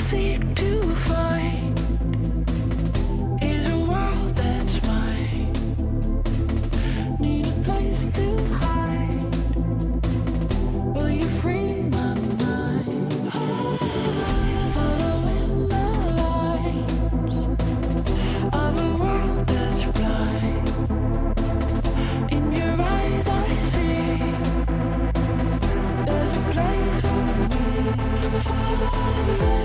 seek to find is a world that's mine. Need a place to hide. Will you free my mind? Following the lines of a world that's blind. In your eyes I see there's a place for me. Far away.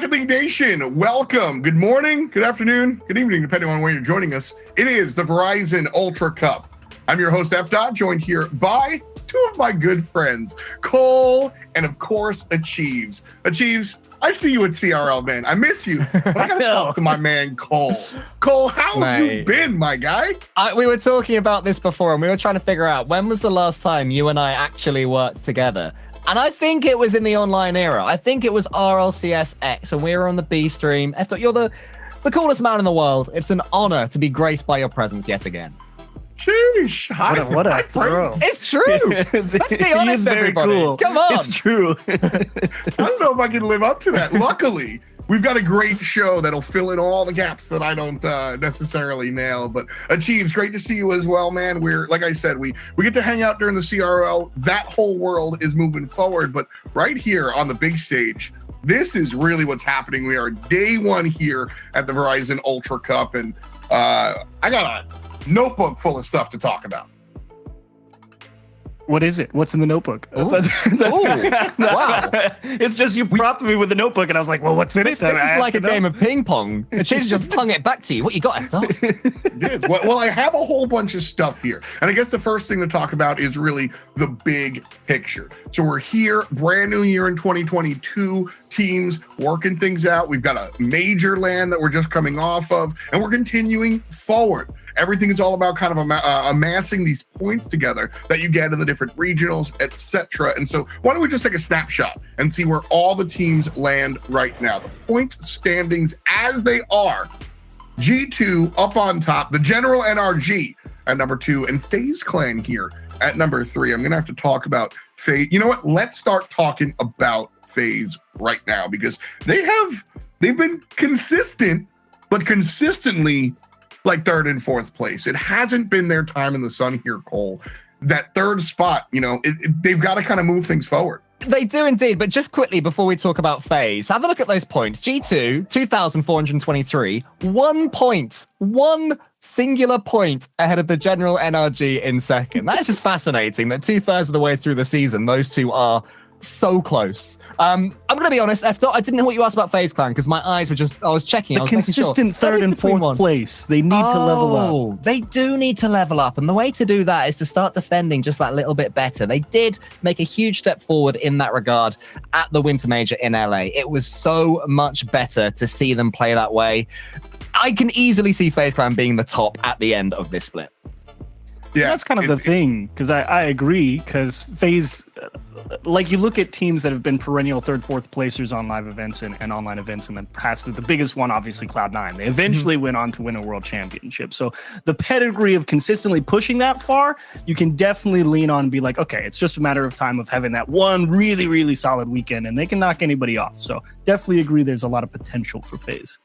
Rocket League Nation, welcome. Good morning, good afternoon, good evening, depending on where you're joining us. It is the Verizon Ultra Cup. I'm your host, F. Dot, joined here by two of my good friends, Cole and, of course, Achieves. Achieves, I see you at CRL, man. I miss you, but I gotta talk to my man, Cole. Cole, how have you been, my guy? We were talking about this before, and we were trying to figure out when was the last time you and I actually worked together. And I think it was in the online era. I think it was RLCS X, and we were on the B stream. F. You're the coolest man in the world. It's an honor to be graced by your presence yet again. Sheesh. What a throw. It's true. Let's be honest, everybody. Cool. Come on. It's true. I don't know if I can live up to that. Luckily, we've got a great show that'll fill in all the gaps that I don't necessarily nail. But Achieves, great to see you as well, man. We're, like I said, we get to hang out during the CRL. That whole world is moving forward. But right here on the big stage, this is really what's happening. We are day one here at the Verizon Ultra Cup. And I got a notebook full of stuff to talk about. What is it? What's in the notebook? Wow. It's just you prompted me with the notebook, and I was like, well, what's in it? This is like a game of ping pong. Achieves just pung it back to you. What you got, Hector? It is. Well, I have a whole bunch of stuff here. And I guess the first thing to talk about is really the big picture. So we're here, brand new year in 2022, teams working things out. We've got a major land that we're just coming off of, and we're continuing forward. Everything is all about kind of amassing these points together that you get in the different regionals, etc. And so why don't we just take a snapshot and see where all the teams land right now. The points standings as they are. G2 up on top, the General NRG at number 2, and Faze Clan here at number 3. I'm going to have to talk about Faze. You know what? Let's start talking about Faze right now, because they've been consistent, but consistently like third and fourth place. It hasn't been their time in the sun here, Cole. That third spot, you know, they've got to kind of move things forward. They do indeed, but just quickly before we talk about Faze, have a look at those points. G2, 2,423, 1 point, one singular point ahead of the General NRG in second. That is just fascinating that 2/3 of the way through the season, those two are so close. I'm going to be honest, F. I didn't know what you asked about Faze Clan because my eyes were just, I was checking. The consistent third and fourth place. They need to level up. They do need to level up. And the way to do that is to start defending just that little bit better. They did make a huge step forward in that regard at the Winter Major in LA. It was so much better to see them play that way. I can easily see Faze Clan being the top at the end of this split. Yeah, that's kind of the thing, because I agree, because Faze, like you look at teams that have been perennial third, fourth placers on live events and online events in the past. The biggest one, obviously, Cloud9. They eventually went on to win a world championship. So the pedigree of consistently pushing that far, you can definitely lean on and be like, okay, it's just a matter of time of having that one really, really solid weekend, and they can knock anybody off. So definitely agree there's a lot of potential for Faze.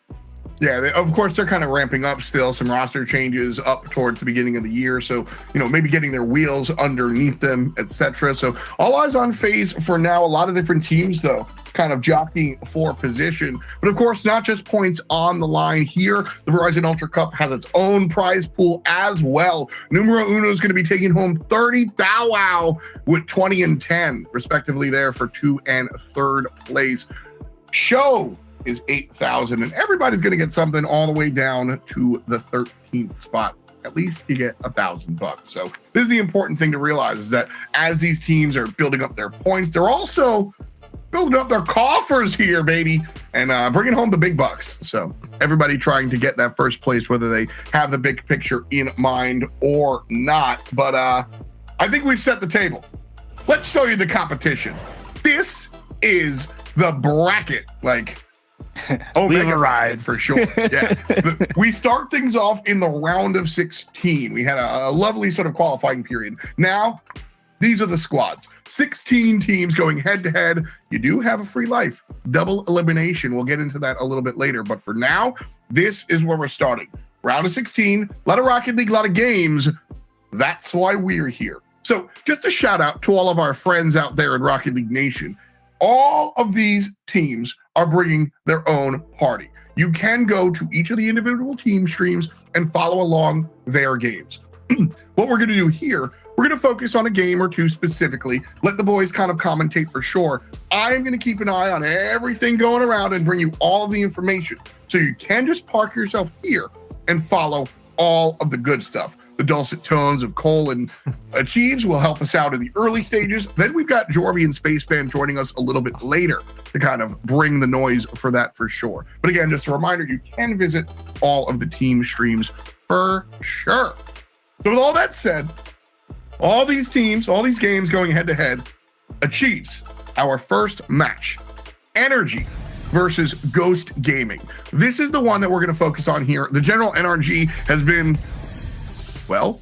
Yeah, of course, they're kind of ramping up still. Some roster changes up towards the beginning of the year. So, you know, maybe getting their wheels underneath them, etc. So all eyes on Faze for now. A lot of different teams, though, kind of jockeying for position. But of course, not just points on the line here. The Verizon Ultra Cup has its own prize pool as well. Numero Uno is going to be taking home 30 Thou Wow with 20 and 10, respectively, there for 2 and 3rd place. Show is 8,000, and everybody's going to get something all the way down to the 13th spot. At least you get $1,000. So this is the important thing to realize, is that as these teams are building up their points, they're also building up their coffers here, baby, and bringing home the big bucks. So everybody trying to get that first place, whether they have the big picture in mind or not. But I think we've set the table. Let's show you the competition. This is the bracket, like, We've arrived for sure. Yeah, we start things off in the round of 16. We had a lovely sort of qualifying period. Now, these are the squads. 16 teams going head to head. You do have a free life, double elimination. We'll get into that a little bit later. But for now, this is where we're starting. Round of 16. A lot of Rocket League, a lot of games. That's why we're here. So just a shout out to all of our friends out there in Rocket League Nation. All of these teams are bringing their own party. You can go to each of the individual team streams and follow along their games. What we're going to do here, we're going to focus on a game or two specifically, let the boys kind of commentate for sure. I'm going to keep an eye on everything going around and bring you all the information. So you can just park yourself here and follow all of the good stuff. The dulcet tones of Cole and Achieves will help us out in the early stages. Then we've got Jorby and Spaceman joining us a little bit later to kind of bring the noise for that for sure. But again, just a reminder, you can visit all of the team streams for sure. So with all that said, all these teams, all these games going head to head, Achieves, our first match, Energy versus Ghost Gaming. This is the one that we're going to focus on here. The general NRG has been, well,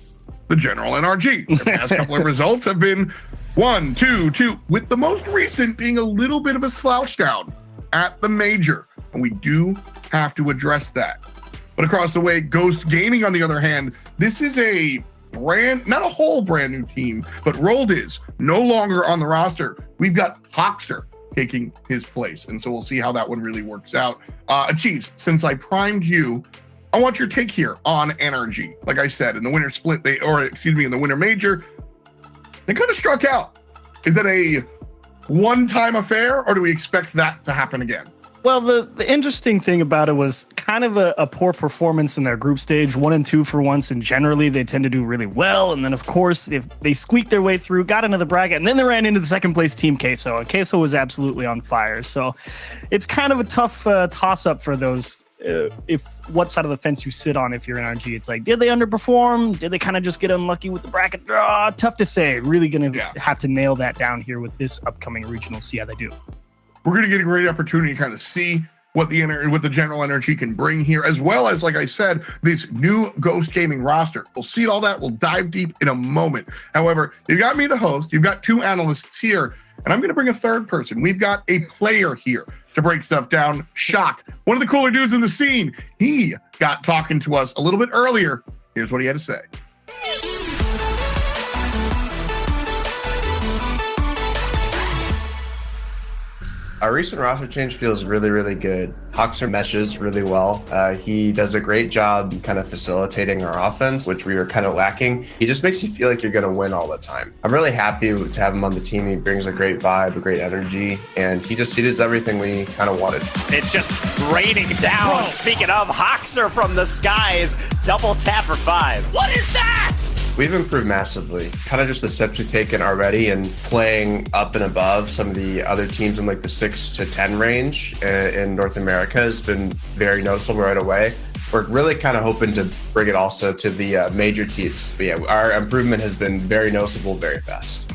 the general NRG. The past couple of results have been 1, 2, 2, with the most recent being a little bit of a slouch down at the major. And we do have to address that. But across the way, Ghost Gaming, on the other hand, this is a not a whole brand new team, but Rold is no longer on the roster. We've got Hoxer taking his place. And so we'll see how that one really works out. Achieves, since I primed you, I want your take here on NRG. Like I said, in the winter split, in the winter major, they kind of struck out. Is it a one-time affair, or do we expect that to happen again? Well, the interesting thing about it was kind of a poor performance in their group stage, 1 and 2 for once, and generally they tend to do really well. And then, of course, if they squeaked their way through, got into the bracket, and then they ran into the second place team Queso, and Queso was absolutely on fire. So it's kind of a tough toss-up for those. If what side of the fence you sit on if you're NRG. It's like, did they underperform? Did they kind of just get unlucky with the bracket draw? Tough to say. Really going to have to nail that down here with this upcoming regional, see how they do. We're going to get a great opportunity to kind of see what the general NRG can bring here, as well as, like I said, this new Ghost Gaming roster. We'll see all that. We'll dive deep in a moment. However, you've got me, the host. You've got 2 analysts here, and I'm going to bring a third person. We've got a player here to break stuff down. Shock, one of the cooler dudes in the scene. He got talking to us a little bit earlier. Here's what he had to say. Our recent roster change feels really, really good. Hoxer meshes really well. He does a great job kind of facilitating our offense, which we were kind of lacking. He just makes you feel like you're going to win all the time. I'm really happy to have him on the team. He brings a great vibe, a great energy, and he does everything we kind of wanted. It's just raining down. Whoa. Speaking of, Hoxer from the skies, double tap for 5. What is that? We've improved massively. Kind of just the steps we've taken already and playing up and above some of the other teams in like the 6 to 10 range in North America has been very noticeable right away. We're really kind of hoping to bring it also to the major teams. But yeah, our improvement has been very noticeable, very fast.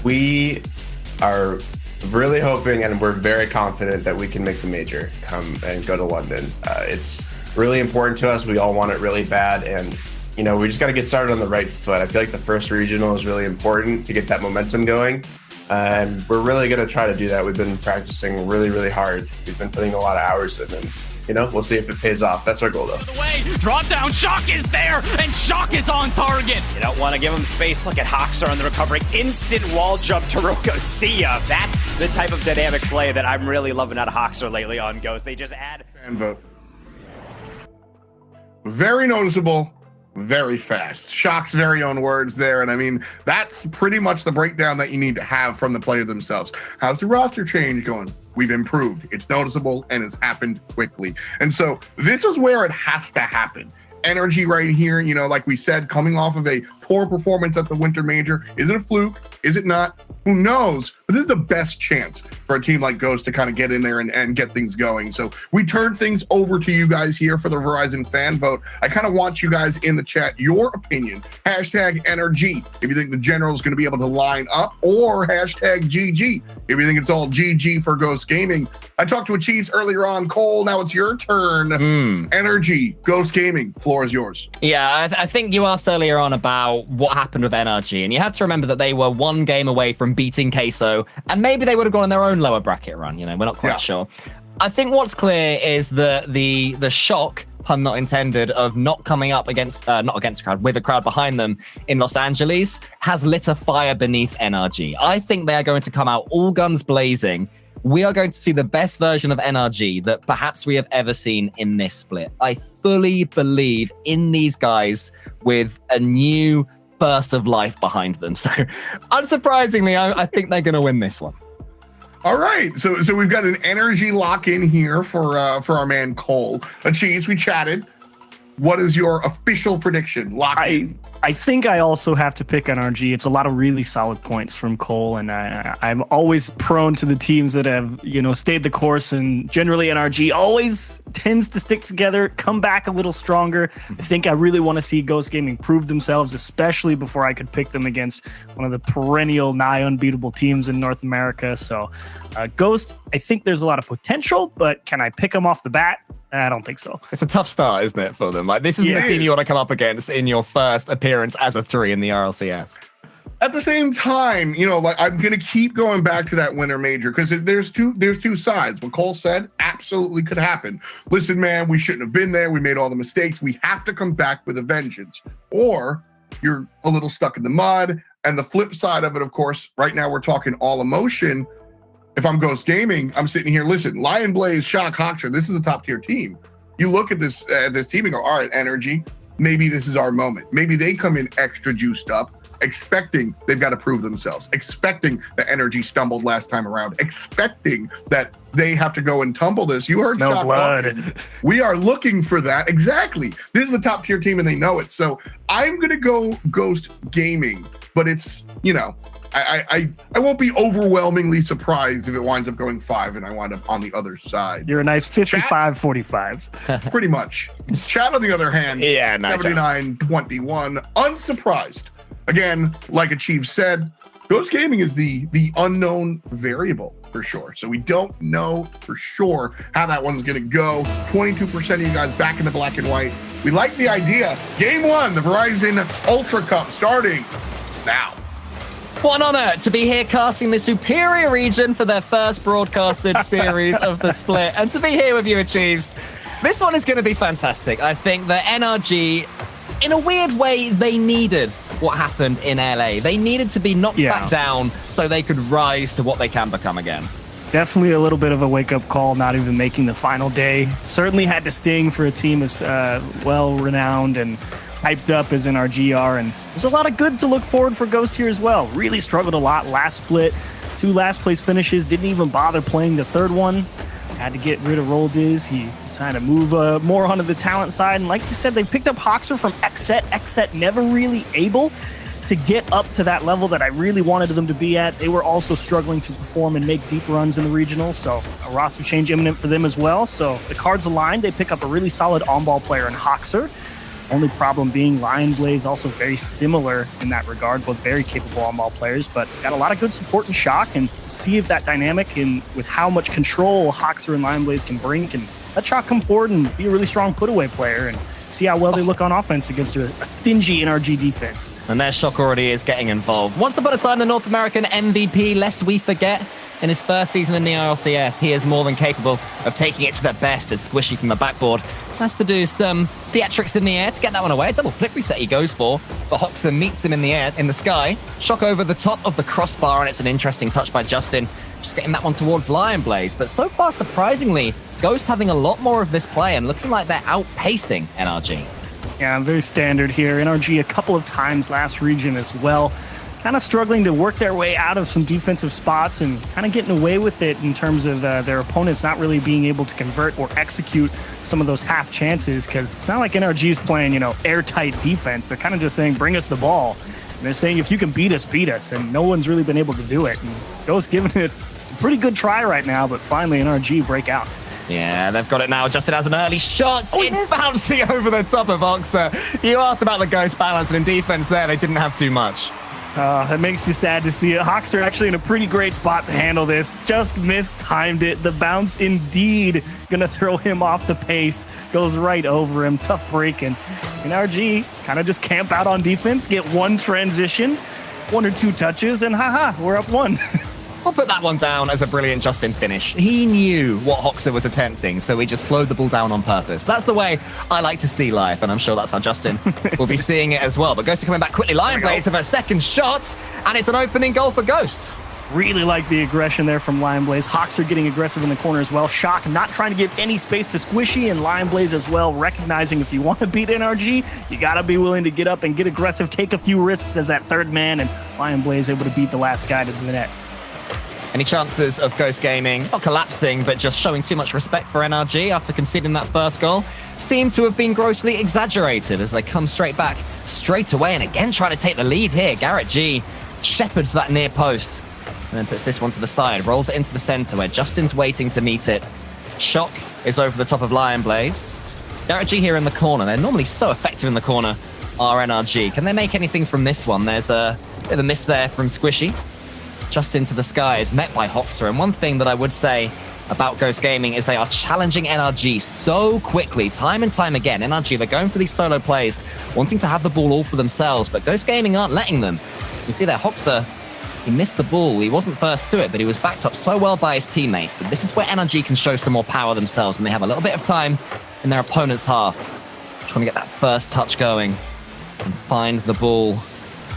We are really hoping, and we're very confident that we can make the major, come and go to London. It's really important to us. We all want it really bad, and we just got to get started on the right foot. I feel like the first regional is really important to get that momentum going, and we're really going to try to do that. We've been practicing really, really hard. We've been putting a lot of hours in, and we'll see if it pays off. That's our goal, though. Drop down, Shock is there, and Shock is on target. You don't want to give him space. Look at Hoxer on the recovery. Instant wall jump to Roko. See ya. That's the type of dynamic play that I'm really loving out of Hoxer lately on Ghost. They just add... Fan vote. Very noticeable, very fast. Shock's very own words there, and I mean, that's pretty much the breakdown that you need to have from the player themselves. How's the roster change going? We've improved. It's noticeable, and it's happened quickly. And so this is where it has to happen. Energy right here, like we said, coming off of a poor performance at the Winter Major. Is it a fluke? Is it not? Who knows? But this is the best chance for a team like Ghost to kind of get in there and get things going. So we turn things over to you guys here for the Verizon fan vote. I kind of want you guys in the chat, your opinion. Hashtag NRG if you think the general is going to be able to line up, or hashtag GG if you think it's all GG for Ghost Gaming. I talked to Achieves earlier on. Cole, now it's your turn. Energy, Ghost Gaming, floor is yours. Yeah, I think you asked earlier on about what happened with NRG, and you have to remember that they were 1 game away from beating Queso, and maybe they would have gone on their own lower bracket run. We're not quite sure. I think what's clear is that the shock, pun not intended, of not coming up against not against a crowd, with a crowd behind them in Los Angeles has lit a fire beneath NRG. I think they are going to come out all guns blazing we are going to see the best version of NRG that perhaps we have ever seen in this split. I fully believe in these guys with a new burst of life behind them. So unsurprisingly, I think they're going to win this one. All right, so we've got an energy lock in here for our man Cole. Cheese, we chatted. What is your official prediction? Lock in. I think I also have to pick NRG. It's a lot of really solid points from Cole, and I'm always prone to the teams that have, stayed the course, and generally NRG always tends to stick together, come back a little stronger. I think I really want to see Ghost Gaming prove themselves, especially before I could pick them against one of the perennial, nigh unbeatable teams in North America. So Ghost, I think there's a lot of potential, but can I pick them off the bat? I don't think so. It's a tough start, isn't it, for them? Like, this isn't the team you want to come up against in your first appearance as a 3 in the RLCS. At the same time, I'm going to keep going back to that winter major because there's two sides. What Cole said absolutely could happen. Listen, man, we shouldn't have been there. We made all the mistakes. We have to come back with a vengeance. Or you're a little stuck in the mud. And the flip side of it, of course, right now we're talking all emotion. If I'm Ghost Gaming, I'm sitting here, listen, Lion Blaze, Shock, Hawkstar, this is a top tier team. You look at this team and go, all right, energy, maybe this is our moment. Maybe they come in extra juiced up, expecting they've got to prove themselves, expecting the energy stumbled last time around, expecting that they have to go and tumble this. You heard no blood. We are looking for that. Exactly. This is a top tier team and they know it. So I'm going to go Ghost Gaming, but it's, I won't be overwhelmingly surprised if it winds up going 5 and I wind up on the other side. You're a nice 55-45. Pretty much. Chat, on the other hand, yeah, nice 79-21. Unsurprised. Again, like Achieve said, Ghost Gaming is the unknown variable for sure. So we don't know for sure how that one's going to go. 22% of you guys back in the black and white. We like the idea. Game 1, the Verizon Ultra Cup starting now. What an honor to be here casting the superior region for their first broadcasted series of the split, and to be here with you, Achieves. This one is going to be fantastic. I think that NRG, in a weird way, they needed what happened in LA. They needed to be knocked back down so they could rise to what they can become again. Definitely a little bit of a wake-up call, not even making the final day. Certainly had to sting for a team as well-renowned and hyped up as NRG are, and there's a lot of good to look forward for Ghost here as well. Really struggled a lot last split. 2 last place finishes, didn't even bother playing the third one. Had to get rid of Roldiz. He decided to move more onto the talent side, and like you said, they picked up Hawkstar from Xset. Xset never really able to get up to that level that I really wanted them to be at. They were also struggling to perform and make deep runs in the regional, so a roster change imminent for them as well. So the cards aligned. They pick up a really solid on-ball player in Hawkstar. Only problem being Lion Blaze, also very similar in that regard, both very capable on-ball players, but got a lot of good support and Shock, and see if that dynamic and with how much control Hawkstar and Lion Blaze can bring, can let Shock come forward and be a really strong put-away player and see how well they look on offense against a stingy NRG defense. And their Shock already is getting involved. Once upon a time, the North American MVP, lest we forget, in his first season in the RLCS, he is more than capable of taking it to the best as Squishy from the backboard has to do some theatrics in the air to get that one away. A double flip reset he goes for, but Hawkstar meets him in the air, in the sky. Shock over the top of the crossbar, and it's an interesting touch by Justin, just getting that one towards Lion Blaze. But so far, surprisingly, Ghost having a lot more of this play and looking like they're outpacing NRG. Yeah, very standard here. NRG a couple of times last region as well. Kind of struggling to work their way out of some defensive spots and kind of getting away with it in terms of their opponents not really being able to convert or execute some of those half chances, because it's not like NRG's playing, airtight defense. They're kind of just saying, bring us the ball. And they're saying, if you can beat us, and no one's really been able to do it. And Ghost giving it a pretty good try right now, but finally NRG break out. Yeah, they've got it now. Justin has an early shot. It's bouncing over the top of Hawkstar. You asked about the Ghost balance, and in defense there, they didn't have too much. That makes you sad to see it. Hawkstar actually in a pretty great spot to handle this. Just mistimed it. The bounce indeed gonna throw him off the pace. Goes right over him. Tough break. And NRG kind of just camp out on defense, get one transition, 1 or 2 touches, and we're up 1. I'll put that one down as a brilliant Justin finish. He knew what Hawkstar was attempting, so he just slowed the ball down on purpose. That's the way I like to see life, and I'm sure that's how Justin will be seeing it as well. But Ghost are coming back quickly. Lion Blaze with a second shot, and it's an opening goal for Ghost. Really like the aggression there from Lion Blaze. Hawks are getting aggressive in the corner as well. Shock not trying to give any space to Squishy, and Lion Blaze as well, recognizing if you want to beat NRG, you got to be willing to get up and get aggressive, take a few risks as that third man, and Lion Blaze able to beat the last guy to the net. Any chances of Ghost Gaming not collapsing, but just showing too much respect for NRG after conceding that first goal seem to have been grossly exaggerated as they come straight back straight away and again trying to take the lead here. Garrett G shepherds that near post and then puts this one to the side, rolls it into the center where Justin's waiting to meet it. Shock is over the top of Lion Blaze. Garrett G here in the corner. They're normally so effective in the corner, are NRG. Can they make anything from this one? There's a bit of a miss there from Squishy. Just into the sky is met by Hoxter. And one thing that I would say about Ghost Gaming is they are challenging NRG so quickly, time and time again. NRG, they're going for these solo plays, wanting to have the ball all for themselves, but Ghost Gaming aren't letting them. You can see there, Hoxter, he missed the ball. He wasn't first to it, but he was backed up so well by his teammates. But this is where NRG can show some more power themselves, and they have a little bit of time in their opponent's half, trying to get that first touch going and find the ball,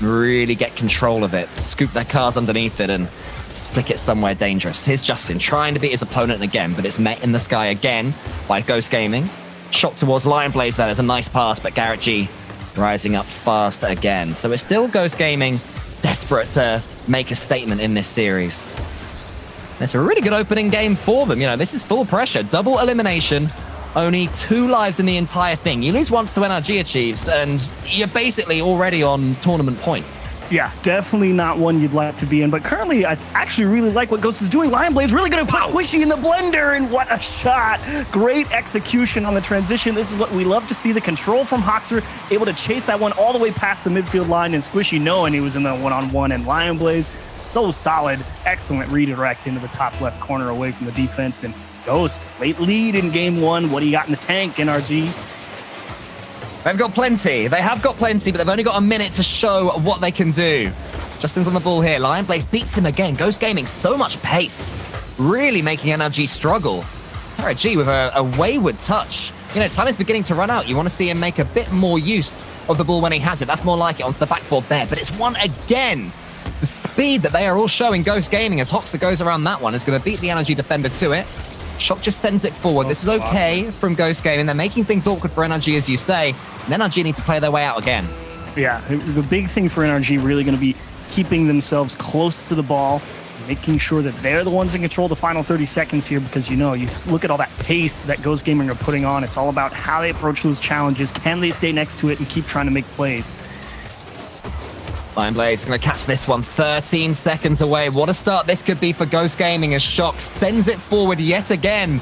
really get control of it, scoop their cars underneath it and flick it somewhere dangerous. Here's Justin trying to beat his opponent again, but it's met in the sky again by Ghost Gaming. Shot towards Lion Blaze there. There's a nice pass, but Garrett G rising up fast again. So it's still Ghost Gaming desperate to make a statement in this series. It's a really good opening game for them. You know, this is full pressure, double elimination, only 2 lives in the entire thing. You lose once to NRG achieves, and you're basically already on tournament point. Yeah, definitely not one you'd like to be in, but currently I actually really like what Ghost is doing. Lion Blaze really going to put Squishy in the blender, and what a shot. Great execution on the transition. This is what we love to see, the control from Hoxer, able to chase that one all the way past the midfield line, and Squishy knowing he was in the one-on-one, and Lion Blaze, so solid. Excellent redirect into the top left corner away from the defense, and Ghost, late lead in game 1. What do you got in the tank, NRG? They've got plenty. They have got plenty, but they've only got a minute to show what they can do. Justin's on the ball here. Lion Blaze beats him again. Ghost Gaming, so much pace. Really making NRG struggle. Garrett G with a wayward touch. You know, time is beginning to run out. You want to see him make a bit more use of the ball when he has it. That's more like it onto the backboard there, but it's won again. The speed that they are all showing Ghost Gaming as Hoxter goes around that one is going to beat the NRG defender to it. Shock just sends it forward. This is okay from Ghost Gaming. They're making things awkward for NRG, as you say. And NRG need to play their way out again. Yeah, the big thing for NRG really going to be keeping themselves close to the ball, making sure that they're the ones in control the final 30 seconds here, because, you know, you look at all that pace that Ghost Gaming are putting on. It's all about how they approach those challenges. Can they stay next to it and keep trying to make plays? Lion Blaze is going to catch this one 13 seconds away. What a start this could be for Ghost Gaming as Shock sends it forward yet again.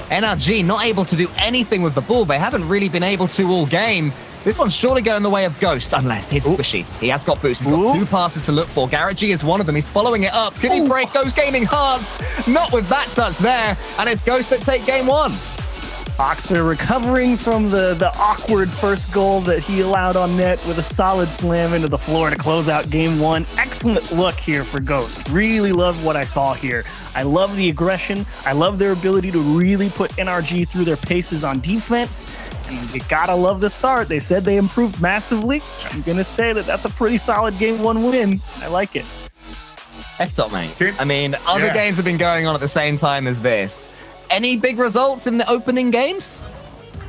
NRG not able to do anything with the ball. They haven't really been able to all game. This one's surely going the way of Ghost, unless he's Squishy. He has got boost. He's got 2 passes to look for. Garrett G is one of them. He's following it up. Can he break Ghost Gaming hearts? Not with that touch there. And it's Ghost that take game 1. Hoxter recovering from the awkward first goal that he allowed on net with a solid slam into the floor to close out game 1. Excellent look here for Ghost. Really love what I saw here. I love the aggression. I love their ability to really put NRG through their paces on defense. And you gotta love the start. They said they improved massively. I'm gonna say that that's a pretty solid game 1 win. I like it. F-top, mate. I mean, other games have been going on at the same time as this. Any big results in the opening games?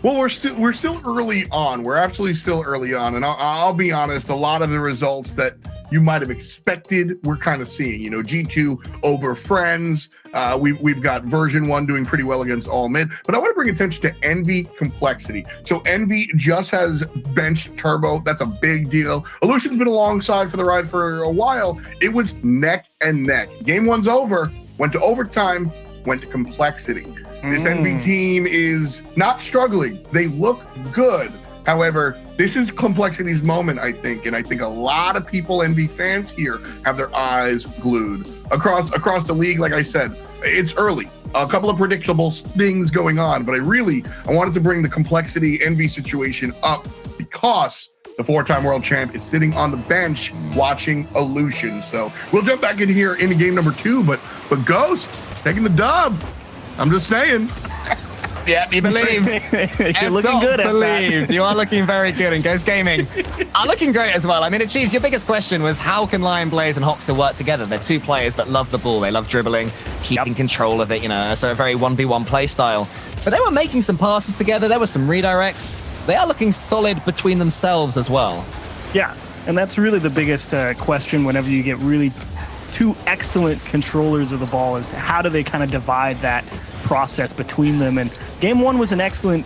Well, we're still early on. We're absolutely still early on, and I'll be honest. A lot of the results that you might have expected, we're kind of seeing. You know, G2 over Friends. We've got version 1 doing pretty well against All Mid. But I want to bring attention to Envy Complexity. So Envy just has benched Turbo. That's a big deal. Illusion's been alongside for the ride for a while. It was neck and neck. Game 1's over. Went to overtime. Went to Complexity. This Envy team is not struggling. They look good. However, this is Complexity's moment, I think, and I think a lot of people, Envy fans here, have their eyes glued across the league. Like I said, it's early. A couple of predictable things going on, but I wanted to bring the Complexity Envy situation up because the 4-time world champ is sitting on the bench watching Illusion. So we'll jump back in here into game number 2, but Ghost taking the dub. I'm just saying. Yep, you believe. You're looking good at believed. that. You are looking very good, and Ghost Gaming are looking great as well. I mean, Achieves, your biggest question was how can Lion Blaze and Hoxer work together? They're two players that love the ball. They love dribbling, keeping control of it, you know, so a very 1v1 play style. But they were making some passes together. There were some redirects. They are looking solid between themselves as well. Yeah, and that's really the biggest question whenever you get really two excellent controllers of the ball is how do they kind of divide that process between them. And game one was an excellent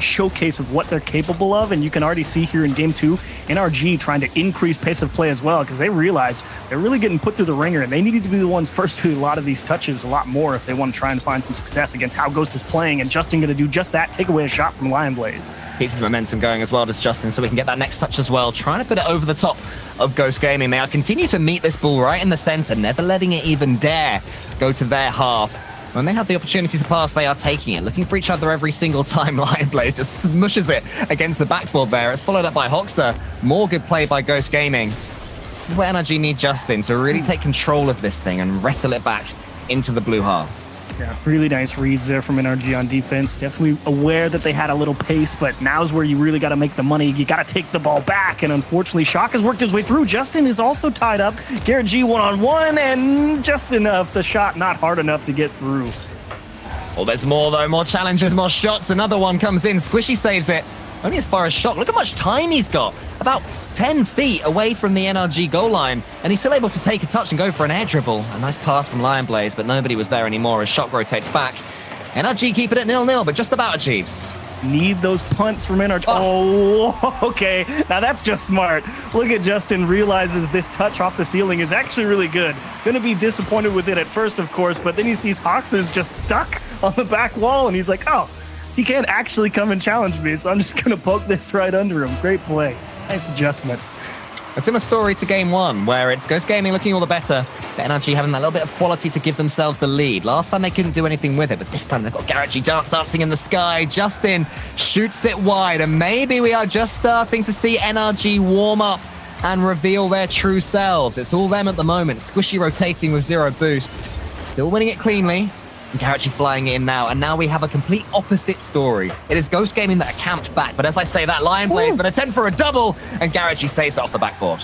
showcase of what they're capable of, and you can already see here in game two NRG trying to increase pace of play as well, because they realize they're really getting put through the ringer, and they needed to be the ones first to do a lot of these touches a lot more if they want to try and find some success against how Ghost is playing. And Justin going to do just that, take away a shot from Lion Blaze. Keeps his momentum going as well, does Justin, so we can get that next touch as well, trying to put it over the top of Ghost Gaming. They are continue to meet this ball right in the center, never letting it even dare go to their half. When they have the opportunity to pass, they are taking it, looking for each other every single time. Lion Blaze just smushes it against the backboard there. It's followed up by Hoxer. More good play by Ghost Gaming. This is where NRG need Justin to really take control of this thing and wrestle it back into the blue half. Yeah, really nice reads there from NRG on defense. Definitely aware that they had a little pace, but now's where you really got to make the money. You got to take the ball back, and unfortunately, Shock has worked his way through. Justin is also tied up. Garrett G one-on-one, and just enough. The shot not hard enough to get through. Oh, there's more, though. More challenges, more shots. Another one comes in. Squishy saves it. Only as far as Shock. Look how much time he's got. About 10 feet away from the NRG goal line, and he's still able to take a touch and go for an air dribble. A nice pass from Lion Blaze, but nobody was there anymore as Shock rotates back. NRG keep it at 0-0, but just about achieves. Need those punts from NRG. Oh, okay. Now that's just smart. Look at Justin realizes this touch off the ceiling is actually really good. Gonna be disappointed with it at first, of course, but then he sees Hoxer's just stuck on the back wall, and he's like, oh, he can't actually come and challenge me, so I'm just gonna poke this right under him. Great play. Nice adjustment. A similar story to game one, where it's Ghost Gaming looking all the better, but NRG having that little bit of quality to give themselves the lead. Last time they couldn't do anything with it, but this time they've got Garrett G dancing in the sky. Justin shoots it wide, and maybe we are just starting to see NRG warm up and reveal their true selves. It's all them at the moment. Squishy rotating with 0 boost. Still winning it cleanly. And Garrett G flying in now, and now we have a complete opposite story. It is Ghost Gaming that are camped back, but as I say that, Lion Blaze an attempt for a double, and Garrett G saves it off the backboard.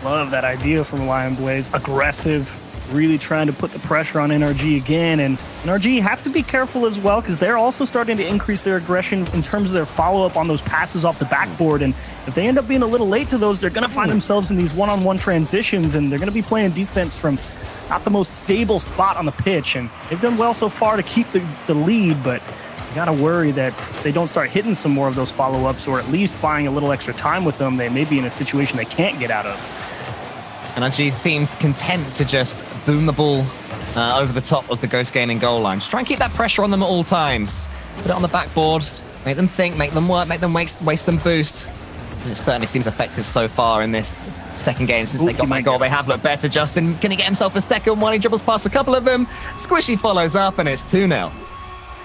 Love that idea from Lion Blaze. Aggressive, really trying to put the pressure on NRG again, and NRG have to be careful as well because they're also starting to increase their aggression in terms of their follow-up on those passes off the backboard, and if they end up being a little late to those, they're going to find themselves in these one-on-one transitions, and they're going to be playing defense from not the most stable spot on the pitch, and they've done well so far to keep the lead, but you gotta worry that if they don't start hitting some more of those follow-ups or at least buying a little extra time with them, they may be in a situation they can't get out of. NRG seems content to just boom the ball over the top of the Ghost Gaming goal line. Just try and keep that pressure on them at all times. Put it on the backboard, make them think, make them work, make them waste some boost. And it certainly seems effective so far in this second game since they got that goal. They have looked better. Justin, can he get himself a second one? He dribbles past a couple of them. Squishy follows up, and it's 2-0.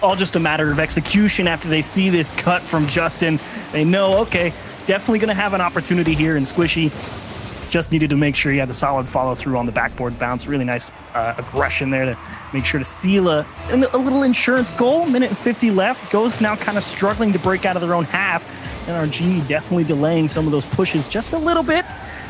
All just a matter of execution after they see this cut from Justin. They know, okay, definitely going to have an opportunity here, and Squishy just needed to make sure he had the solid follow-through on the backboard bounce. Really nice aggression there to make sure to seal a little insurance goal. Minute and 50 left. Ghost now kind of struggling to break out of their own half. NRG definitely delaying some of those pushes just a little bit.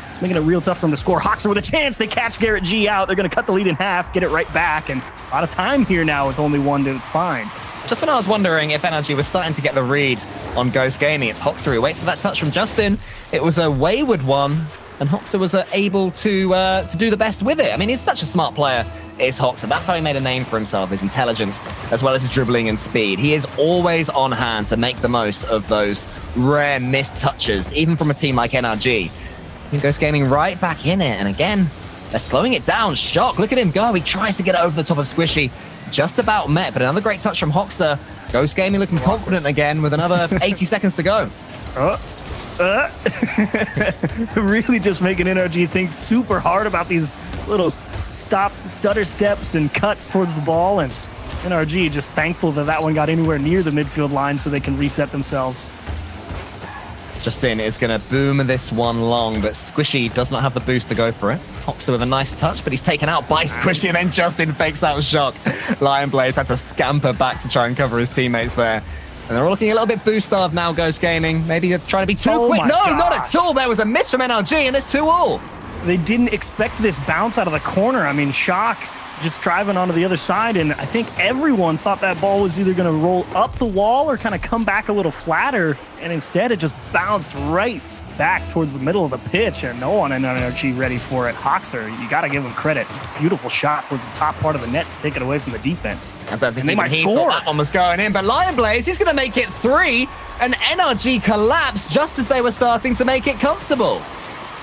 It's making it real tough for him to score. Hoxer with a chance. They catch Garrett G out. They're going to cut the lead in half, get it right back, and a lot of time here now with only one to find. Just when I was wondering if NRG was starting to get the read on Ghost Gaming, it's Hoxer who waits for that touch from Justin. It was a wayward one, and Hoxer was able to do the best with it. I mean, he's such a smart player, is Hoxer. That's how he made a name for himself, his intelligence, as well as his dribbling and speed. He is always on hand to make the most of those rare missed touches, even from a team like NRG. And Ghost Gaming right back in it, and again, they're slowing it down. Shock, look at him go. He tries to get it over the top of Squishy. Just about met, but another great touch from Hoxer. Ghost Gaming looking confident again with another 80 seconds to go. Really just making NRG think super hard about these little stutter steps and cuts towards the ball, and NRG just thankful that that one got anywhere near the midfield line so they can reset themselves. Justin is going to boom this one long, but Squishy does not have the boost to go for it. Hoxer with a nice touch, but he's taken out by Squishy, and then Justin fakes out Shock. Lion Blaze had to scamper back to try and cover his teammates there. And they're all looking a little bit boost-starved now, Ghost Gaming. Maybe they're trying to be too quick. No, not at all. There was a miss from NRG, and it's 2-all. They didn't expect this bounce out of the corner. I mean, Shock just driving onto the other side, and I think everyone thought that ball was either going to roll up the wall or kind of come back a little flatter, and instead it just bounced right back towards the middle of the pitch, and no one in NRG ready for it. Hoxer, you got to give him credit. Beautiful shot towards the top part of the net to take it away from the defense. I don't think they might score. That one was going in, but Lion Blaze, he's going to make it 3, and NRG collapsed just as they were starting to make it comfortable.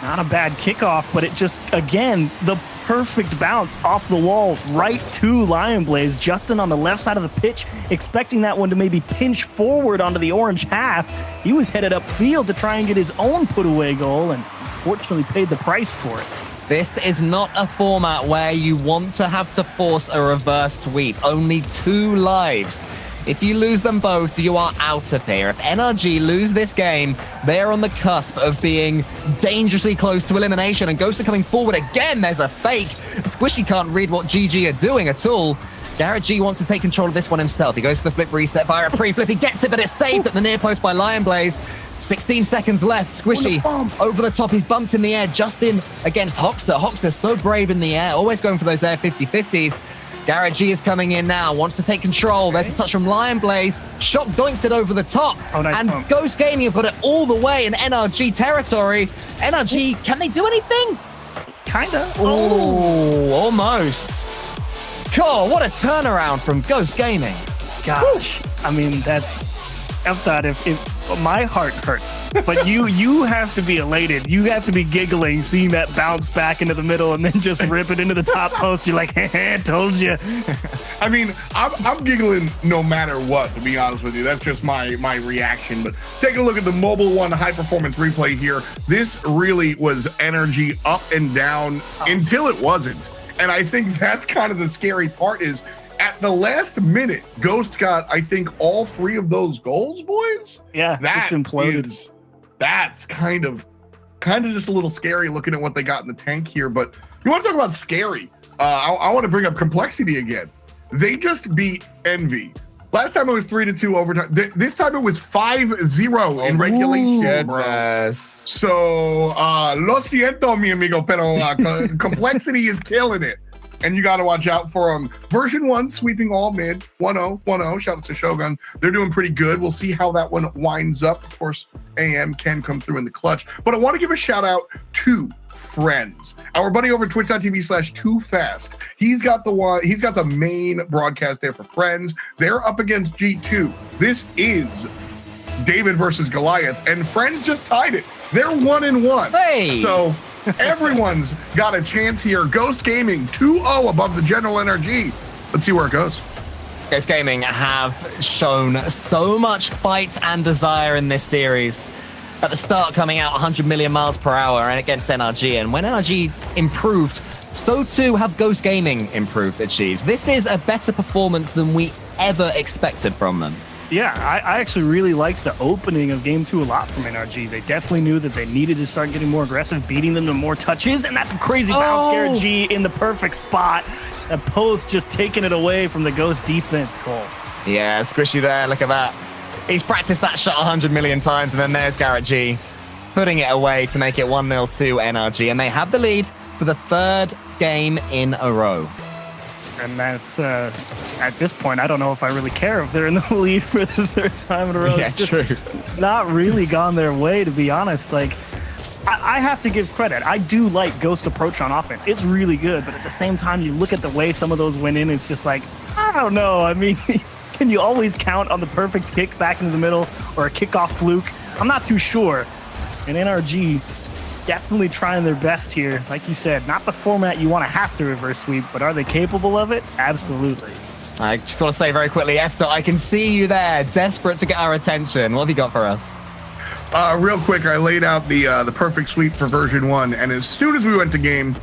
Not a bad kickoff, but it just, again, the perfect bounce off the wall right to Lion Blaze. Justin on the left side of the pitch, expecting that one to maybe pinch forward onto the orange half. He was headed upfield to try and get his own put-away goal, and unfortunately paid the price for it. This is not a format where you want to have to force a reverse sweep. Only 2 lives. If you lose them both, you are out of here. If NRG lose this game, they're on the cusp of being dangerously close to elimination, and Ghost are coming forward again. There's a fake. Squishy can't read what GG are doing at all. Garrett G wants to take control of this one himself. He goes for the flip reset via a pre-flip. He gets it, but it's saved at the near post by Lion Blaze. 16 seconds left. Squishy over the top. He's bumped in the air. Justin against Hoxer. Hoxer's so brave in the air, always going for those air 50-50s. Garrett G is coming in now, wants to take control. There's a touch from Lion Blaze. Shock doinks it over the top. Oh, nice and pump. Ghost Gaming have got it all the way in NRG territory. NRG, can they do anything? Kinda. Oh, almost. God, what a turnaround from Ghost Gaming. Gosh. I mean, that's... I've thought if my heart hurts, but you have to be elated. You have to be giggling, seeing that bounce back into the middle and then just rip it into the top post. You're like, hey, told you. I mean, I'm giggling no matter what, to be honest with you. That's just my reaction. But take a look at the Mobile One high performance replay here. This really was energy up and down until it wasn't. And I think that's kind of the scary part is at the last minute, Ghost got, I think, all 3 of those goals, boys. Yeah, that just imploded. That's kind of just a little scary looking at what they got in the tank here. But you want to talk about scary? I want to bring up complexity again. They just beat Envy. Last time it was 3-2 overtime. This time it was 5-0 in regulation, bro. So, lo siento, mi amigo, pero complexity is killing it. And you got to watch out for them. Version 1 sweeping all mid, 1-0. Shouts to Shogun. They're doing pretty good. We'll see how that one winds up. Of course, AM can come through in the clutch. But I want to give a shout out to Friends. Our buddy over twitch.tv/TooFast. He's got the main broadcast there for Friends. They're up against G2. This is David versus Goliath, and Friends just tied it. They're 1-1. Hey. So everyone's got a chance here. Ghost Gaming 2-0 above the general NRG. Let's see where it goes. Ghost Gaming have shown so much fight and desire in this series. At the start, coming out 100 million miles per hour and against NRG. And when NRG improved, so too have Ghost Gaming improved, achieves. This is a better performance than we ever expected from them. Yeah, I actually really liked the opening of Game 2 a lot from NRG. They definitely knew that they needed to start getting more aggressive, beating them to more touches, and that's a crazy bounce. Garrett G in the perfect spot. A post just taking it away from the Ghost defense, Cole. Yeah, Squishy there, look at that. He's practiced that shot 100 million times, and then there's Garrett G putting it away to make it 1-0 to NRG, and they have the lead for the 3rd game in a row. And that's, at this point, I don't know if I really care if they're in the lead for the 3rd time in a row. Yeah, it's just true. not really gone their way, to be honest. Like, I have to give credit. I do like Ghost's approach on offense. It's really good, but at the same time, you look at the way some of those went in, it's just like, I don't know. I mean, can you always count on the perfect kick back into the middle or a kickoff fluke? I'm not too sure. And NRG definitely trying their best here. Like you said, not the format you want to have to reverse sweep, but are they capable of it? Absolutely. I just want to say very quickly, Efta, I can see you there, desperate to get our attention. What have you got for us? Real quick, I laid out the perfect sweep for version 1, and as soon as we went to game,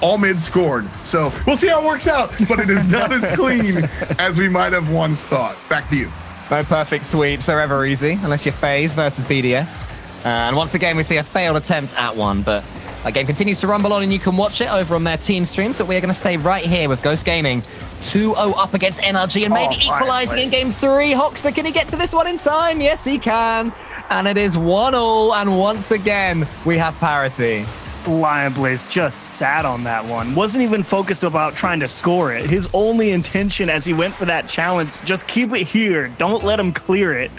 all mid scored. So we'll see how it works out, but it is not as clean as we might have once thought. Back to you. No perfect sweeps are ever easy, unless you're Faze versus BDS. And once again, we see a failed attempt at one, but that game continues to rumble on, and you can watch it over on their team stream. So we're going to stay right here with Ghost Gaming 2-0 up against NRG and maybe equalizing in game 3. Hoxer, can he get to this one in time? Yes, he can. And it is 1-1, and once again, we have parity. Lionblaze just sat on that one. Wasn't even focused about trying to score it. His only intention as he went for that challenge, just keep it here. Don't let him clear it.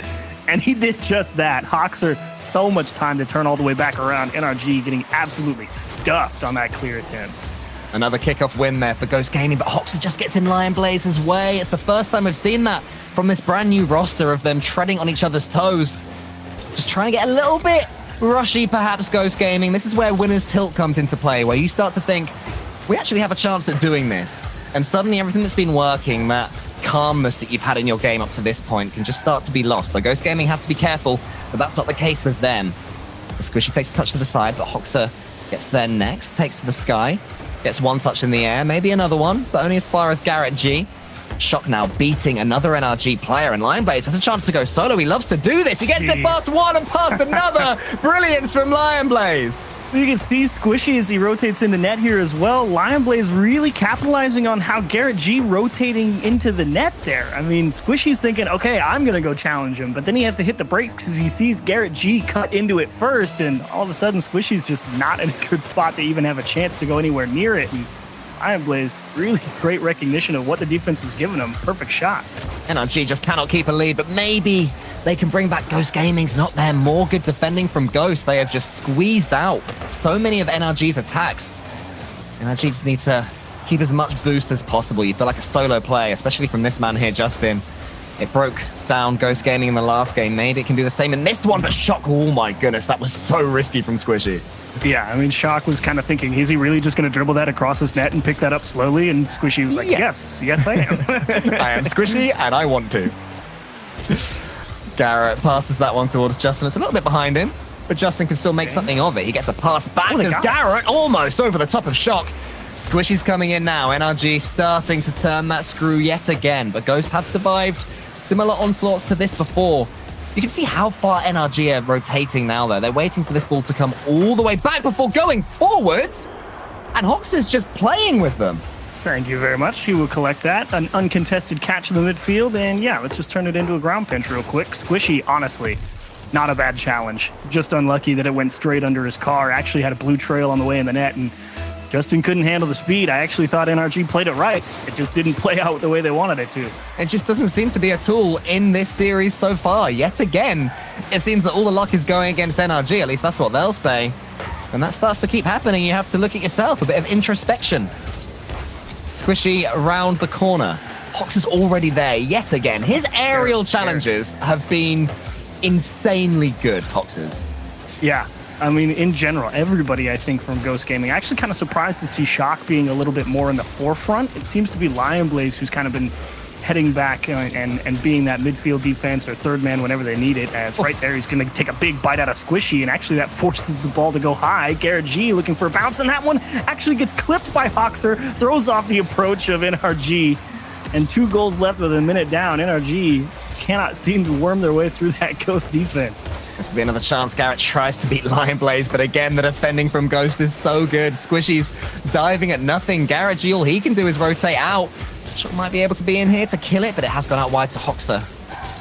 And he did just that. Hoxer, so much time to turn all the way back around. NRG getting absolutely stuffed on that clear attempt. Another kickoff win there for Ghost Gaming, but Hoxer just gets in Lionblaze's way. It's the first time we've seen that from this brand new roster of them treading on each other's toes. Just trying to get a little bit rushy, perhaps, Ghost Gaming. This is where winner's tilt comes into play, where you start to think, we actually have a chance at doing this. And suddenly everything that's been working, that calmness that you've had in your game up to this point, can just start to be lost. So Ghost Gaming have to be careful, but that's not the case with them. Squishy takes a touch to the side, but Hoxer gets there next, takes to the sky, gets one touch in the air, maybe another one, but only as far as Garrett G. Shock now beating another NRG player, and Lionblaze has a chance to go solo. He loves to do this. He gets it past one and past another. Brilliance from Lionblaze. You can see Squishy as he rotates into net here as well. Lionblaze really capitalizing on how Garrett G rotating into the net there. I mean, Squishy's thinking, okay, I'm going to go challenge him, but then he has to hit the brakes because he sees Garrett G cut into it first, and all of a sudden Squishy's just not in a good spot to even have a chance to go anywhere near it. And Lionblaze, really great recognition of what the defense is giving him. Perfect shot. NRG just cannot keep a lead, but maybe they can bring back Ghost Gaming's not there. More good defending from Ghost. They have just squeezed out so many of NRG's attacks. NRG just needs to keep as much boost as possible. You feel like a solo play, especially from this man here, Justin. It broke down Ghost Gaming in the last game. Maybe it can do the same in this one, but Shock, oh my goodness, that was so risky from Squishy. Yeah, I mean, Shock was kind of thinking, is he really just going to dribble that across his net and pick that up slowly? And Squishy was like, yes, I am. I am Squishy, and I want to. Garrett passes that one towards Justin. It's a little bit behind him, but Justin can still make something of it. He gets a pass back as Garrett almost over the top of Shock. Squishy's coming in now. NRG starting to turn that screw yet again, but Ghosts have survived similar onslaughts to this before. You can see how far NRG are rotating now, though. They're waiting for this ball to come all the way back before going forwards, and Hoxer's just playing with them. Thank you very much. He will collect that. An uncontested catch in the midfield, and yeah, let's just turn it into a ground pinch real quick. Squishy, honestly, not a bad challenge. Just unlucky that it went straight under his car. Actually had a blue trail on the way in the net, and Justin couldn't handle the speed. I actually thought NRG played it right. It just didn't play out the way they wanted it to. It just doesn't seem to be a tool in this series so far. Yet again, it seems that all the luck is going against NRG. At least that's what they'll say. And that starts to keep happening. You have to look at yourself, a bit of introspection. Squishy around the corner. Hox is already there yet again. His aerial challenges have been insanely good, Hox's. Yeah. I mean, in general, everybody, I think, from Ghost Gaming. Actually kind of surprised to see Shock being a little bit more in the forefront. It seems to be Lionblaze who's kind of been heading back and being that midfield defense or third man whenever they need it. As right there, he's going to take a big bite out of Squishy, and actually that forces the ball to go high. Garrett G looking for a bounce, and that one actually gets clipped by Hoxer, throws off the approach of NRG, and 2 goals left with a minute down. NRG just cannot seem to worm their way through that Ghost defense. This could be another chance. Garrett tries to beat Lionblaze, but again, the defending from Ghost is so good. Squishy's diving at nothing. Garrett G, all he can do is rotate out. Shock might be able to be in here to kill it, but it has gone out wide to Hoxer.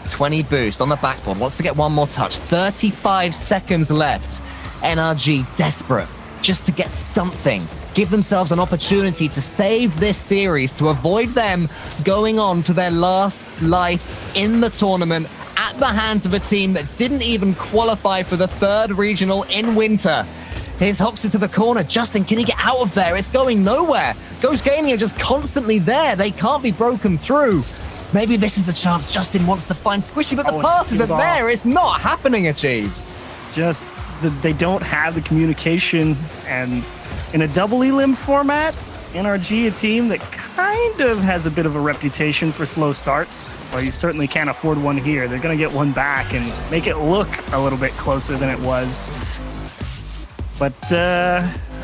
20 boost on the backboard. Wants to get one more touch. 35 seconds left. NRG desperate just to get something. Give themselves an opportunity to save this series, to avoid them going on to their last life in the tournament at the hands of a team that didn't even qualify for the 3rd regional in winter. Here's Hoxer to the corner. Justin, can he get out of there? It's going nowhere. Ghost Gaming are just constantly there. They can't be broken through. Maybe this is the chance Justin wants to find Squishy, but the pass isn't there. It's not happening, Achieves. Just, they don't have the communication, and in a double elim format, NRG, a team that kind of has a bit of a reputation for slow starts. Well, you certainly can't afford one here. They're going to get one back and make it look a little bit closer than it was. But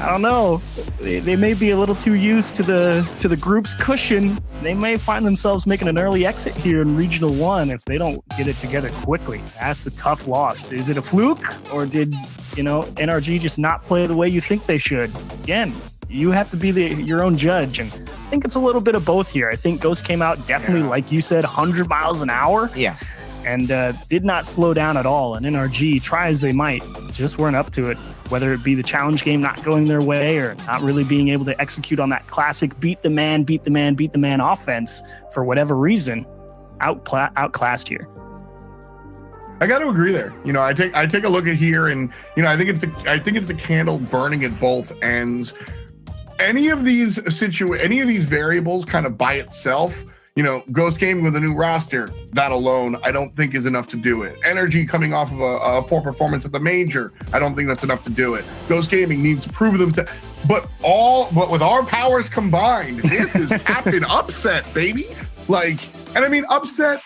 I don't know. They may be a little too used to the group's cushion. They may find themselves making an early exit here in Regional 1 if they don't get it together quickly. That's a tough loss. Is it a fluke, or did, NRG just not play the way you think they should? Again, you have to be your own judge, and I think it's a little bit of both here. I think Ghost came out definitely, like you said, 100 miles an hour. Yeah. And did not slow down at all. And NRG, try as they might, just weren't up to it. Whether it be the challenge game not going their way or not really being able to execute on that classic beat the man offense for whatever reason, outclassed here. I got to agree there. I take a look at here, and I think it's the candle burning at both ends. Any of these variables kind of by itself. Ghost Gaming with a new roster, that alone, I don't think is enough to do it. Energy coming off of a poor performance at the major, I don't think that's enough to do it. Ghost Gaming needs to prove themselves. But with our powers combined, this is Captain Upset, baby. Upset.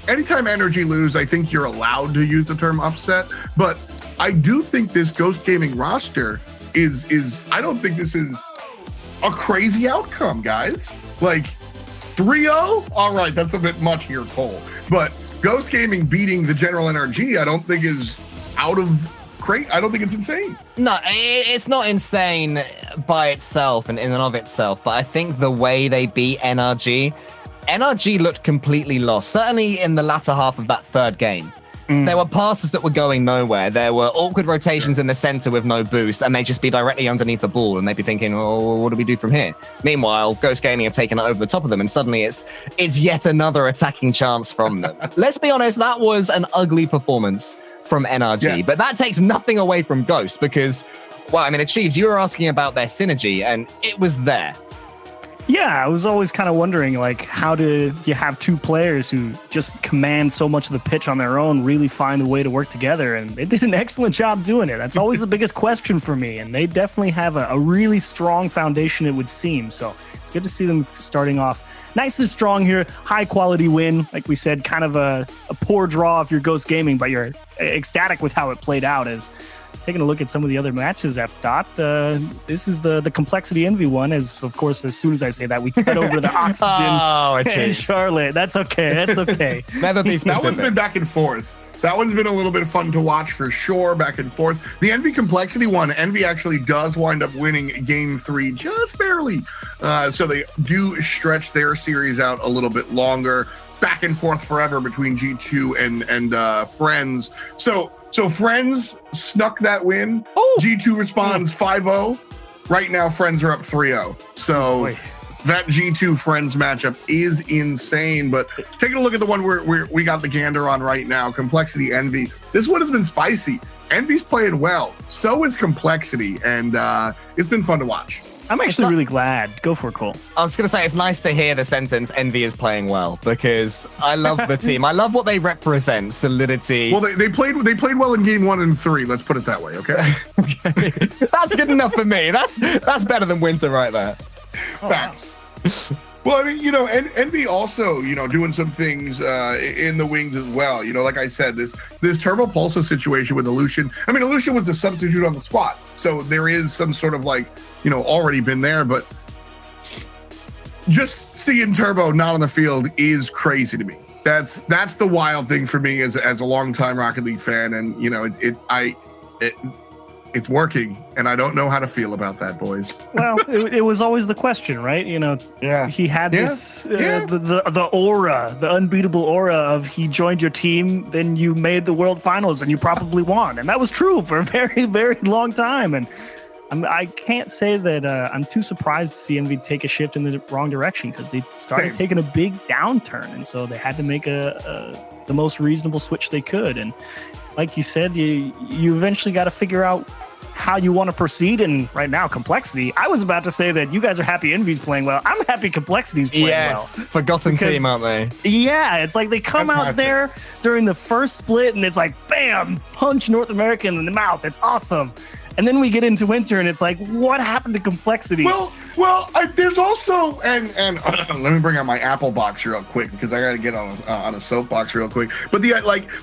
Anytime Energy lose, I think you're allowed to use the term upset. But I do think this Ghost Gaming roster is I don't think this is a crazy outcome, guys. 3-0? All right, that's a bit much here, Cole. But Ghost Gaming beating the General NRG, I don't think is out of crate. I don't think it's insane. No, it's not insane by itself and in and of itself, but I think the way they beat NRG looked completely lost, certainly in the latter half of that third game. There were passes that were going nowhere. There were awkward rotations in the center with no boost, and they'd just be directly underneath the ball, and they'd be thinking, oh, what do we do from here? Meanwhile, Ghost Gaming have taken it over the top of them, and suddenly it's yet another attacking chance from them. Let's be honest, that was an ugly performance from NRG, but that takes nothing away from Ghost because, Achieves, you were asking about their synergy, and it was there. Yeah, I was always kind of wondering, how do you have two players who just command so much of the pitch on their own really find a way to work together? And they did an excellent job doing it. That's always the biggest question for me. And they definitely have a really strong foundation, it would seem. So it's good to see them starting off nice and strong here. High quality win. Like we said, kind of a poor draw if you're Ghost Gaming, but you're ecstatic with how it played out. As taking a look at some of the other matches, this is the Complexity Envy one. As of course, as soon as I say that, we cut over to the Oxygen and Charlotte. That's okay. Never be specific. That one's been back and forth. That one's been a little bit fun to watch for sure, back and forth. The Envy Complexity one, Envy actually does wind up winning game 3 just barely. So they do stretch their series out a little bit longer. Back and forth forever between G2 and Friends. So Friends snuck that win. Oh. G2 responds 5-0. Right now, Friends are up 3-0. So that G2 Friends matchup is insane. But taking a look at the one we got the gander on right now, Complexity Envy. This one has been spicy. Envy's playing well. So is Complexity. And it's been fun to watch. I'm actually really glad. Go for it, Cole. I was going to say, it's nice to hear the sentence, Envy is playing well, because I love the team. I love what they represent, solidity. Well, they played well in game 1 and 3. Let's put it that way, okay? Okay. That's good enough for me. That's better than Winter right there. Facts. Well, Envy also, doing some things in the wings as well. Like I said, this Turbo Pulsa situation with Illusion. Illusion was the substitute on the squad. So there is some sort of already been there, but just seeing Turbo not on the field is crazy to me. That's the wild thing for me as a longtime Rocket League fan, and it's working, and I don't know how to feel about that, boys. Well, it was always the question, right? He had this the aura, the unbeatable aura of he joined your team, then you made the World Finals, and you probably won, and that was true for a very, very long time. And I can't say that I'm too surprised to see Envy take a shift in the wrong direction, because they started taking a big downturn, and so they had to make the most reasonable switch they could. And like you said, you eventually got to figure out how you want to proceed. And right now, Complexity, I was about to say that you guys are happy Envy's playing well. I'm happy Complexity's playing well. Forgotten team, aren't they? Yeah, it's like they come out there during the first split, and it's like, bam, punch North America in the mouth. It's awesome. And then we get into winter, and it's like, what happened to complexity? There's also and let me bring out my Apple box real quick because I got to get on a soapbox real quick. But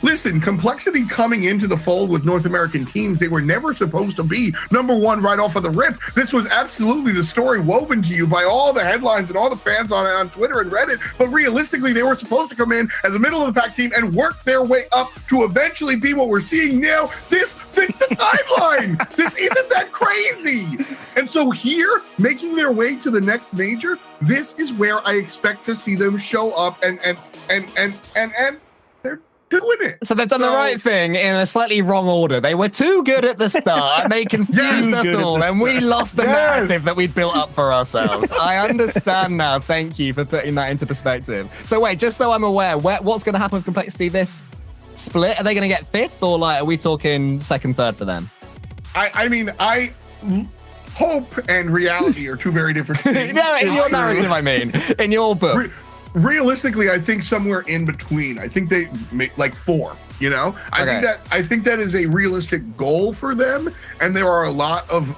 listen, complexity coming into the fold with North American teams, they were never supposed to be number one right off of the rip. This was absolutely the story woven to you by all the headlines and all the fans on Twitter and Reddit. But realistically, they were supposed to come in as a middle of the pack team and work their way up to eventually be what we're seeing now. This fits the timeline. This isn't that crazy. And so here, making their way to the next major, this is where I expect to see them show up and they're doing it. So they've done the right thing in a slightly wrong order. They were too good at the start and they confused us all and we lost the narrative that we'd built up for ourselves. I understand now. Thank you for putting that into perspective. So wait, just so I'm aware, what's going to happen with complexity this split? Are they going to get fifth or are we talking second, third for them? I mean, hope and reality are two very different things. No, in your narrative, I mean, in your book. Realistically, I think somewhere in between. I think they make like 4. You know, I think that is a realistic goal for them, and there are a lot of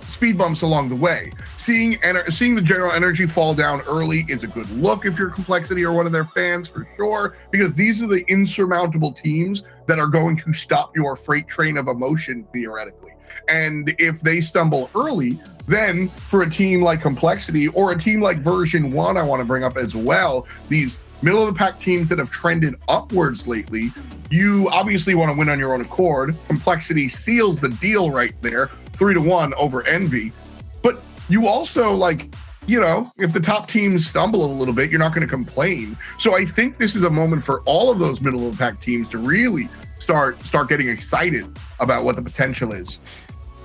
speed bumps along the way. Seeing the general energy fall down early is a good look if you're Complexity or one of their fans for sure, because these are the insurmountable teams that are going to stop your freight train of emotion theoretically. And if they stumble early, then for a team like Complexity or a team like Version 1, I want to bring up as well, these middle of the pack teams that have trended upwards lately, you obviously want to win on your own accord. Complexity seals the deal right there, 3-1 over Envy. But you also if the top teams stumble a little bit, you're not going to complain. So I think this is a moment for all of those middle of the pack teams to really start getting excited about what the potential is.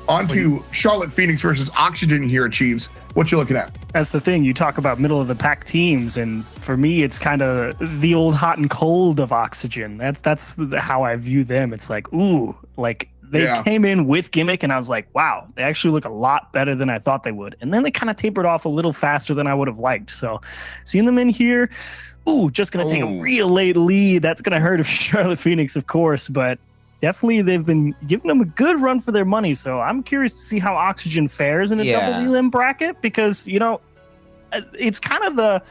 On to Charlotte Phoenix versus Oxygen here, Chiefs. What you looking at? That's the thing. You talk about middle of the pack teams, and for me, it's kind of the old hot and cold of Oxygen. That's how I view them. It's like, ooh, they came in with Gimmick, and I was like, wow, they actually look a lot better than I thought they would. And then they kind of tapered off a little faster than I would have liked. So seeing them in here, just going to take a real late lead. That's going to hurt Charlotte Phoenix, of course, but definitely they've been giving them a good run for their money. So I'm curious to see how Oxygen fares in a double elim bracket, because, it's kind of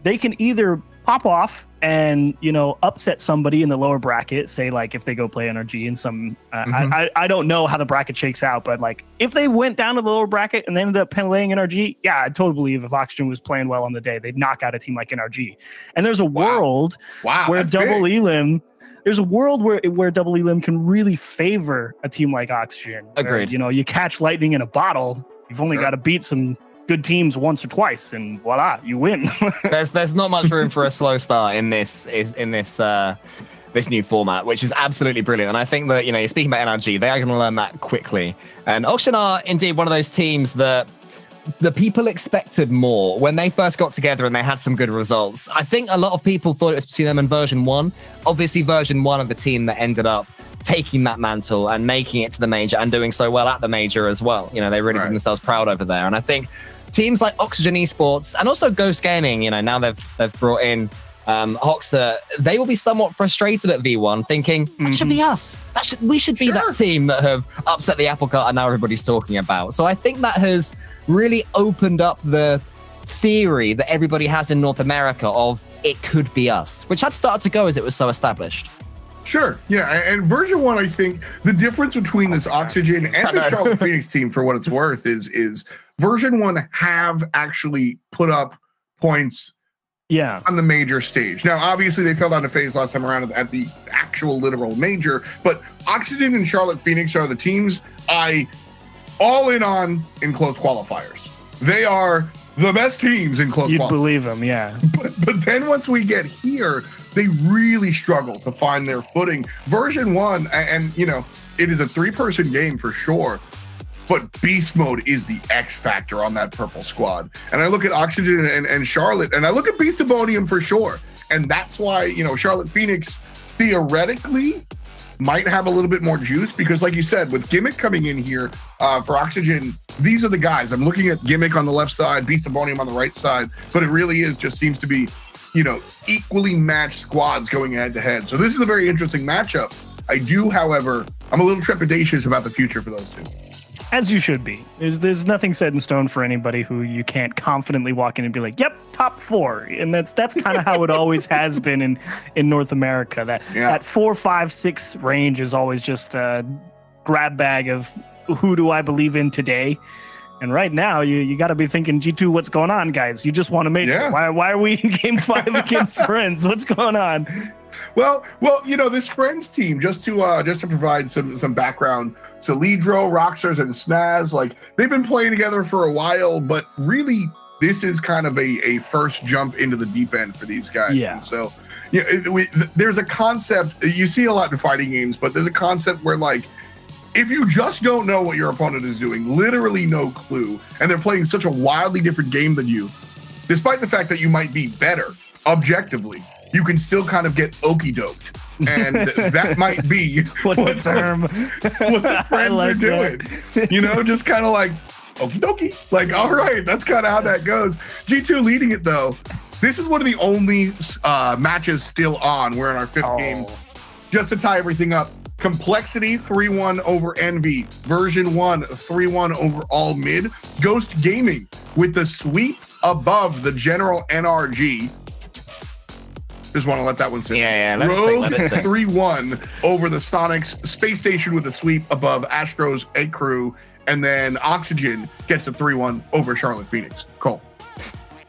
they can either pop off and, upset somebody in the lower bracket, say if they go play NRG in some, I don't know how the bracket shakes out, but if they went down to the lower bracket and they ended up playing NRG, I totally believe if Oxygen was playing well on the day, they'd knock out a team like NRG. And there's a world where double elim, there's a world where double elim can really favor a team like Oxygen. Agreed. Where, you catch lightning in a bottle, you've only got to beat some good teams once or twice, and voila, you win. There's not much room for a slow start in this new format, which is absolutely brilliant. And I think that you're speaking about NRG, they are going to learn that quickly. And Oxygen are indeed one of those teams that the people expected more when they first got together and they had some good results. I think a lot of people thought it was between them and Version 1. Obviously, Version 1 of the team that ended up taking that mantle and making it to the major and doing so well at the major as well. They really did themselves proud over there. And I think teams like Oxygen Esports and also Ghost Gaming, now they've brought in Hoxer, they will be somewhat frustrated at V1, thinking that should be us. We should be that team that have upset the apple cart and now everybody's talking about. So I think that has really opened up the theory that everybody has in North America of it could be us, which had started to go as it was so established. Sure. Yeah. And Version 1, I think the difference between this Oxygen and the Charlotte Phoenix team, for what it's worth, is Version 1 have actually put up points on the major stage. Now, obviously, they fell down to Faze last time around at the actual literal major, but Oxygen and Charlotte Phoenix are the teams I all in on in close qualifiers. They are the best teams in close qualifiers. You'd believe them, yeah. But then once we get here, they really struggle to find their footing. Version 1, and it is a 3-person game for sure, but beast mode is the X factor on that purple squad. And I look at Oxygen and Charlotte, and I look at Beastabonium for sure. And that's why, Charlotte Phoenix theoretically might have a little bit more juice, because like you said, with Gimmick coming in here for Oxygen, these are the guys. I'm looking at Gimmick on the left side, Beastabonium on the right side, but it really seems to be, equally matched squads going head to head. So this is a very interesting matchup. I do, however, I'm a little trepidatious about the future for those two. As you should be. There's nothing set in stone for anybody who you can't confidently walk in and be like, yep, top 4. And that's kind of how it always has been in North America. That 4, 5, 6 range is always just a grab bag of who do I believe in today. And right now, you got to be thinking, G2, what's going on, guys? You just want to make it. Why are we in game 5 against Friends? What's going on? Well, this Friends team, just to provide some background, so Lidro, Roxers, and Snaz, like, they've been playing together for a while, but really, this is kind of a first jump into the deep end for these guys. Yeah. And so, there's a concept, you see a lot in fighting games, but there's a concept where, like, if you just don't know what your opponent is doing, literally no clue, and they're playing such a wildly different game than you, despite the fact that you might be better, objectively, you can still kind of get okey-doked. And that might be what the Friends are doing. Just kind of like, okie dokie. Like, all right, that's kind of how that goes. G2 leading it, though. This is one of the only matches still on. We're in our 5th game. Just to tie everything up, Complexity 3-1 over Envy. Version 1 3-1 over All Mid. Ghost Gaming with the sweep above the general NRG. Just want to let that one sit. Yeah. Rogue 3-1 over the Sonics. Space Station with a sweep above Astro's Egg Crew. And then Oxygen gets a 3-1 over Charlotte Phoenix. Cole.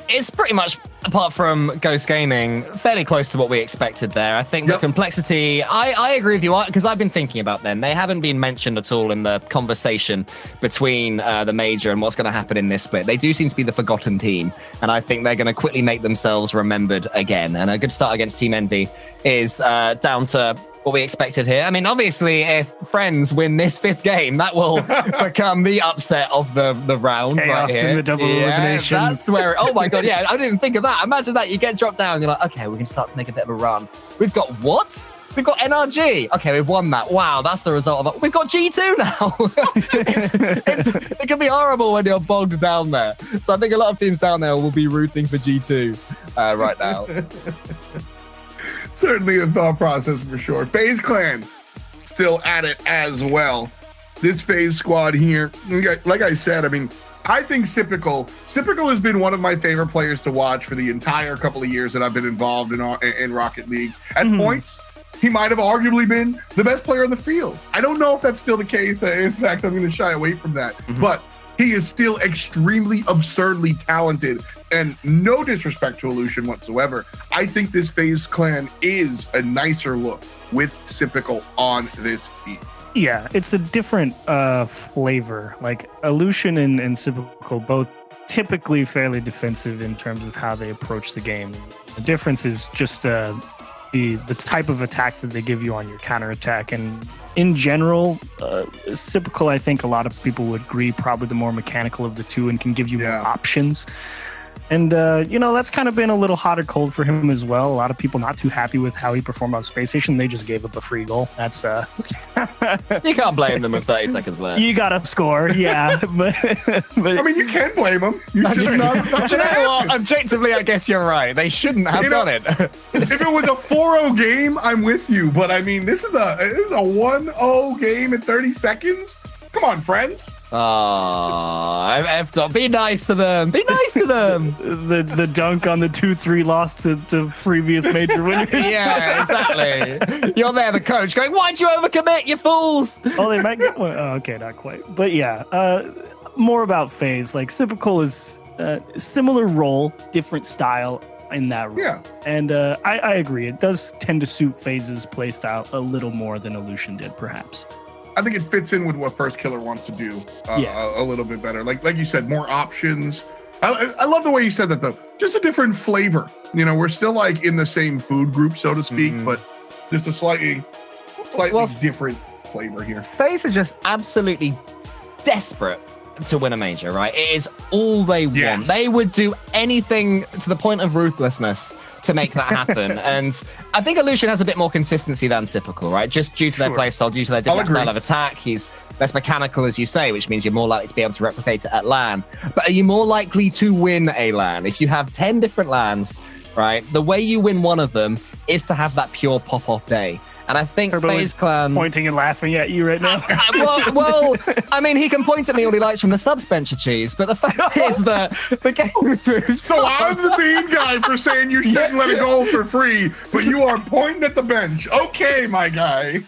It's pretty much, apart from Ghost Gaming, fairly close to what we expected there. I think the Complexity, I agree with you, because I've been thinking about them. They haven't been mentioned at all in the conversation between the Major and what's going to happen in this split. They do seem to be the forgotten team, and I think they're going to quickly make themselves remembered again. And a good start against Team Envy is down to what we expected here. I mean, obviously, if Friends win this 5th game, that will become the upset of the round. Chaos right here. in the double elimination. That's where, oh my God, yeah, I didn't think of that. Imagine that, you get dropped down, you're like, okay, we can start to make a bit of a run. We've got what? We've got NRG. Okay, we've won that. Wow, that's the result of it. We've got G2 now. It can be horrible when you're bogged down there. So I think a lot of teams down there will be rooting for G2 right now. Certainly a thought process for sure. Faze Clan still at it as well. This Faze squad here, like I said, I mean, I think Sypical has been one of my favorite players to watch for the entire couple of years that I've been involved in Rocket League. At points, he might have arguably been the best player on the field. I don't know if that's still the case. In fact, I'm going to shy away from that. But he is still extremely absurdly talented, and no disrespect to Illusion whatsoever. I think this Faze Clan is a nicer look with Sypical on this team. Yeah, it's a different flavor. Like Illusion and Sypical both typically fairly defensive in terms of how they approach the game. The difference is just the type of attack that they give you on your counterattack. And in general, Sypical, I think a lot of people would agree, probably the more mechanical of the two and can give you more options. And, that's kind of been a little hot or cold for him as well. A lot of people not too happy with how he performed on Space Station. They just gave up a free goal. That's You can't blame them with 30 seconds left. You got to score, yeah. but I mean, you can blame them. You should not have done Do you know what? Objectively, I guess you're right. They shouldn't have done it. If it was a 4-0 game, I'm with you. But I mean, this is a 1-0 game in 30 seconds. Come on, friends. Be nice to them. Be nice to them. the dunk on the 2-3 loss to previous major winners. Yeah, exactly. You're there, the coach, going, why'd you overcommit, you fools? Oh, they might get one. Oh, okay, not quite. But yeah, more about Faze. Like, Sypical is similar role, different style in that role. Yeah. And I agree. It does tend to suit Faze's playstyle a little more than Illusion did, perhaps. I think it fits in with what First Killer wants to do a little bit better. Like you said, more options. I love the way you said that, though. Just a different flavor. We're still like in the same food group, so to speak, but just a slightly different flavor here. Faze are just absolutely desperate to win a major, right? It is all they want. They would do anything to the point of ruthlessness to make that happen. And I think Illusion has a bit more consistency than Sypical, right? Just due to their playstyle, due to their different style of attack. He's less mechanical, as you say, which means you're more likely to be able to replicate it at LAN. But are you more likely to win a LAN? If you have 10 different LANs, right, the way you win one of them is to have that pure pop-off day. And I think Turbo FaZe is Clan... pointing and laughing at you right now. well, I mean, he can point at me all he likes from the subs bench of cheese, but the fact is that the game improves. So I'm the mean guy for saying you shouldn't let it go for free, but you are pointing at the bench. Okay, my guy.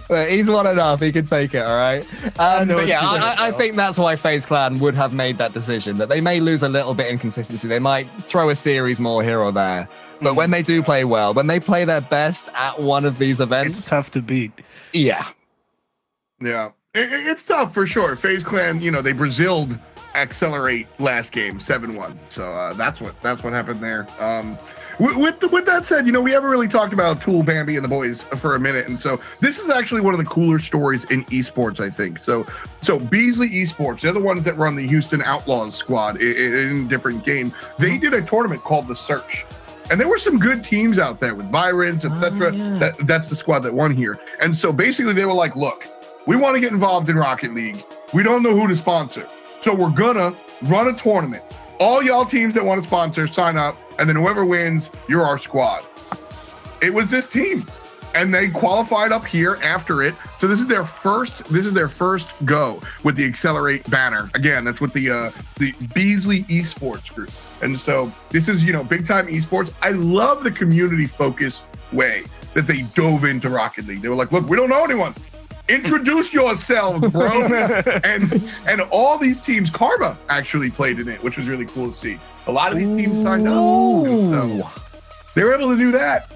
But he's won enough. He can take it, all right? But yeah, I think that's why FaZe Clan would have made that decision, that they may lose a little bit in consistency. They might throw a series more here or there. But when they do play well, when they play their best at one of these events... It's tough to beat. Yeah. Yeah. It's tough for sure. FaZe Clan, they Braziled Accelerate last game, 7-1. So that's what happened there. With that said, we haven't really talked about Tool, Bambi, and the boys for a minute, and so this is actually one of the cooler stories in esports, I think. So Beasley Esports, they're the ones that run the Houston Outlaws squad in a different game. They did a tournament called The Search, and there were some good teams out there with Virons, etc. That's the squad that won here. And so basically, they were like, "Look, we want to get involved in Rocket League. We don't know who to sponsor, so we're gonna run a tournament. All y'all teams that want to sponsor, sign up, and then whoever wins, you're our squad." It was this team, and they qualified up here after it. So this is their first go with the Accelerate banner. Again, that's with the Beasley Esports group. And so this is, big time esports. I love the community focused way that they dove into Rocket League. They were like, "Look, we don't know anyone. Introduce yourselves, bro." and all these teams, Karma actually played in it, which was really cool to see. A lot of these teams signed up, so they were able to do that.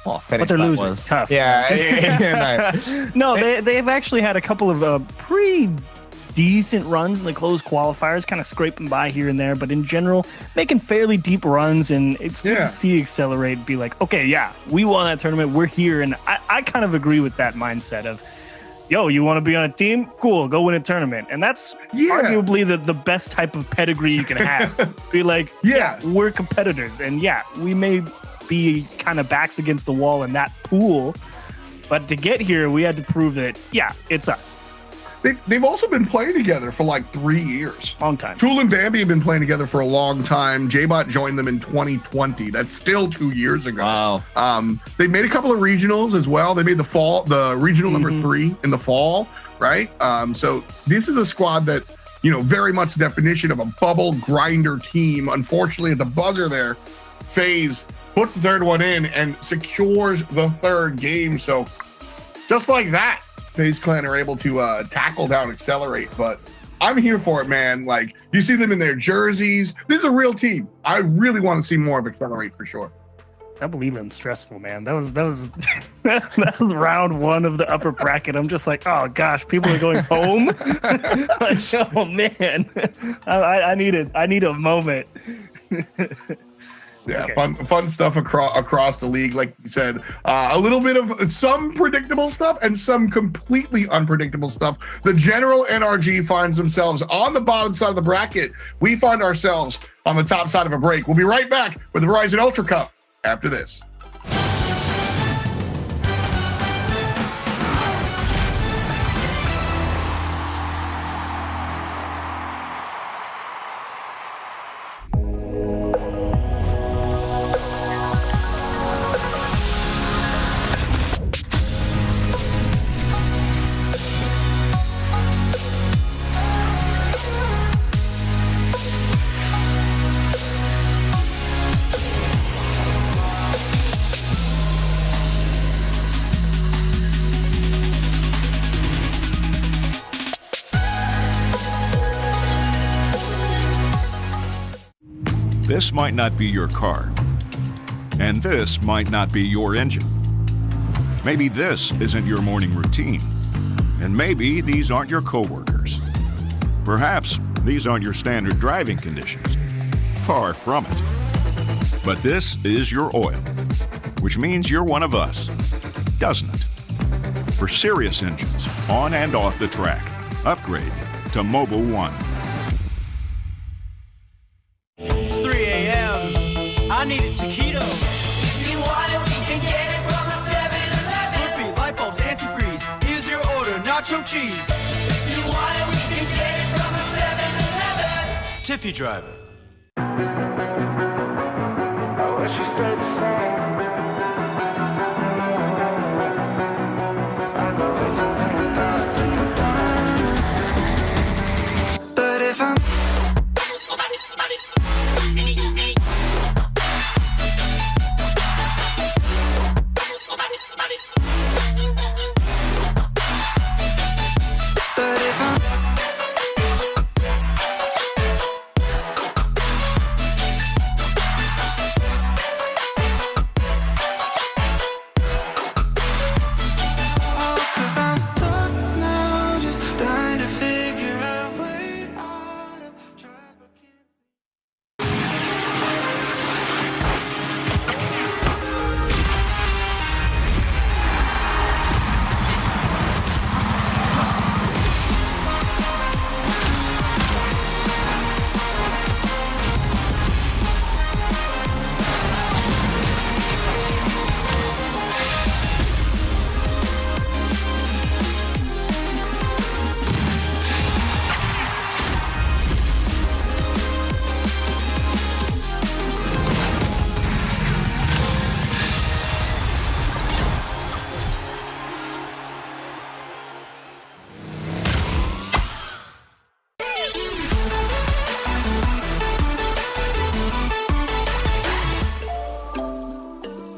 Oh, but they're losing. Tough. Yeah. No, they've actually had a couple of pretty decent runs in the closed qualifiers, kind of scraping by here and there, but in general, making fairly deep runs, and it's good to see Accelerate be like, okay, yeah, we won that tournament, we're here, and I kind of agree with that mindset of, yo, you want to be on a team? Cool, go win a tournament. And that's arguably the best type of pedigree you can have. Be like, yeah, we're competitors, and yeah, we may be kind of backs against the wall in that pool, but to get here, we had to prove that, yeah, it's us. They've also been playing together for like 3 years. Long time. Tool and Bambi have been playing together for a long time. J-Bot joined them in 2020. That's still 2 years ago. Wow. They made a couple of regionals as well. They made the regional number 3 in the fall, right? So this is a squad that, very much the definition of a bubble grinder team. Unfortunately, at the buzzer there, FaZe puts the third one in and secures the third game. So just like that, FaZe Clan are able to tackle down Accelerate, but I'm here for it, man. Like, you see them in their jerseys. This is a real team. I really want to see more of Accelerate for sure. I believe I'm stressful, man. That was round 1 of the upper bracket. I'm just like, oh gosh, people are going home. Like, oh man, I need a moment. Yeah, okay. Fun stuff across the league. Like you said, a little bit of some predictable stuff and some completely unpredictable stuff. The general NRG finds themselves on the bottom side of the bracket. We find ourselves on the top side of a break. We'll be right back with the Verizon Ultra Cup after this. This might not be your car, and this might not be your engine. Maybe this isn't your morning routine, and maybe these aren't your coworkers. Perhaps these aren't your standard driving conditions. Far from it. But this is your oil, which means you're one of us, doesn't it? For serious engines, on and off the track, upgrade to Mobile One. It's 3 a.m. I need a taquito. If you want it, we can get it from the 7-Eleven. Slurpee, light bulbs, antifreeze. Here's your order, nacho cheese. If you want it, we can get it from the 7-Eleven. Tip you, driver. I wish you stayed the same.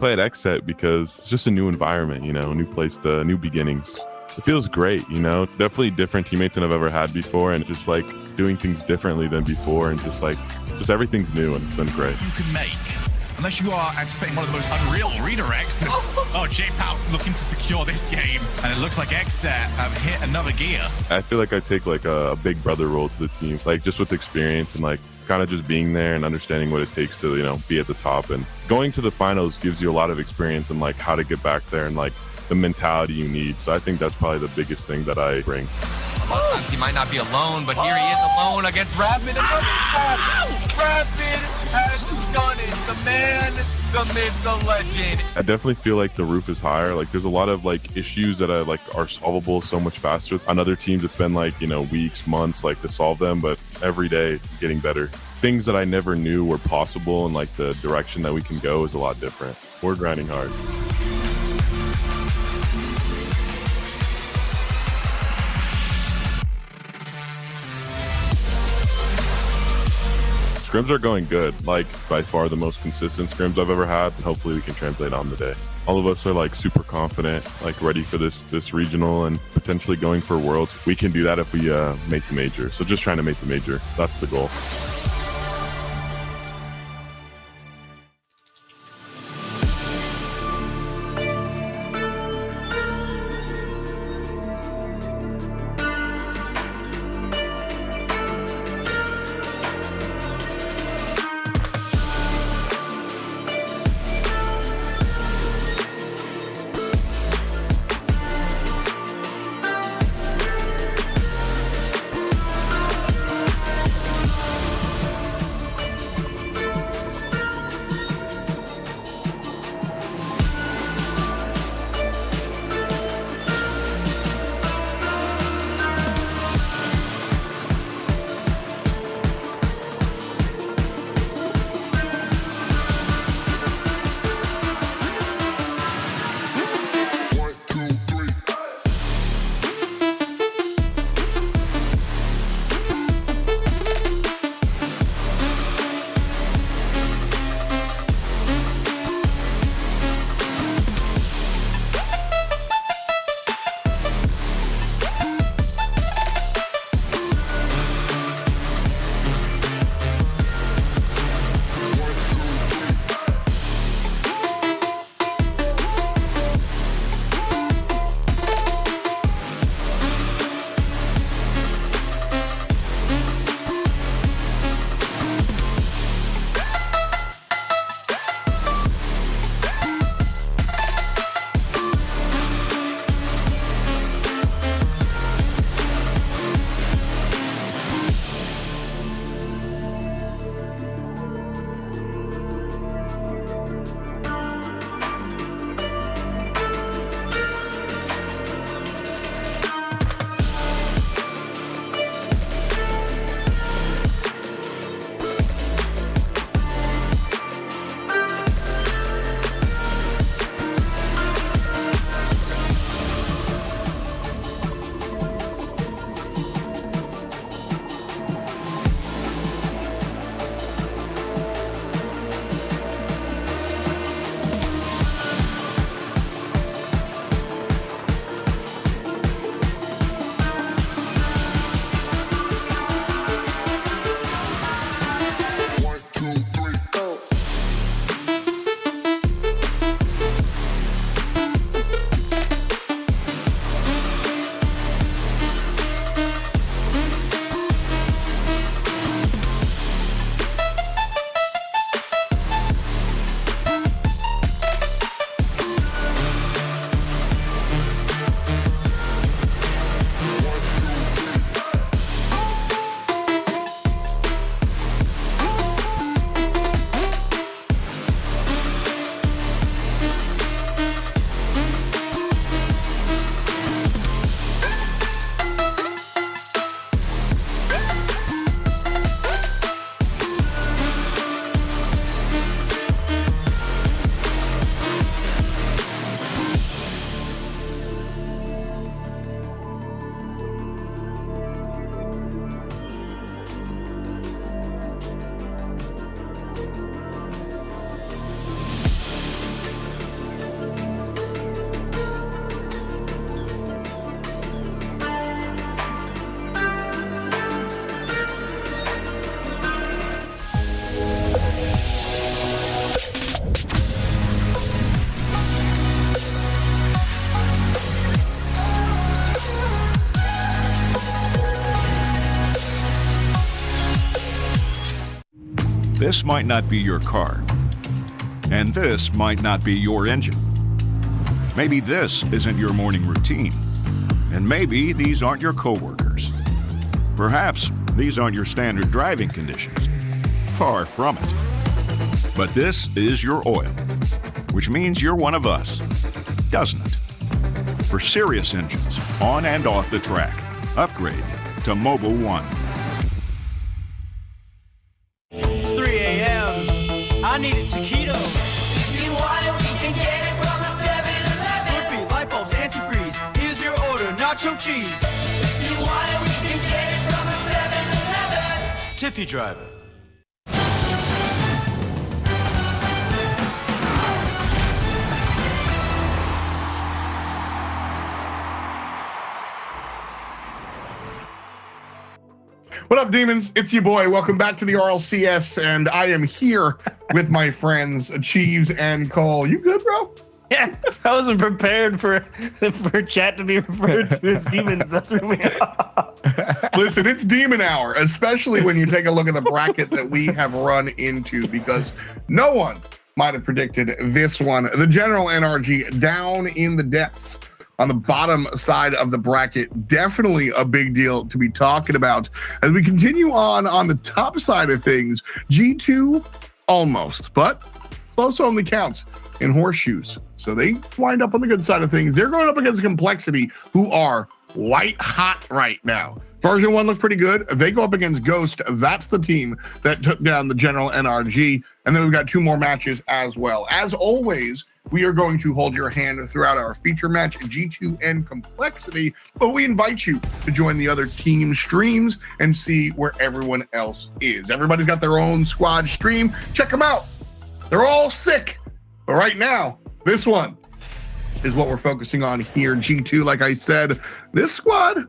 play at XSET because it's just a new environment, you know, new place, new beginnings. It feels great, you know, definitely different teammates than I've ever had before, and just like doing things differently than before, and just everything's new, and it's been great. You can make, unless you are anticipating one of the most unreal redirects. Oh, J-Pow's looking to secure this game, and it looks like XSET have hit another gear. I feel like I take like a big brother role to the team, like just with experience and like kind of just being there and understanding what it takes to, you know, be at the top. And going to the finals gives you a lot of experience and like how to get back there and like the mentality you need. So I think that's probably the biggest thing that I bring. A lot of times he might not be alone, but here he is alone against Rapid. Rapid has done it. The man, the myth, the legend. I definitely feel like the roof is higher. Like there's a lot of like issues that are solvable so much faster. On other teams, it's been like, you know, weeks, months, like to solve them, but every day getting better. Things that I never knew were possible, and like the direction that we can go is a lot different. We're grinding hard. Scrims are going good, like by far the most consistent scrims I've ever had, and hopefully we can translate on the day. All of us are like super confident, like ready for this regional and potentially going for Worlds. We can do that if we make the major. So just trying to make the major, that's the goal. this might not be your car. And this might not be your engine. Maybe this isn't your morning routine. And maybe these aren't your coworkers. Perhaps these aren't your standard driving conditions. Far from it. But this is your oil, which means you're one of us, doesn't it? For serious engines, on and off the track, upgrade to Mobile One. It's 3 a.m. I need a taquito. If you want it, we can get it from the 7-Eleven. Slurpee, light bulbs, antifreeze. Here's your order, nacho cheese. If you want it, we can get it from the 7-Eleven. Tippy driver. What up, demons? It's your boy. Welcome back to the RLCS, and I am here with my friends Cheeves and Cole. You good, bro? Yeah, I wasn't prepared for chat to be referred to as demons. That threw me off. Listen, it's demon hour, especially when you take a look at the bracket that we have run into, because no one might have predicted this one. The general NRG down in the depths on the bottom side of the bracket. Definitely a big deal to be talking about. As we continue on the top side of things, G2 almost, but close only counts in horseshoes. So they wind up on the good side of things. They're going up against Complexity, who are white hot right now. Version 1 looked pretty good. They go up against Ghost. That's the team that took down the general NRG. And then we've got 2 more matches as well. As always, we are going to hold your hand throughout our feature match, G2 and Complexity, but we invite you to join the other team streams and see where everyone else is. Everybody's got their own squad stream. Check them out. They're all sick. But right now, this one is what we're focusing on here. G2, like I said, this squad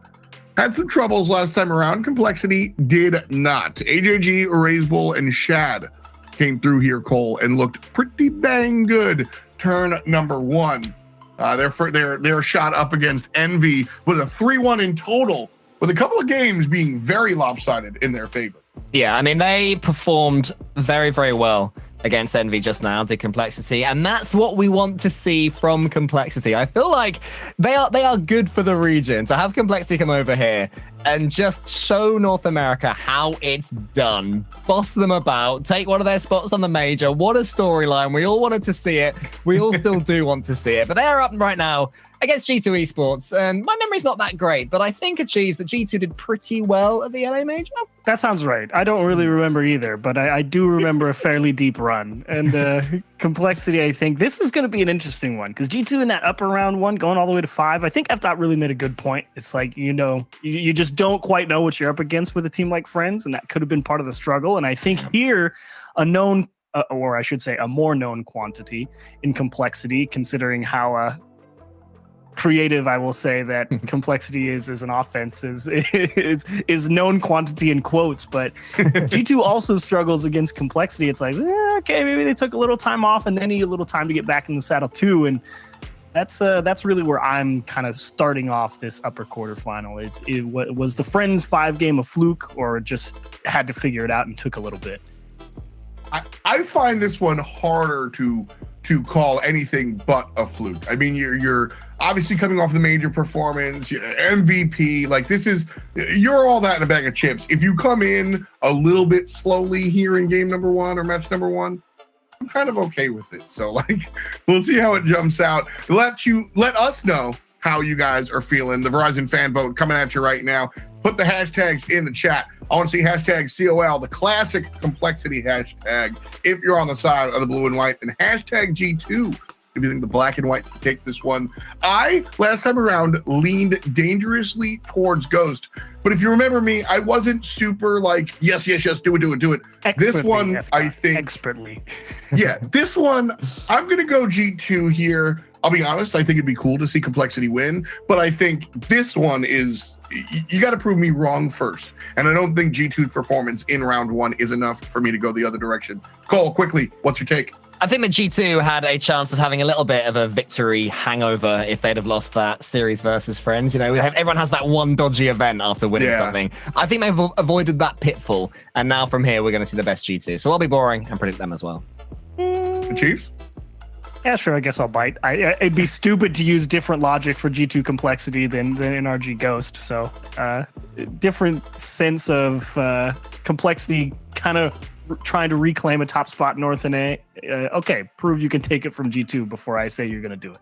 had some troubles last time around. Complexity did not. AJG, Razebull, and Shad came through here, Cole, and looked pretty dang good. Turn number 1. Their shot up against Envy was a 3-1 in total, with a couple of games being very lopsided in their favor. Yeah, I mean, they performed very, very well against Envy just now, did Complexity, and that's what we want to see from Complexity. I feel like they are good for the region. To have Complexity come over here and just show North America how it's done, boss them about, take one of their spots on the major. What a storyline. We all wanted to see it. We all still do want to see it, but they're up right now against G2 Esports, and my memory's not that great, but I think Achieves that G2 did pretty well at the LA Major. That sounds right. I don't really remember either, but I do remember a fairly deep run. And Complexity, I think this is going to be an interesting one, because G2 in that upper round 1 going all the way to 5, I think FDOT really made a good point. It's like, you just don't quite know what you're up against with a team like Friends, and that could have been part of the struggle. And I think here, a known, or I should say a more known quantity in Complexity, considering how creative I will say that Complexity is as an offense is known quantity in quotes, but G2 also struggles against Complexity. It's like, okay, maybe they took a little time off and they need a little time to get back in the saddle too. And that's really where I'm kind of starting off this upper quarterfinal. Was the Friends 5 game a fluke, or just had to figure it out and took a little bit? I find this one harder to call anything but a fluke. I mean, you're obviously coming off the major performance, MVP. Like, you're all that in a bag of chips. If you come in a little bit slowly here in game number 1 or match number 1, I'm kind of okay with it. So, like, we'll see how it jumps out. Let us know how you guys are feeling. The Verizon fan vote coming at you right now. Put the hashtags in the chat. I want to see hashtag COL, the classic Complexity hashtag, if you're on the side of the blue and white, and hashtag G2 if you think the black and white can take this one. Last time around, leaned dangerously towards Ghost. But if you remember me, I wasn't super like, yes, do it. This one, I think. Expertly. Yeah, this one, I'm going to go G2 here. I'll be honest, I think it'd be cool to see Complexity win, but I think this one is, you got to prove me wrong first. And I don't think G2's performance in round 1 is enough for me to go the other direction. Cole, quickly, what's your take? I think that G2 had a chance of having a little bit of a victory hangover if they'd have lost that series versus Friends. You know, everyone has that one dodgy event after winning something. I think they've avoided that pitfall, and now from here, we're going to see the best G2. So I'll be boring and predict them as well. The Chiefs? Yeah, sure. I guess I'll bite. It'd be stupid to use different logic for G2 complexity than NRG Ghost. So, different sense of complexity, kind of trying to reclaim a top spot North in A. Okay, prove you can take it from G2 before I say you're going to do it.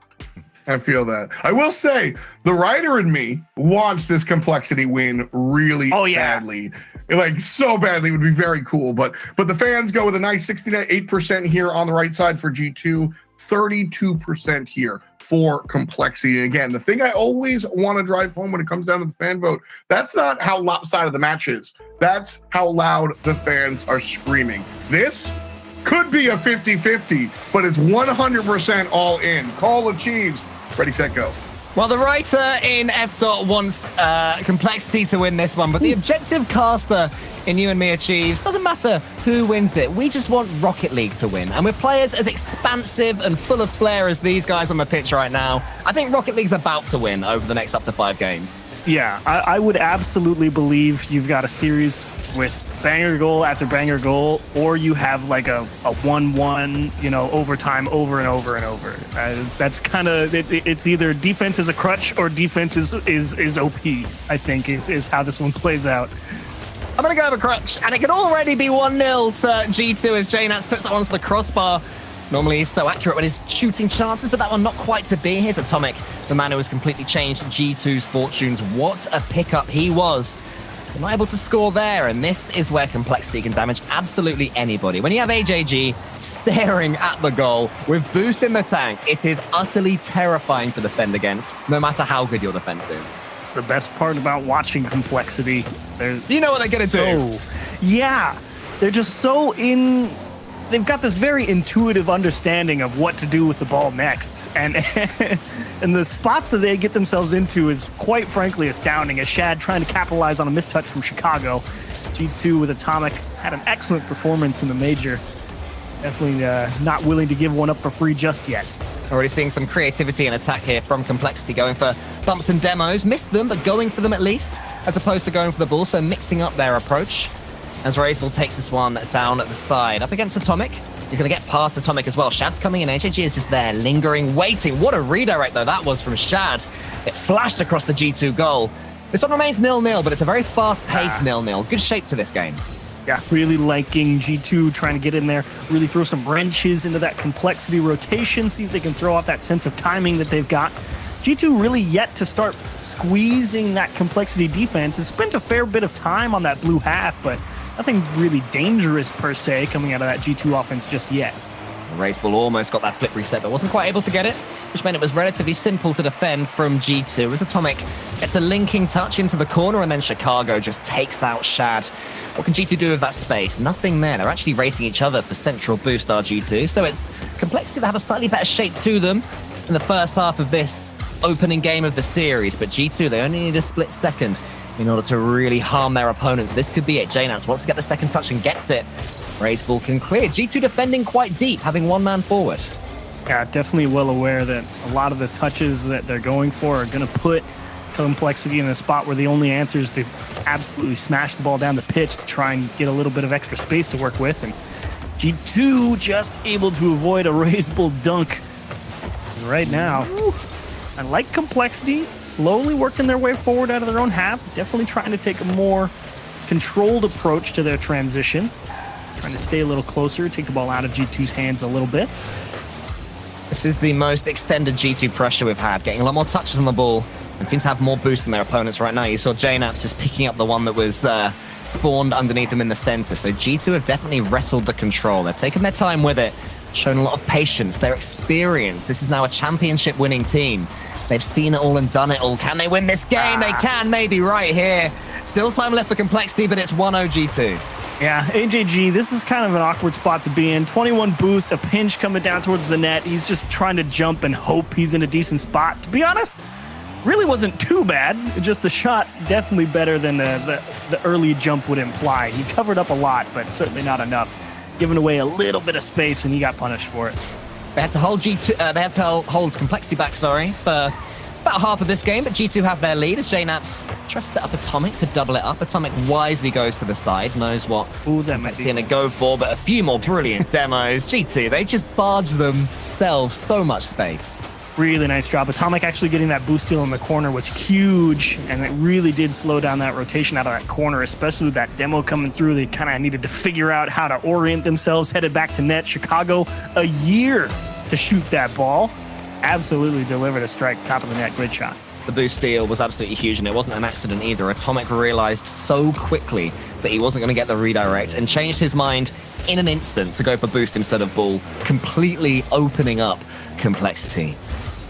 I feel that. I will say, the writer in me wants this complexity win really badly. Like, so badly. It would be very cool. But the fans go with a nice 68% here on the right side for G2, 32% here for complexity. And again, the thing I always want to drive home when it comes down to the fan vote, that's not how lopsided the match is. That's how loud the fans are screaming. This could be a 50-50, but it's 100% all in. Call the Chiefs. Ready, set, go. Well, the writer in F. wants complexity to win this one, but the objective caster in You and Me Achieves doesn't matter who wins it. We just want Rocket League to win. And with players as expansive and full of flair as these guys on the pitch right now, I think Rocket League's about to win over the next up to 5 games. Yeah, I would absolutely believe you've got a series with banger goal after banger goal, or you have like a 1-1, you know, overtime over and over and over. That's kind of it's either defense is a crutch or defense is OP. I think is how this one plays out. I'm gonna go with a crutch, and it can already be 1-0 to G2 as JNats puts that onto the crossbar. Normally he's so accurate with his shooting chances, but that one not quite to be. Here's Atomic, the man who has completely changed G2's fortunes. What a pickup he was. Not able to score there, and this is where complexity can damage absolutely anybody. When you have AJG staring at the goal with boost in the tank, it is utterly terrifying to defend against, no matter how good your defense is. It's the best part about watching complexity. You know what they're going to do. Yeah, they're just so in... They've got this very intuitive understanding of what to do with the ball next. And and the spots that they get themselves into is quite frankly astounding. As Shad trying to capitalize on a mistouch from Chicago. G2 with Atomic had an excellent performance in the major. Definitely not willing to give one up for free just yet. Already seeing some creativity and attack here from Complexity, going for bumps and demos. Missed them, but going for them at least, as opposed to going for the ball, so mixing up their approach. As Razeball takes this one down at the side. Up against Atomic. He's going to get past Atomic as well. Shad's coming in. AJG is just there, lingering, waiting. What a redirect, though, that was from Shad. It flashed across the G2 goal. This one remains 0-0, but it's a very fast-paced 0-0. Good shape to this game. Yeah, really liking G2 trying to get in there, really throw some wrenches into that complexity rotation, see if they can throw off that sense of timing that they've got. G2 really yet to start squeezing that complexity defense. Has spent a fair bit of time on that blue half, but nothing really dangerous per se coming out of that G2 offense just yet. Raceball almost got that flip reset, but wasn't quite able to get it, which meant it was relatively simple to defend from G2 as Atomic gets a linking touch into the corner, and then Chicago just takes out Shad. What can G2 do with that space? Nothing there. They're actually racing each other for central boost, our G2, so it's Complexity that have a slightly better shape to them in the first half of this opening game of the series, but G2, they only need a split second in order to really harm their opponents. This could be it. JNats wants to get the second touch and gets it. Raceball can clear. G2 defending quite deep, having one man forward. Yeah, definitely well aware that a lot of the touches that they're going for are going to put Complexity in a spot where the only answer is to absolutely smash the ball down the pitch to try and get a little bit of extra space to work with. And G2 just able to avoid a Raceball dunk. And right now, I like Complexity, slowly working their way forward out of their own half. Definitely trying to take a more controlled approach to their transition. Trying to stay a little closer, take the ball out of G2's hands a little bit. This is the most extended G2 pressure we've had, getting a lot more touches on the ball and seem to have more boost than their opponents right now. You saw JNaps just picking up the one that was spawned underneath them in the center. So G2 have definitely wrestled the control. They've taken their time with it, shown a lot of patience, their experience. This is now a championship winning team. They've seen it all and done it all. Can they win this game? They can, maybe right here. Still time left for Complexity, but it's 1-0 G2. Yeah, AJG, this is kind of an awkward spot to be in. 21 boost, a pinch coming down towards the net. He's just trying to jump and hope he's in a decent spot. To be honest, really wasn't too bad. Just the shot definitely better than the early jump would imply. He covered up a lot, but certainly not enough giving away a little bit of space, and he got punished for it. They had to hold G2. They had to hold Complexity back, sorry, for about half of this game, but G2 have their lead as JNaps tries to set up Atomic to double it up. Atomic wisely goes to the side, knows what Complexity going to go for, but a few more brilliant demos. G2, they just barge themselves so much space. Really nice job. Atomic actually getting that boost steal in the corner was huge, and it really did slow down that rotation out of that corner, especially with that demo coming through. They kind of needed to figure out how to orient themselves, headed back to net. Chicago, a year to shoot that ball. Absolutely delivered a strike, top of the net, great shot. The boost steal was absolutely huge, and it wasn't an accident either. Atomic realized so quickly that he wasn't going to get the redirect and changed his mind in an instant to go for boost instead of ball, completely opening up Complexity.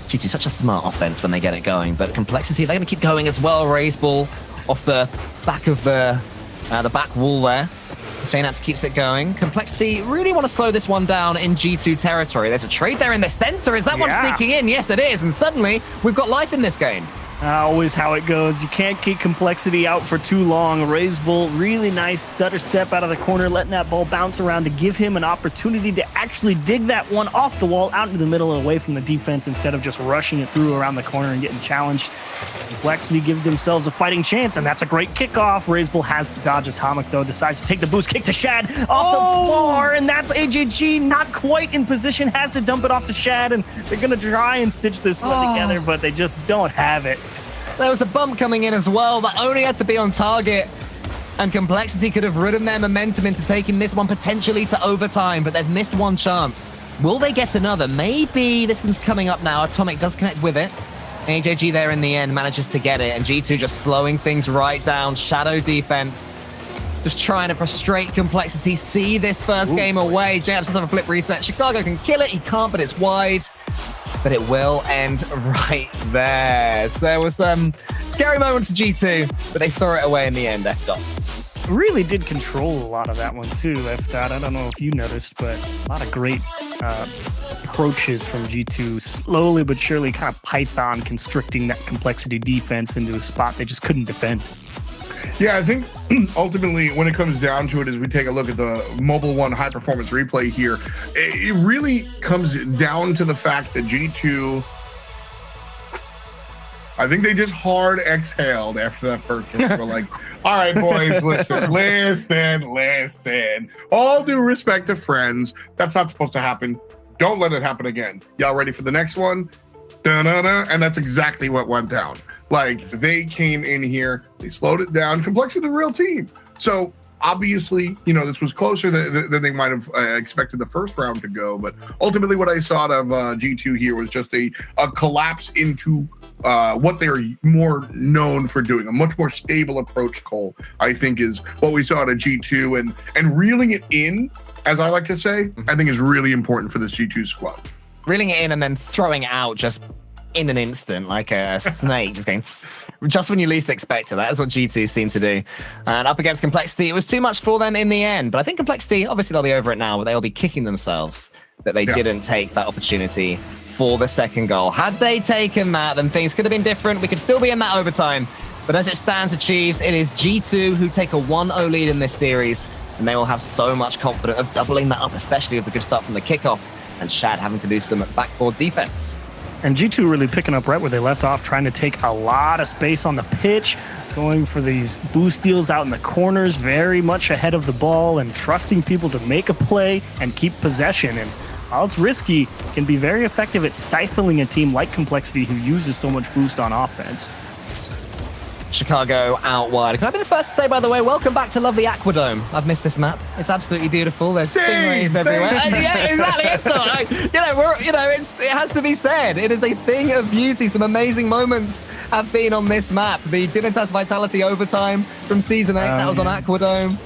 G2 such a smart offense when they get it going, but Complexity, they're going to keep going as well. Raise ball off the back of the back wall there. JNaps keeps it going. Complexity really want to slow this one down in G2 territory. There's a trade there in the center. Is that one sneaking in? Yes, it is. And suddenly, we've got life in this game. Always how it goes. You can't keep Complexity out for too long. Raise bull, really nice stutter step out of the corner, letting that ball bounce around to give him an opportunity to actually dig that one off the wall out into the middle away from the defense instead of just rushing it through around the corner and getting challenged. Complexity give themselves a fighting chance, and that's a great kickoff. Raise bull has to dodge Atomic, though, decides to take the boost kick to Shad off the bar, and that's AJG not quite in position, has to dump it off to Shad, and they're going to try and stitch this one together, but they just don't have it. There was a bump coming in as well that only had to be on target, and Complexity could have ridden their momentum into taking this one potentially to overtime, but they've missed one chance. Will they get another? Maybe this one's coming up now. Atomic does connect with it. AJG there in the end manages to get it, and G2 just slowing things right down. Shadow defense just trying to frustrate Complexity, see this first game away. JNaps does have a flip reset. Chicago can kill it. He can't, but it's wide. But it will end right there. So there was some scary moments to G2, but they saw it away in the end, F-Dot. Really did control a lot of that one too, F-Dot. I don't know if you noticed, but a lot of great approaches from G2, slowly but surely kind of Python constricting that Complexity defense into a spot they just couldn't defend. Yeah, I think ultimately when it comes down to it, as we take a look at the Mobile One high performance replay here, it really comes down to the fact that G2, I think they just hard exhaled after that first one. We're like, all right, boys, listen. All due respect to friends, that's not supposed to happen. Don't let it happen again. Y'all ready for the next one? Da-da-da. And that's exactly what went down. Like, they came in here, they slowed it down. Complexity, the real team. So obviously, you know, this was closer than they might have expected the first round to go. But ultimately, what I saw of G2 here was just a collapse into what they're more known for doing. A much more stable approach, Cole, I think, is what we saw out of G2. And reeling it in, as I like to say, I think is really important for this G2 squad. Reeling it in and then throwing it out just in an instant, like a snake, just going just when you least expect it. That is what G2 seem to do. And up against Complexity, it was too much for them in the end. But I think Complexity, obviously they'll be over it now, but they'll be kicking themselves that they didn't take that opportunity for the second goal. Had they taken that, then things could have been different. We could still be in that overtime. But as it stands to Chiefs, it is G2 who take a 1-0 lead in this series. And they will have so much confidence of doubling that up, especially with the good start from the kickoff. And Shad having to do some backboard defense. And G2 really picking up right where they left off, trying to take a lot of space on the pitch, going for these boost deals out in the corners, very much ahead of the ball and trusting people to make a play and keep possession. And while it's risky, can be very effective at stifling a team like Complexity who uses so much boost on offense. Chicago out wide. Can I be the first to say, by the way, welcome back to lovely Aquadome. I've missed this map. It's absolutely beautiful. There's stingrays everywhere. Yeah, exactly. It's not, it has to be said. It is a thing of beauty. Some amazing moments have been on this map. The Dignitas Vitality overtime from Season 8, that was on Aquadome.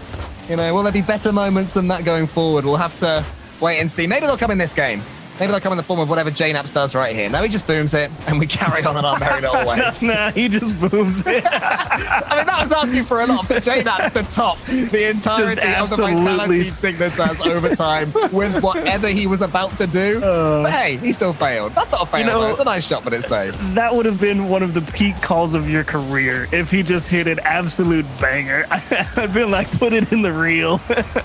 You know, will there be better moments than that going forward? We'll have to wait and see. Maybe they'll come in this game. Maybe they'll come in the form of whatever JNaps does right here. No, he just booms it, and we carry on in our merry little ways. Nah, he just booms it. I mean, that was asking for a lot. For JNaps to top the entirety of the Vitality Signatures overtime with whatever he was about to do. But hey, he still failed. That's not a fail, though. It's a nice shot, but it's safe. That would have been one of the peak calls of your career if he just hit an absolute banger. I'd been like, put it in the reel.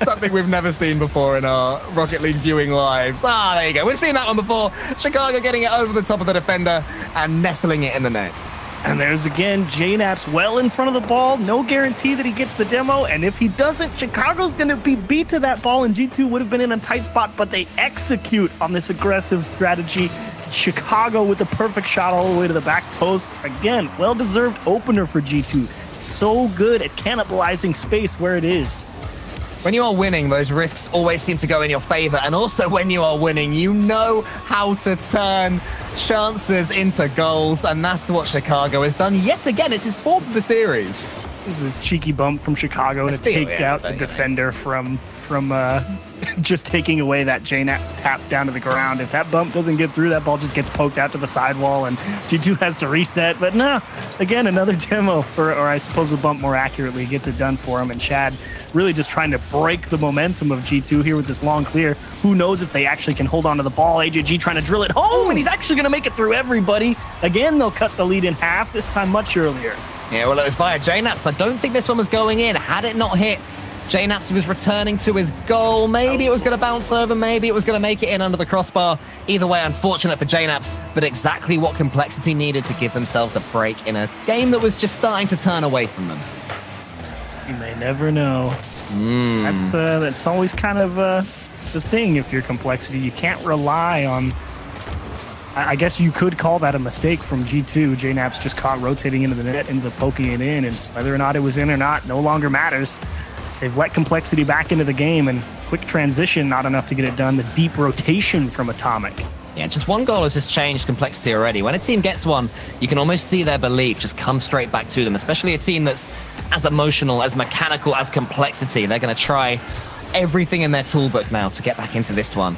Something we've never seen before in our Rocket League viewing lives. There you go. We've seen that one before. Chicago getting it over the top of the defender and nestling it in the net. And there's again JNaps well in front of the ball. No guarantee that he gets the demo. And if he doesn't, Chicago's going to be beat to that ball. And G2 would have been in a tight spot, but they execute on this aggressive strategy. Chicago with the perfect shot all the way to the back post. Again, well-deserved opener for G2. So good at cannibalizing space where it is. When you are winning, those risks always seem to go in your favor. And also when you are winning, you know how to turn chances into goals. And that's what Chicago has done yet again. It's his 4th of the series. It's a cheeky bump from Chicago to take out the defender from just taking away that JNaps tap down to the ground. If that bump doesn't get through, that ball just gets poked out to the sidewall and G2 has to reset. But no, again, another demo, or I suppose a bump more accurately, gets it done for him. And Chad really just trying to break the momentum of G2 here with this long clear. Who knows if they actually can hold on to the ball. AJG trying to drill it home, and he's actually going to make it through everybody. Again, they'll cut the lead in half, this time much earlier. Yeah, well, it was via JNaps. I don't think this one was going in. Had it not hit, JNaps was returning to his goal. Maybe it was going to bounce over. Maybe it was going to make it in under the crossbar. Either way, unfortunate for JNaps, but exactly what Complexity needed to give themselves a break in a game that was just starting to turn away from them. You may never know. That's always kind of the thing if you're Complexity. You can't rely on... I guess you could call that a mistake from G2. JNaps just caught rotating into the net, into poking it in, and whether or not it was in or not no longer matters. They've let Complexity back into the game, and quick transition, not enough to get it done. The deep rotation from Atomic. Yeah, just one goal has just changed Complexity already. When a team gets one, you can almost see their belief just come straight back to them, especially a team that's as emotional, as mechanical as Complexity. They're going to try everything in their toolbook now to get back into this one.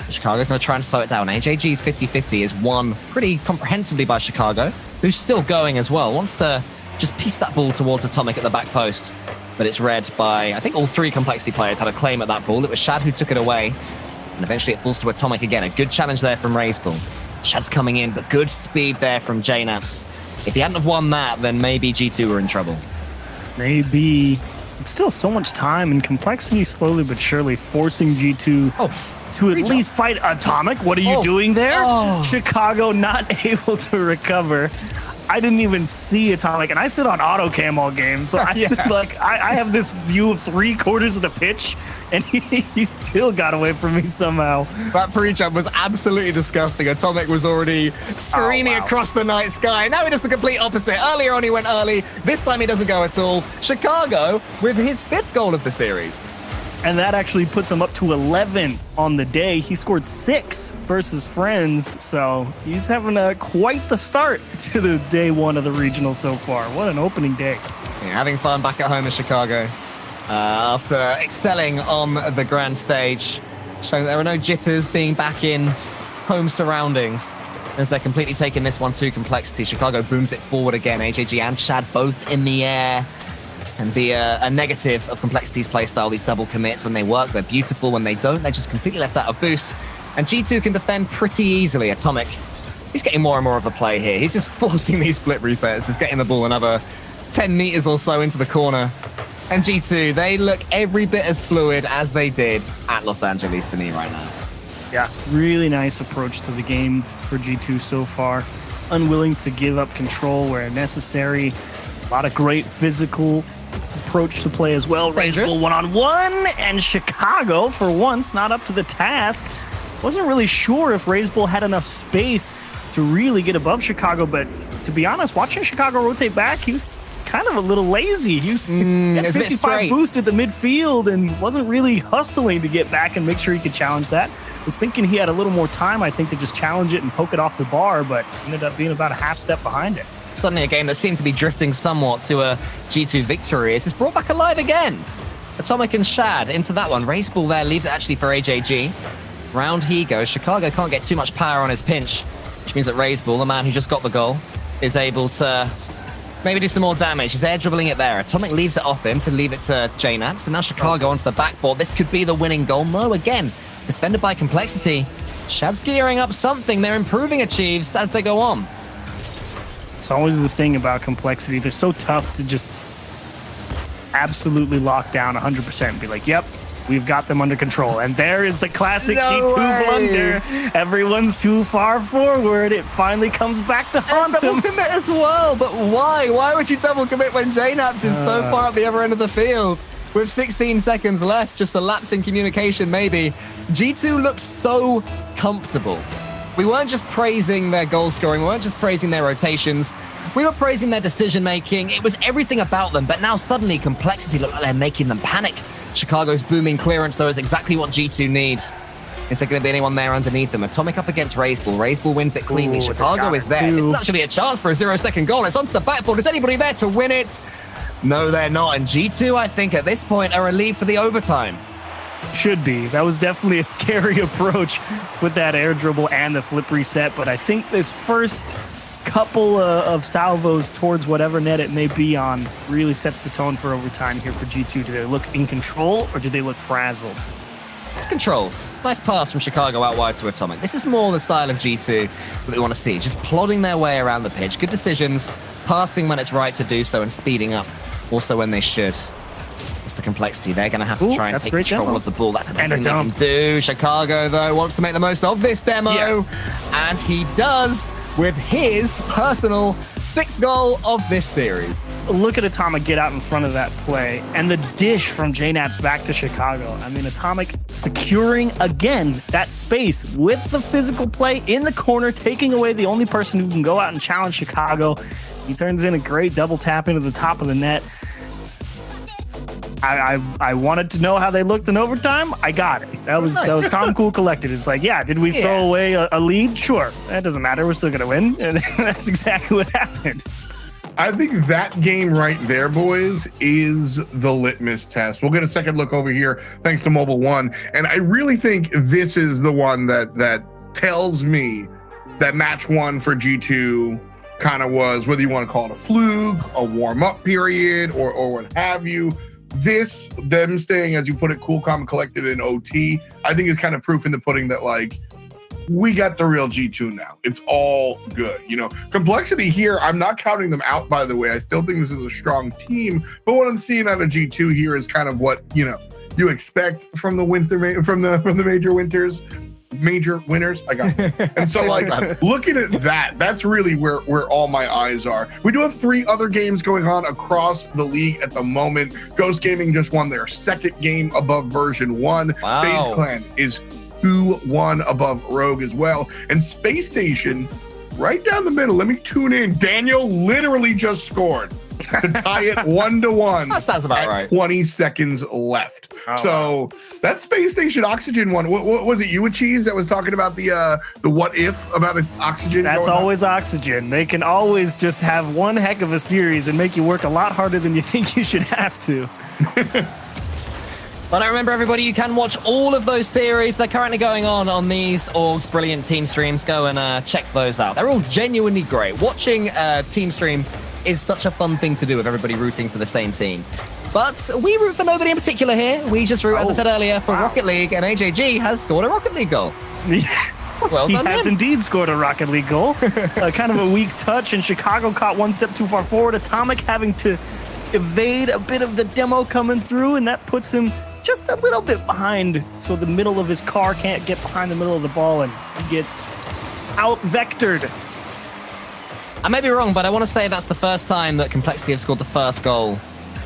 Chicago's going to try and slow it down. AJG's 50-50 is won pretty comprehensively by Chicago, who's still going as well. Wants to just piece that ball towards Atomic at the back post. But it's read by, I think all 3 Complexity players had a claim at that ball. It was Shad who took it away. And eventually it falls to Atomic again. A good challenge there from Razebull. Shad's coming in, but good speed there from JNaps. If he hadn't have won that, then maybe G2 were in trouble. Maybe. It's still so much time, and Complexity slowly but surely forcing G2 to at least fight Atomic. What are you doing there? Chicago not able to recover. I didn't even see Atomic, and I sit on auto cam all game, so I have this view of 3/4 of the pitch, and he still got away from me somehow. That pre-jump was absolutely disgusting. Atomic was already screaming across the night sky. Now he does the complete opposite. Earlier on he went early. This time he doesn't go at all. Chicago with his 5th goal of the series. And that actually puts him up to 11 on the day. He scored 6 versus Friends, so he's having quite the start to the day 1 of the regional so far. What an opening day. Yeah, having fun back at home in Chicago after excelling on the grand stage, showing there are no jitters being back in home surroundings as they're completely taking this one to Complexity. Chicago booms it forward again. AJG and Shad both in the air. And be a negative of Complexity's playstyle. These double commits, when they work, they're beautiful. When they don't, they're just completely left out of boost. And G2 can defend pretty easily. Atomic, he's getting more and more of a play here. He's just forcing these flip resets. He's getting the ball another 10 meters or so into the corner. And G2, they look every bit as fluid as they did at Los Angeles to me right now. Yeah, really nice approach to the game for G2 so far. Unwilling to give up control where necessary. A lot of great physical approach to play as well. Razebull 1-on-1, and Chicago, for once, not up to the task. Wasn't really sure if Razebull had enough space to really get above Chicago, but to be honest, watching Chicago rotate back, he was kind of a little lazy. He's got 55 boost at the midfield and wasn't really hustling to get back and make sure he could challenge that. Was thinking he had a little more time, I think, to just challenge it and poke it off the bar, but ended up being about a half step behind it. Suddenly a game that seemed to be drifting somewhat to a G2 victory is just brought back alive again. Atomic and Shad into that one. Razebull there leaves it actually for AJG. Round he goes. Chicago can't get too much power on his pinch, which means that Razebull, the man who just got the goal, is able to maybe do some more damage. He's air dribbling it there. Atomic leaves it off him to leave it to JNAPS. And now Chicago onto the backboard. This could be the winning goal. No, again, defended by Complexity. Shad's gearing up something. They're improving Achieves as they go on. It's always the thing about Complexity. They're so tough to just absolutely lock down 100% and be like, yep, we've got them under control. And there is the classic G2 blunder. Everyone's too far forward. It finally comes back to haunt Double him. commit as well, but why? Why would you double commit when JNAPS is so far at the other end of the field? With 16 seconds left, just a lapse in communication maybe. G2 looked so comfortable. We weren't just praising their goal scoring, we weren't just praising their rotations, we were praising their decision making. It was everything about them, but now suddenly Complexity looked like they're making them panic. Chicago's booming clearance though is exactly what G2 need. Is there going to be anyone there underneath them? Atomic up against Razebull. Razebull wins it cleanly. Chicago is there. This is actually a chance for a 0-second goal. It's onto the backboard. Is anybody there to win it? No, they're not. And G2, I think, at this point, are a lead for the overtime. Should be. That was definitely a scary approach with that air dribble and the flip reset. But I think this first couple of salvos towards whatever net it may be on really sets the tone for overtime here for G2. Do they look in control or do they look frazzled? It's controlled. Nice pass from Chicago out wide to Atomic. This is more the style of G2 that we want to see. Just plodding their way around the pitch. Good decisions, passing when it's right to do so, and speeding up also when they should. It's the Complexity. They're going to have to try and take control of the ball. That's the best thing they can do. Chicago, though, wants to make the most of this demo. Yes. And he does with his personal 6th goal of this series. Look at Atomic get out in front of that play and the dish from JNAPS back to Chicago. I mean, Atomic securing again that space with the physical play in the corner, taking away the only person who can go out and challenge Chicago. He turns in a great double tap into the top of the net. I wanted to know how they looked in overtime. I got it. That was calm, cool, collected. It's like, yeah, did we throw away a lead? Sure. That doesn't matter. We're still going to win. And that's exactly what happened. I think that game right there, boys, is the litmus test. We'll get a second look over here thanks to Mobile One. And I really think this is the one that tells me that match one for G2 kind of was, whether you want to call it a fluke, a warm-up period, or what have you. This, them staying, as you put it, cool, calm, and collected in OT, I think is kind of proof in the pudding that, like, we got the real G2 now. It's all good. You know, Complexity here, I'm not counting them out, by the way. I still think this is a strong team, but what I'm seeing out of G2 here is kind of what, you know, you expect from the major winners. I got it. And so, like, looking at that, that's really where all my eyes are. We do have 3 other games going on across the league at the moment. Ghost Gaming just won their 2nd game above version 1. Wow. Faze Clan is 2-1 above Rogue as well. And Space Station, right down the middle. Let me tune in. Daniel literally just scored to tie it 1-1. That sounds about right. 20 seconds left. Oh, so that Space Station Oxygen one, what was it, you and Cheese that was talking about the what if about an Oxygen? That's always Oxygen. They can always just have one heck of a series and make you work a lot harder than you think you should have to. But I remember, everybody, you can watch all of those series. They're currently going on these Org's brilliant team streams. Go and check those out. They're all genuinely great. Watching team stream is such a fun thing to do with everybody rooting for the same team. But we root for nobody in particular here. We just root, as I said earlier, for Rocket League, and AJG has scored a Rocket League goal. Well done, he has indeed scored a Rocket League goal. Kind of a weak touch, and Chicago caught one step too far forward. Atomic having to evade a bit of the demo coming through, and that puts him just a little bit behind, so the middle of his car can't get behind the middle of the ball, and he gets out-vectored. I may be wrong, but I want to say that's the first time that Complexity have scored the first goal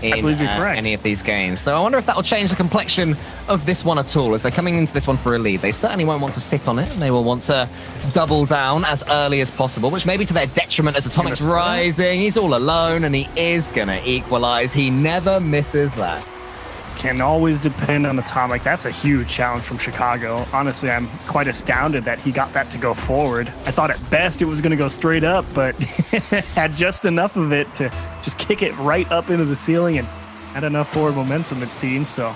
in any of these games. So I wonder if that will change the complexion of this one at all, as they're coming into this one for a lead. They certainly won't want to sit on it, and they will want to double down as early as possible, which may be to their detriment as Atomic's rising. He's all alone, and he is going to equalize. He never misses that. Can always depend on Atomic. That's a huge challenge from Chicago. Honestly, I'm quite astounded that he got that to go forward. I thought at best it was going to go straight up, but had just enough of it to just kick it right up into the ceiling and had enough forward momentum, it seems. So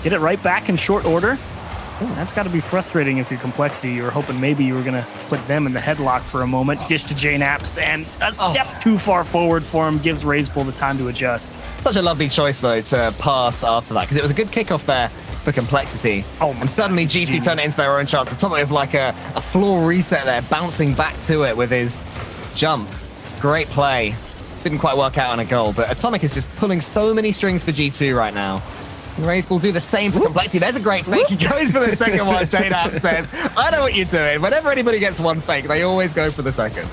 get it right back in short order. That's got to be frustrating if you're Complexity. You were hoping maybe you were going to put them in the headlock for a moment. Dish to JNaps, and a step too far forward for him gives RazeBull the time to adjust. Such a lovely choice, though, to pass after that, because it was a good kickoff there for Complexity. And suddenly G2 turned it into their own chance. Atomic with like a floor reset there, bouncing back to it with his jump. Great play. Didn't quite work out on a goal, but Atomic is just pulling so many strings for G2 right now. Raze will do the same for Complexity. There's a great fake. He goes for the second one. JNaps says, I know what you're doing. Whenever anybody gets one fake, they always go for the second.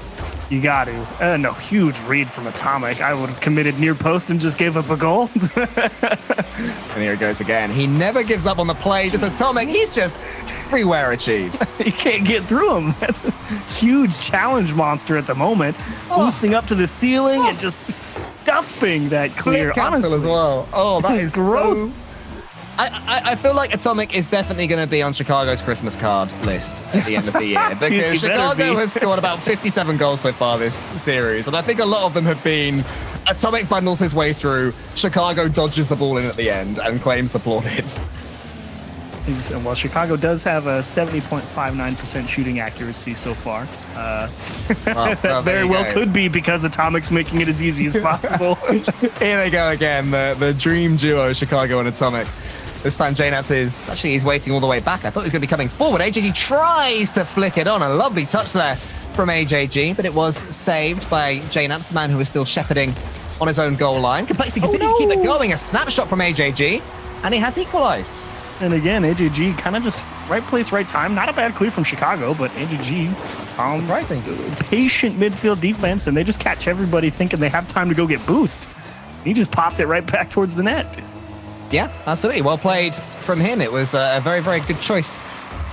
You got to. No, huge read from Atomic. I would have committed near post and just gave up a goal. And here it goes again. He never gives up on the play. Just Atomic. He's just everywhere achieved. You can't get through him. That's a huge challenge monster at the moment. Boosting up to the ceiling and just stuffing that clear. Honestly, as well. Oh, that is gross. So... I feel like Atomic is definitely going to be on Chicago's Christmas card list at the end of the year, because Chicago has scored about 57 goals so far this series, and I think a lot of them have been Atomic bundles his way through, Chicago dodges the ball in at the end and claims the plaudits. Well, Chicago does have a 70.59% shooting accuracy so far. Well, very well could be because Atomic's making it as easy as possible. Here they go again, the dream duo, Chicago and Atomic. This time JNaps he's waiting all the way back. I thought he was going to be coming forward. AJG tries to flick it on. A lovely touch there from AJG, but it was saved by JNaps, the man who is still shepherding on his own goal line. Complexity continues to keep it going. A snapshot from AJG, and he has equalized. And again, AJG kind of just right place, right time. Not a bad clear from Chicago, but AJG, surprising. Patient midfield defense, and they just catch everybody thinking they have time to go get boost. He just popped it right back towards the net. Yeah, absolutely. Well played from him. It was a very, very good choice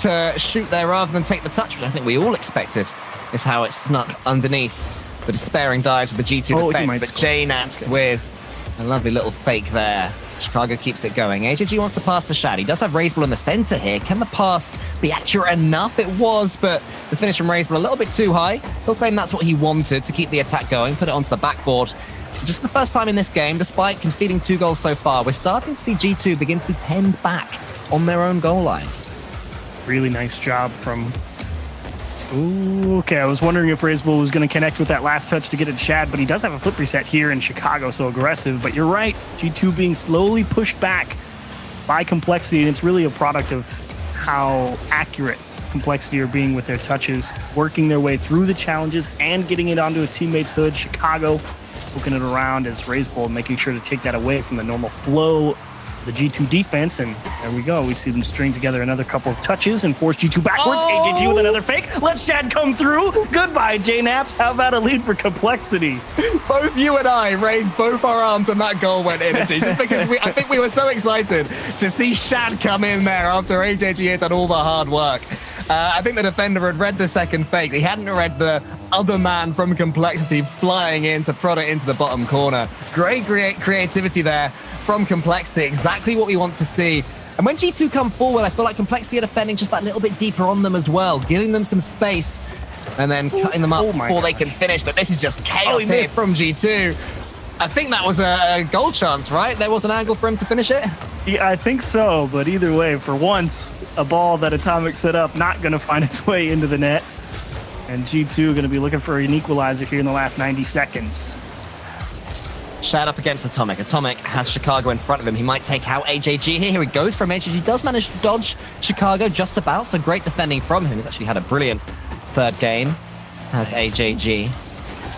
to shoot there rather than take the touch, which I think we all expected is how it snuck underneath the despairing dives of the G2 defense. But JNaps with a lovely little fake there. Chicago keeps it going. AJG wants to pass to Shad. He does have RazeBull in the center here. Can the pass be accurate enough? It was, but the finish from RazeBull a little bit too high. He'll claim that's what he wanted to keep the attack going, put it onto the backboard. Just the first time in this game, despite conceding 2 goals so far, we're starting to see G2 begin to be penned back on their own goal line. Really nice job from... Ooh, okay, I was wondering if RazeBull was going to connect with that last touch to get it Shad, but he does have a flip reset here in Chicago, so aggressive. But you're right, G2 being slowly pushed back by Complexity, and it's really a product of how accurate Complexity are being with their touches, working their way through the challenges and getting it onto a teammate's hood. Chicago looking it around as RazeBull, making sure to take that away from the normal flow of the G2 defense. And there we go. We see them string together another couple of touches and force G2 backwards. AJG with another fake. Let Shad come through. Goodbye, JNaps. How about a lead for Complexity? Both you and I raised both our arms and that goal went in. Just because I think we were so excited to see Shad come in there after AJG had done all the hard work. I think the defender had read the second fake. He hadn't read the other man from Complexity flying in to prod it into the bottom corner. Great creativity there from Complexity. Exactly what we want to see. And when G2 come forward, I feel like Complexity are defending just that little bit deeper on them as well, giving them some space and then cutting them up before they can finish. But this is just chaos here from G2. I think that was a goal chance, right? There was an angle for him to finish it? Yeah, I think so. But either way, for once, a ball that Atomic set up not going to find its way into the net. And G2 going to be looking for an equalizer here in the last 90 seconds. Shad up against Atomic. Atomic has Chicago in front of him. He might take out AJG here. Here he goes from AJG. Does manage to dodge Chicago just about, so great defending from him. He's actually had a brilliant third game as AJG.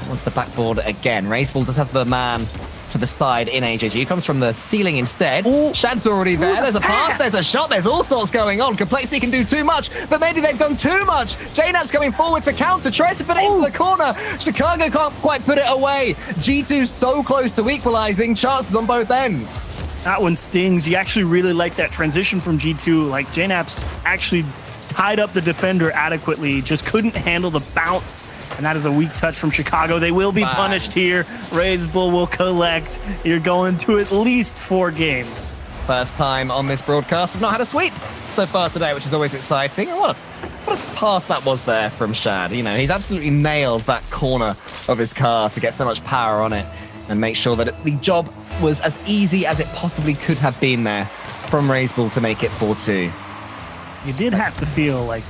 Wants the backboard again. RazeBull does have the man to the side in AJG. He comes from the ceiling instead. Shad's already there. There's a pass, there's a shot, there's all sorts going on. Complexity can do too much, but maybe they've done too much. JNaps coming forward to counter, tries to put it into the corner. Chicago can't quite put it away. G2 so close to equalizing, chances on both ends. That one stings. You actually really like that transition from G2. Like, JNaps actually tied up the defender adequately, just couldn't handle the bounce. And that is a weak touch from Chicago. They will be punished here. RazeBull will collect. You're going to at least 4 games. First time on this broadcast, we've not had a sweep so far today, which is always exciting. And what a pass that was there from Shad. You know, he's absolutely nailed that corner of his car to get so much power on it and make sure that the job was as easy as it possibly could have been there from RazeBull to make it 4-2. you did have to feel like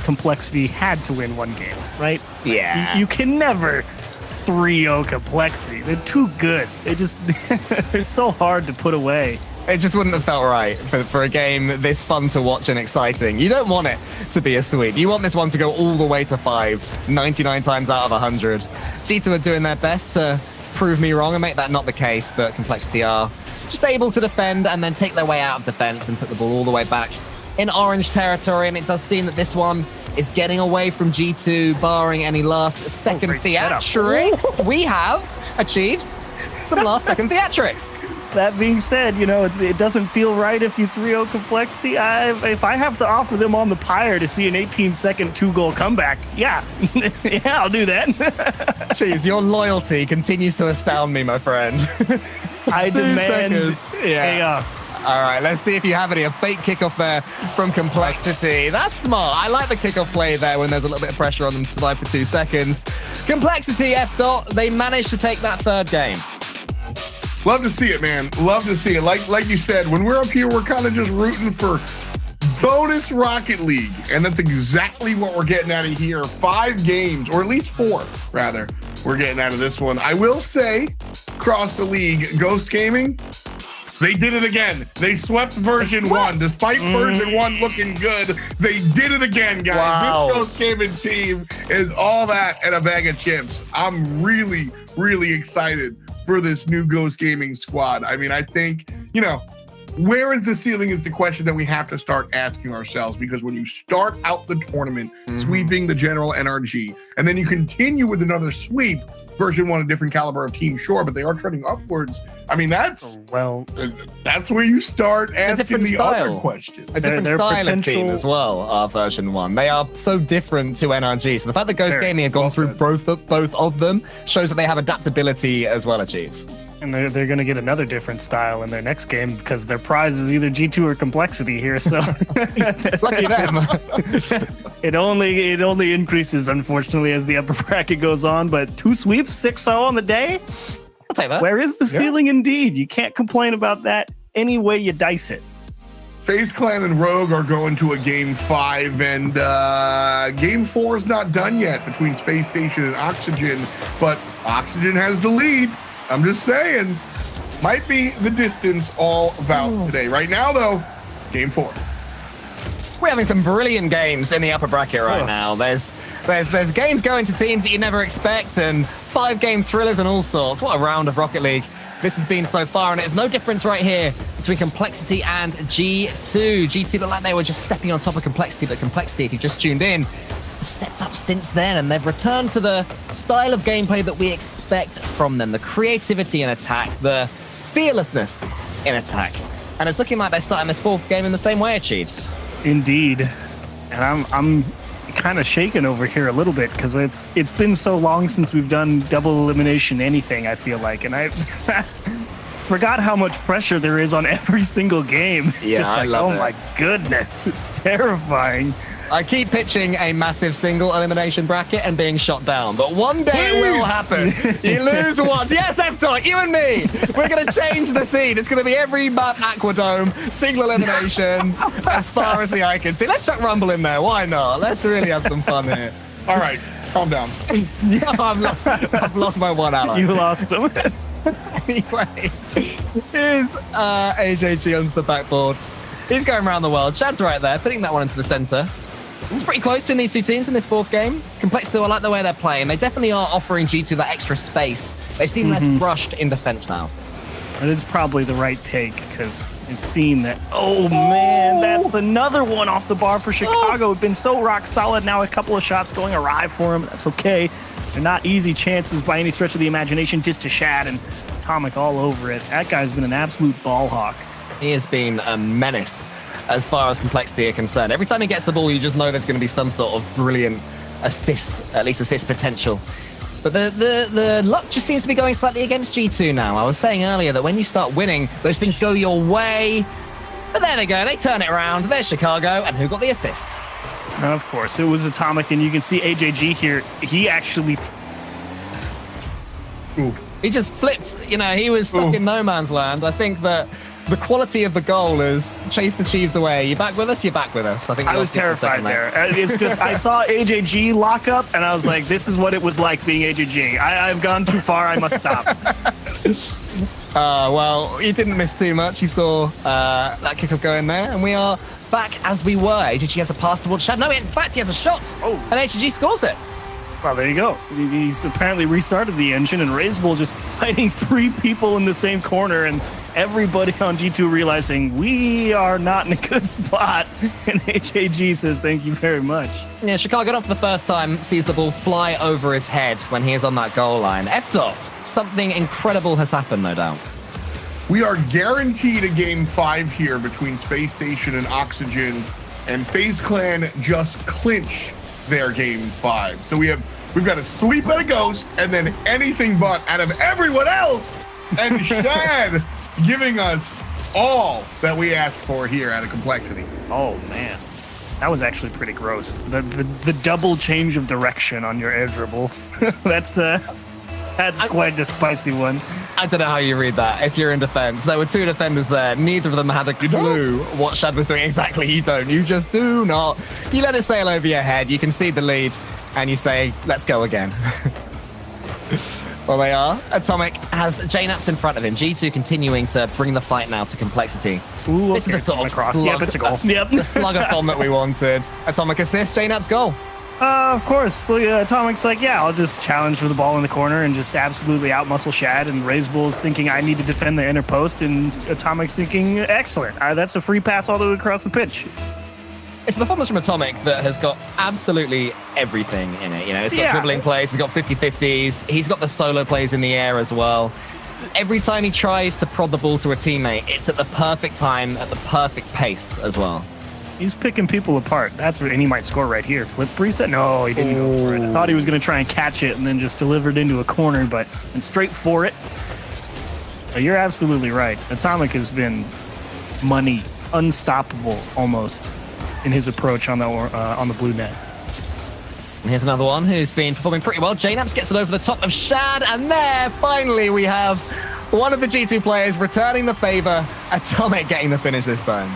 Complexity had to win one game, right? Yeah. You can never 3-0 Complexity. They're too good. They're so hard to put away. It just wouldn't have felt right for a game this fun to watch and exciting. You don't want it to be a sweep. You want this one to go all the way to 5, 99 times out of 100. G2 are doing their best to prove me wrong and make that not the case, but Complexity are just able to defend and then take their way out of defense and put the ball all the way back in orange territory. And it does seem that this one is getting away from G2, barring any last-second theatrics. We have achieved some last-second theatrics. That being said, it doesn't feel right if you 3-0 Complexity. If I have to offer them on the pyre to see an 18-second 2-goal comeback, yeah, I'll do that. Chiefs, your loyalty continues to astound me, my friend. I demand chaos. All right, let's see if you have any. A fake kickoff there from Complexity. That's smart. I like the kickoff play there when there's a little bit of pressure on them to survive for 2 seconds. Complexity, they managed to take that third game. Love to see it, man. Love to see it. Like you said, when we're up here, we're kind of just rooting for bonus Rocket League. And that's exactly what we're getting out of here. 5 games, or at least 4, rather, we're getting out of this one. I will say, across the league, Ghost Gaming, they did it again. They swept version 1. Despite version 1 looking good, they did it again, guys. Wow. This Ghost Gaming team is all that and a bag of chips. I'm really, really excited for this new Ghost Gaming squad. I mean, I think, where is the ceiling is the question that we have to start asking ourselves, because when you start out the tournament sweeping the general NRG, and then you continue with another sweep, version 1, a different caliber of team, sure, but they are trending upwards. I mean, that's where you start asking the other question. A different style of team as well, version 1. They are so different to NRG. So the fact that Ghost Gaming have gone through both of them shows that they have adaptability as well, Achieves. And they're going to get another different style in their next game because their prize is either G2 or Complexity here. So lucky them. It only increases, unfortunately, as the upper bracket goes on. But 2 sweeps, 6-0 on the day. I'll take that. Where is the ceiling indeed? You can't complain about that any way you dice it. Faze Clan and Rogue are going to a game 5, and game 4 is not done yet between Space Station and Oxygen, but Oxygen has the lead. I'm just saying, might be the distance all about today. Right now, though, game 4. We're having some brilliant games in the upper bracket right now. There's games going to teams that you never expect, and 5-game thrillers and all sorts. What a round of Rocket League this has been so far, and it's no difference right here between Complexity and G2. G2 looked like they were just stepping on top of Complexity, but Complexity, if you've just tuned in, stepped up since then, and they've returned to the style of gameplay that we expect from them. The creativity in attack, the fearlessness in attack. And it's looking like they're starting this 4th game in the same way, Chiefs. Indeed. And I'm kind of shaken over here a little bit because it's been so long since we've done double elimination anything, I feel like. And I forgot how much pressure there is on every single game. It's just like, I love it. My goodness, it's terrifying. I keep pitching a massive single elimination bracket and being shot down, but one day it will happen. You lose once. Yes, F-Talk, you and me. We're going to change the scene. It's going to be every map Aquadome, single elimination, as far as the eye can see. Let's chuck Rumble in there. Why not? Let's really have some fun here. All right, calm down. I've lost my one ally. You lost him. Anyway, here's AJG onto the backboard. He's going around the world. Shad's right there, putting that one into the center. It's pretty close between these 2 teams in this 4th game. Complexity, I like the way they're playing. They definitely are offering G2 that extra space. They seem less rushed in defense now. It is probably the right take because it's seen that. Oh, man, that's another one off the bar for Chicago. It's been so rock solid. Now a couple of shots going awry for him. That's okay. They're not easy chances by any stretch of the imagination. Just to Shad and Atomic all over it. That guy's been an absolute ball hawk. He has been a menace as far as Complexity are concerned. Every time he gets the ball, you just know there's going to be some sort of brilliant assist, at least assist potential. But the luck just seems to be going slightly against G2 now. I was saying earlier that when you start winning, those things go your way. But there they go. They turn it around. There's Chicago. And who got the assist? Of course, it was Atomic. And you can see AJG here. He actually... He just flipped. He was stuck in no man's land. I think that the quality of the goal is chase the Chiefs away. You back with us? You're back with us. I think I was terrified there. It's just I saw AJG lock up, and I was like, this is what it was like being AJG. I've gone too far. I must stop. Well, you didn't miss too much. You saw that kickoff go in there, and we are back as we were. AJG has a pass towards Shad. No, in fact, he has a shot, and AJG scores it. Well, there you go. He's apparently restarted the engine, and Razebull just fighting 3 people in the same corner, and everybody on G2 realizing we are not in a good spot. And HAG says thank you very much. Yeah, Chicago not for the first time sees the ball fly over his head when he is on that goal line. F-Dot, something incredible has happened, no doubt. We are guaranteed a game 5 here between Space Station and Oxygen, and Faze Clan just clinch their game 5. So we've got a sweep and a ghost, and then anything but out of everyone else, and Shad giving us all that we asked for here out of Complexity. Oh man, that was actually pretty gross. The double change of direction on your air dribble. That's quite a spicy one. I don't know how you read that. If you're in defense, there were 2 defenders there. Neither of them had a clue what Shad was doing. Exactly, you don't. You just do not. You let it sail over your head. You concede the lead, and you say, let's go again. Well, they are. Atomic has JNaps in front of him. G2 continuing to bring the fight now to Complexity. Ooh, this is the sort of cross. Yep, it's a goal. Yep. The slugger bomb that we wanted. Atomic assist, JNaps goal. Of course. Atomic's like, yeah, I'll just challenge for the ball in the corner and just absolutely outmuscle Shad. And Razebull's thinking I need to defend the inner post, and Atomic's thinking excellent. That's a free pass all the way across the pitch. It's a performance from Atomic that has got absolutely everything in it. You know, it's got dribbling plays, it's got 50-50s, he's got the solo plays in the air as well. Every time he tries to prod the ball to a teammate, it's at the perfect time, at the perfect pace as well. He's picking people apart. That's where, and he might score right here. Flip reset? No, he didn't go for it. I thought he was going to try and catch it and then just delivered into a corner, but went straight for it. But you're absolutely right. Atomic has been money, unstoppable almost in his approach on the blue net. And here's another one who's been performing pretty well. JNaps gets it over the top of Shad, and there, finally, we have one of the G2 players returning the favor. Atomic getting the finish this time.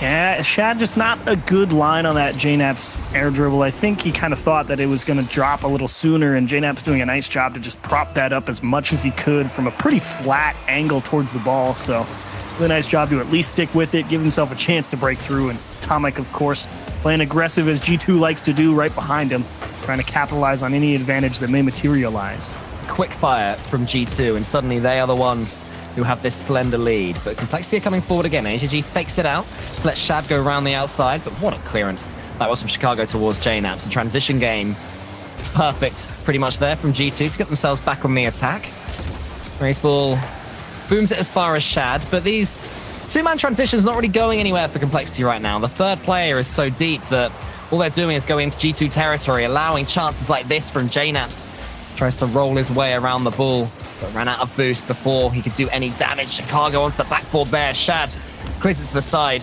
Yeah, Shad just not a good line on that JNaps air dribble. I think he kind of thought that it was going to drop a little sooner, and JNaps doing a nice job to just prop that up as much as he could from a pretty flat angle towards the ball. So really nice job to at least stick with it, give himself a chance to break through. And Atomic, of course, playing aggressive as G2 likes to do right behind him, trying to capitalize on any advantage that may materialize. Quick fire from G2, and suddenly they are the ones who have this slender lead. But Complexity are coming forward again. AJG fakes it out to let Shad go around the outside, but what a clearance that was from Chicago towards JNaps. The transition game, perfect pretty much there from G2 to get themselves back on the attack. Razebull booms it as far as Shad, but these 2-man transitions not really going anywhere for Complexity right now. The third player is so deep that all they're doing is going into G2 territory, allowing chances like this from JNaps. Tries to roll his way around the ball, but ran out of boost before he could do any damage. Chicago onto the backboard there. Shad clears it to the side.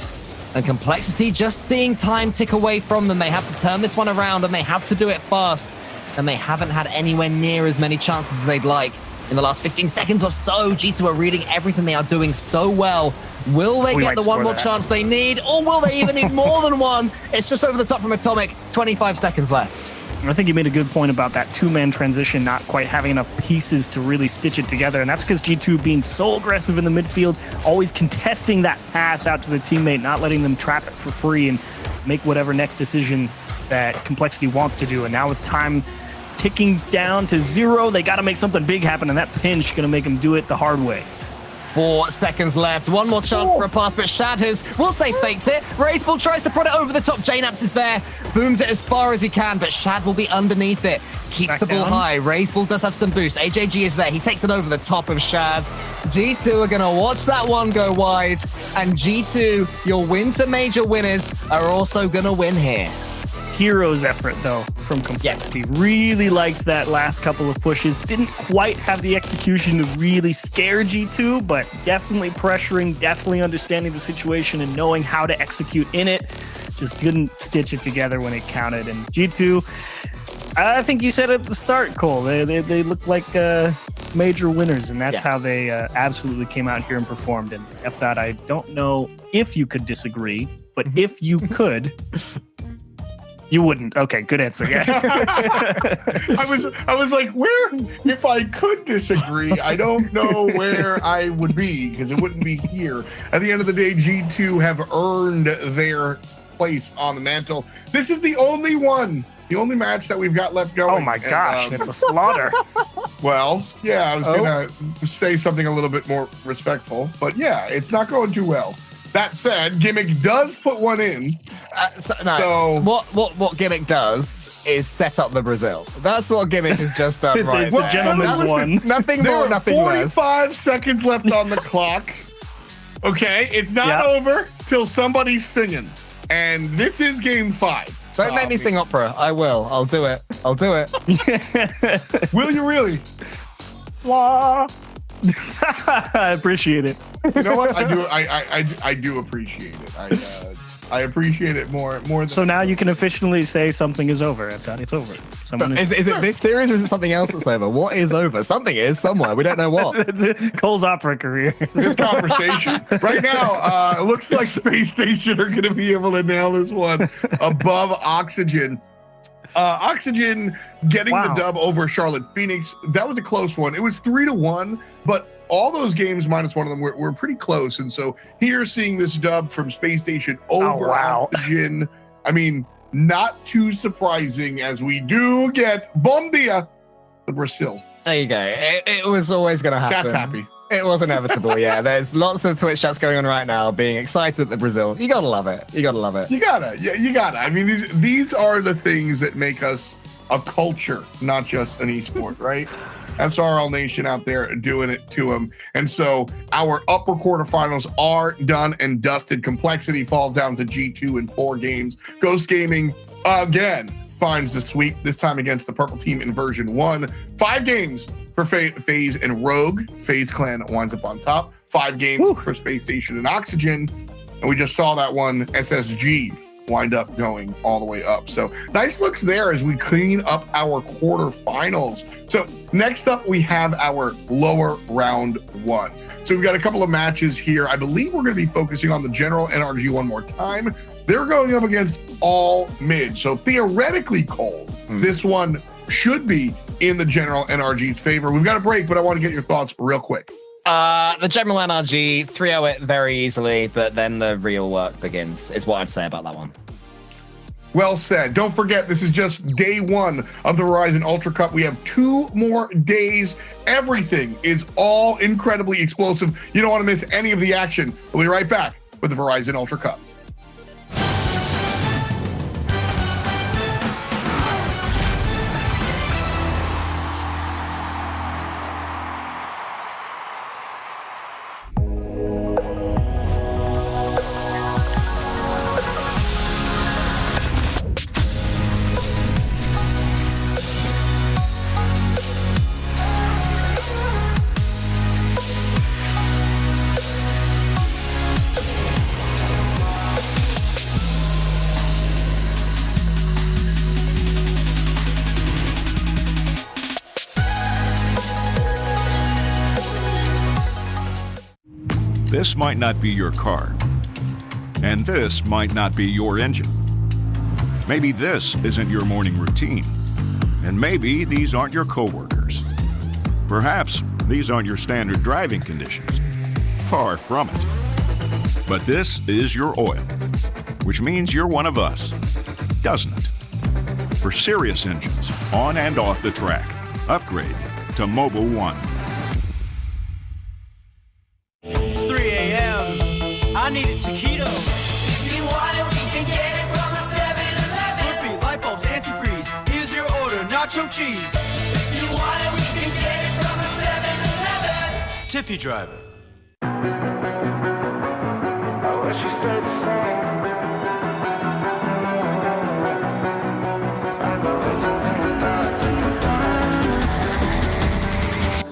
And Complexity just seeing time tick away from them. They have to turn this one around, and they have to do it fast. And they haven't had anywhere near as many chances as they'd like in the last 15 seconds or so. G2 are reading everything. They are doing so well. Will they get the one more chance they need, or will they even need more than one? It's just over the top from Atomic. 25 seconds left. I think you made a good point about that 2-man transition not quite having enough pieces to really stitch it together, and that's because G2 being so aggressive in the midfield, always contesting that pass out to the teammate, not letting them trap it for free and make whatever next decision that Complexity wants to do. And now with time ticking down to 0, they got to make something big happen, and that pinch going to make them do it the hard way. 4 seconds left. One more chance for a pass, but Shad has, we'll say, faked it. Razebull tries to prod it over the top. JNaps is there. Booms it as far as he can, but Shad will be underneath it. Keeps back the ball high. Razebull does have some boost. AJG is there. He takes it over the top of Shad. G2 are going to watch that one go wide. And G2, your winter major winners, are also going to win here. Hero's effort, though, from Complexity. Yes. Really liked that last couple of pushes. Didn't quite have the execution to really scare G2, but definitely pressuring, definitely understanding the situation and knowing how to execute in it. Just didn't stitch it together when it counted. And G2, I think you said at the start, Cole, they looked like major winners, and that's Yeah. how they absolutely came out here and performed. And F. I don't know if you could disagree, but if you could, you wouldn't. Okay, good answer. Yeah. I was like, where? If I could disagree, I don't know where I would be, because it wouldn't be here. At the end of the day, G2 have earned their place on the mantle. This is the only only match that we've got left going. Oh my gosh, it's a slaughter. Well, yeah, I was gonna say something a little bit more respectful, but yeah, it's not going too well. That said, Gimmick does put one in. So what Gimmick does is set up the Brazil. That's what Gimmick has just done. It's a gentleman's one. Nothing there more, are nothing less. 45 seconds left on the clock. Okay, it's not over till somebody's singing. And this is game 5. Don't make me sing opera. I will. I'll do it. Will you really? I appreciate it. You know what? I do appreciate it. I appreciate it more than. So now you can officially say something is over. If that, it's over. Is it this series or is it something else that's over? What is over? Something is somewhere. We don't know what. it's Cole's opera career. This conversation right now, it looks like Space Station are going to be able to nail this one above Oxygen. Oxygen getting the dub over Charlotte Phoenix. That was a close one. It was 3-1, but all those games minus one of them were pretty close. And so here, seeing this dub from Space Station over Oxygen, I mean, not too surprising, as we do get Bom Dia, the Brazil. There you go. It was always going to happen. Chat's happy. It was inevitable, yeah. There's lots of Twitch chats going on right now, being excited at the Brazil. You gotta love it. You gotta. I mean, these are the things that make us a culture, not just an esport, right? That's RL Nation out there doing it to them. And so our upper quarterfinals are done and dusted. Complexity falls down to G2 in 4 games. Ghost Gaming again finds the sweep, this time against the purple team in version 1. 5 games for Faze and Rogue. Faze Clan winds up on top. 5 games for Space Station and Oxygen. And we just saw that one, SSG, wind up going all the way up. So nice looks there as we clean up our quarterfinals. So next up, we have our lower round 1. So we've got a couple of matches here. I believe we're going to be focusing on the general NRG one more time. They're going up against all mid. So theoretically, Cole, this one should be in the general NRG's favor. We've got a break, but I want to get your thoughts real quick. The general NRG 3-0 it very easily, but then the real work begins, is what I'd say about that one. Well said. Don't forget, this is just day 1 of the Verizon Ultra Cup. We have 2 more days. Everything is all incredibly explosive. You don't want to miss any of the action. We'll be right back with the Verizon Ultra Cup. This might not be your car, and this might not be your engine. Maybe this isn't your morning routine, and maybe these aren't your coworkers. Perhaps these aren't your standard driving conditions. Far from it. But this is your oil, which means you're one of us, doesn't it? For serious engines, on and off the track, upgrade to Mobile One. It's 3 a.m. I need a taquito. If you want it, we can get it from the 7-Eleven. Slurpee, light bulbs, antifreeze. Here's your order, nacho cheese. If you want it, we can get it from the 7-Eleven. Tippy driver.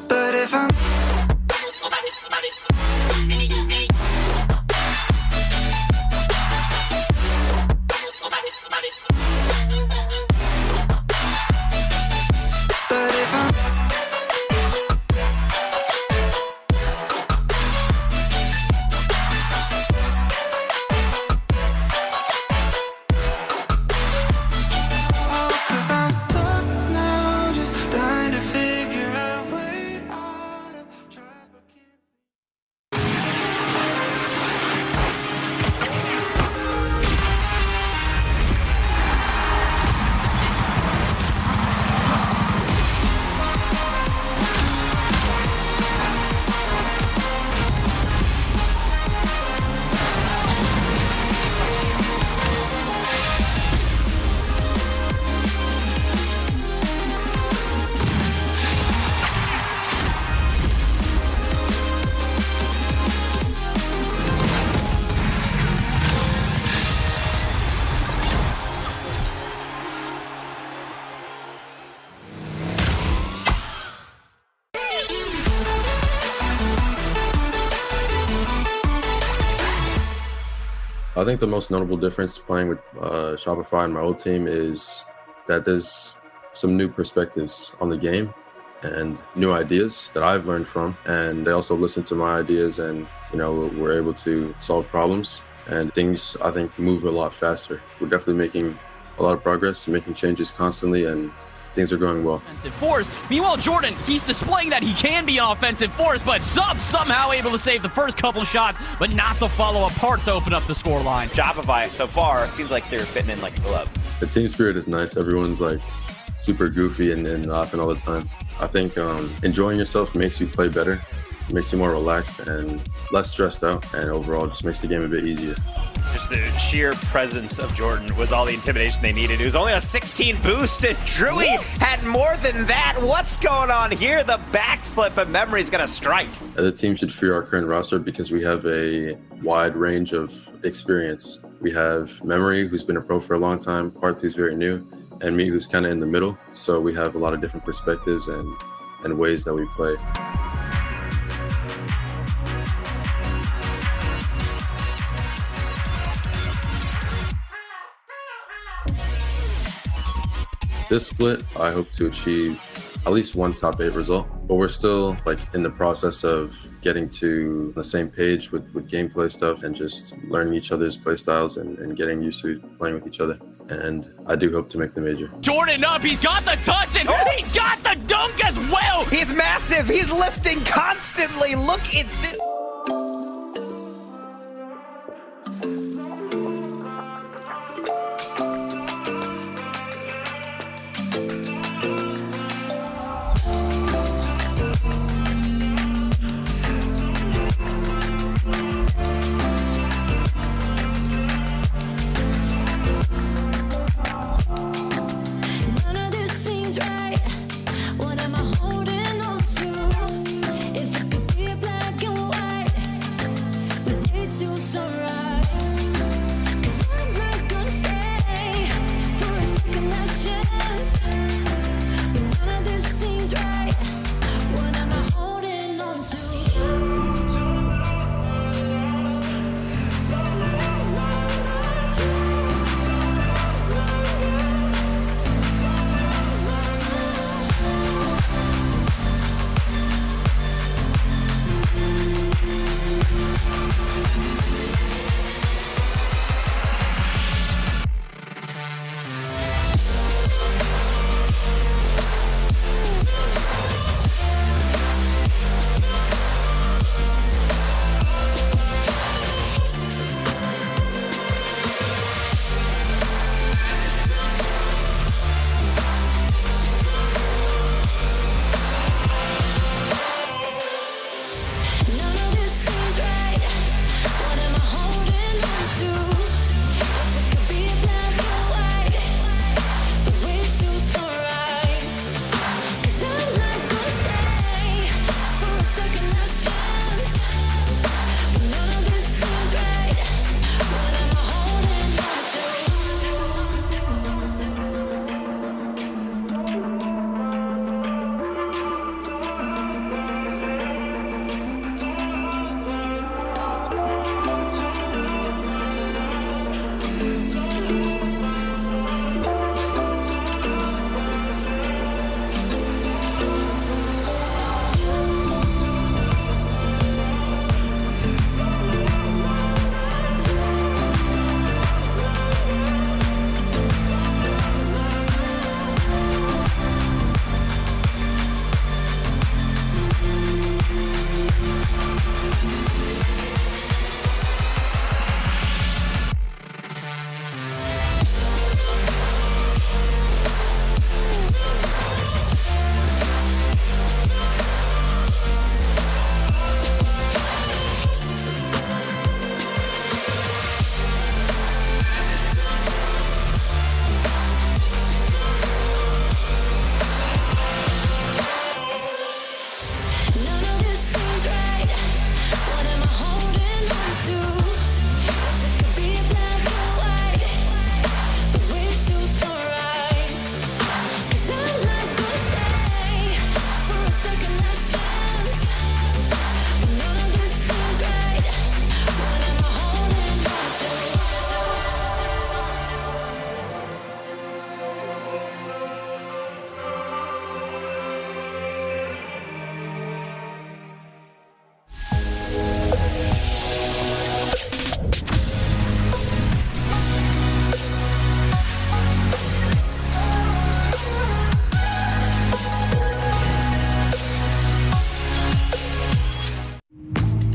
But if I'm I think the most notable difference playing with Shopify and my old team is that there's some new perspectives on the game and new ideas that I've learned from. And they also listen to my ideas and, we're able to solve problems and things, I think, move a lot faster. We're definitely making a lot of progress, making changes constantly, and things are going well. Offensive force. Meanwhile, Jordan, he's displaying that he can be an offensive force, but Sub somehow able to save the first couple shots, but not the follow-up part to open up the scoreline. Shopify, so far, seems like they're fitting in like a glove. The team spirit is nice. Everyone's like super goofy and laughing all the time. I think enjoying yourself makes you play better, makes you more relaxed and less stressed out, and overall just makes the game a bit easier. Just the sheer presence of Jordan was all the intimidation they needed. It was only a 16 boost, and Drewy had more than that. What's going on here? The backflip of Memory's gonna strike. The team should fear our current roster because we have a wide range of experience. We have Memory, who's been a pro for a long time, Parth, who's very new, and me, who's kind of in the middle. So we have a lot of different perspectives and ways that we play. This split, I hope to achieve at least one top 8 result, but we're still in the process of getting to the same page with gameplay stuff and just learning each other's play styles and getting used to playing with each other. And I do hope to make the major. Jordan up, he's got the touch and he's got the dunk as well. He's massive, he's lifting constantly. Look at this. None of this seems right. What am I holding on to? If it could be black and white.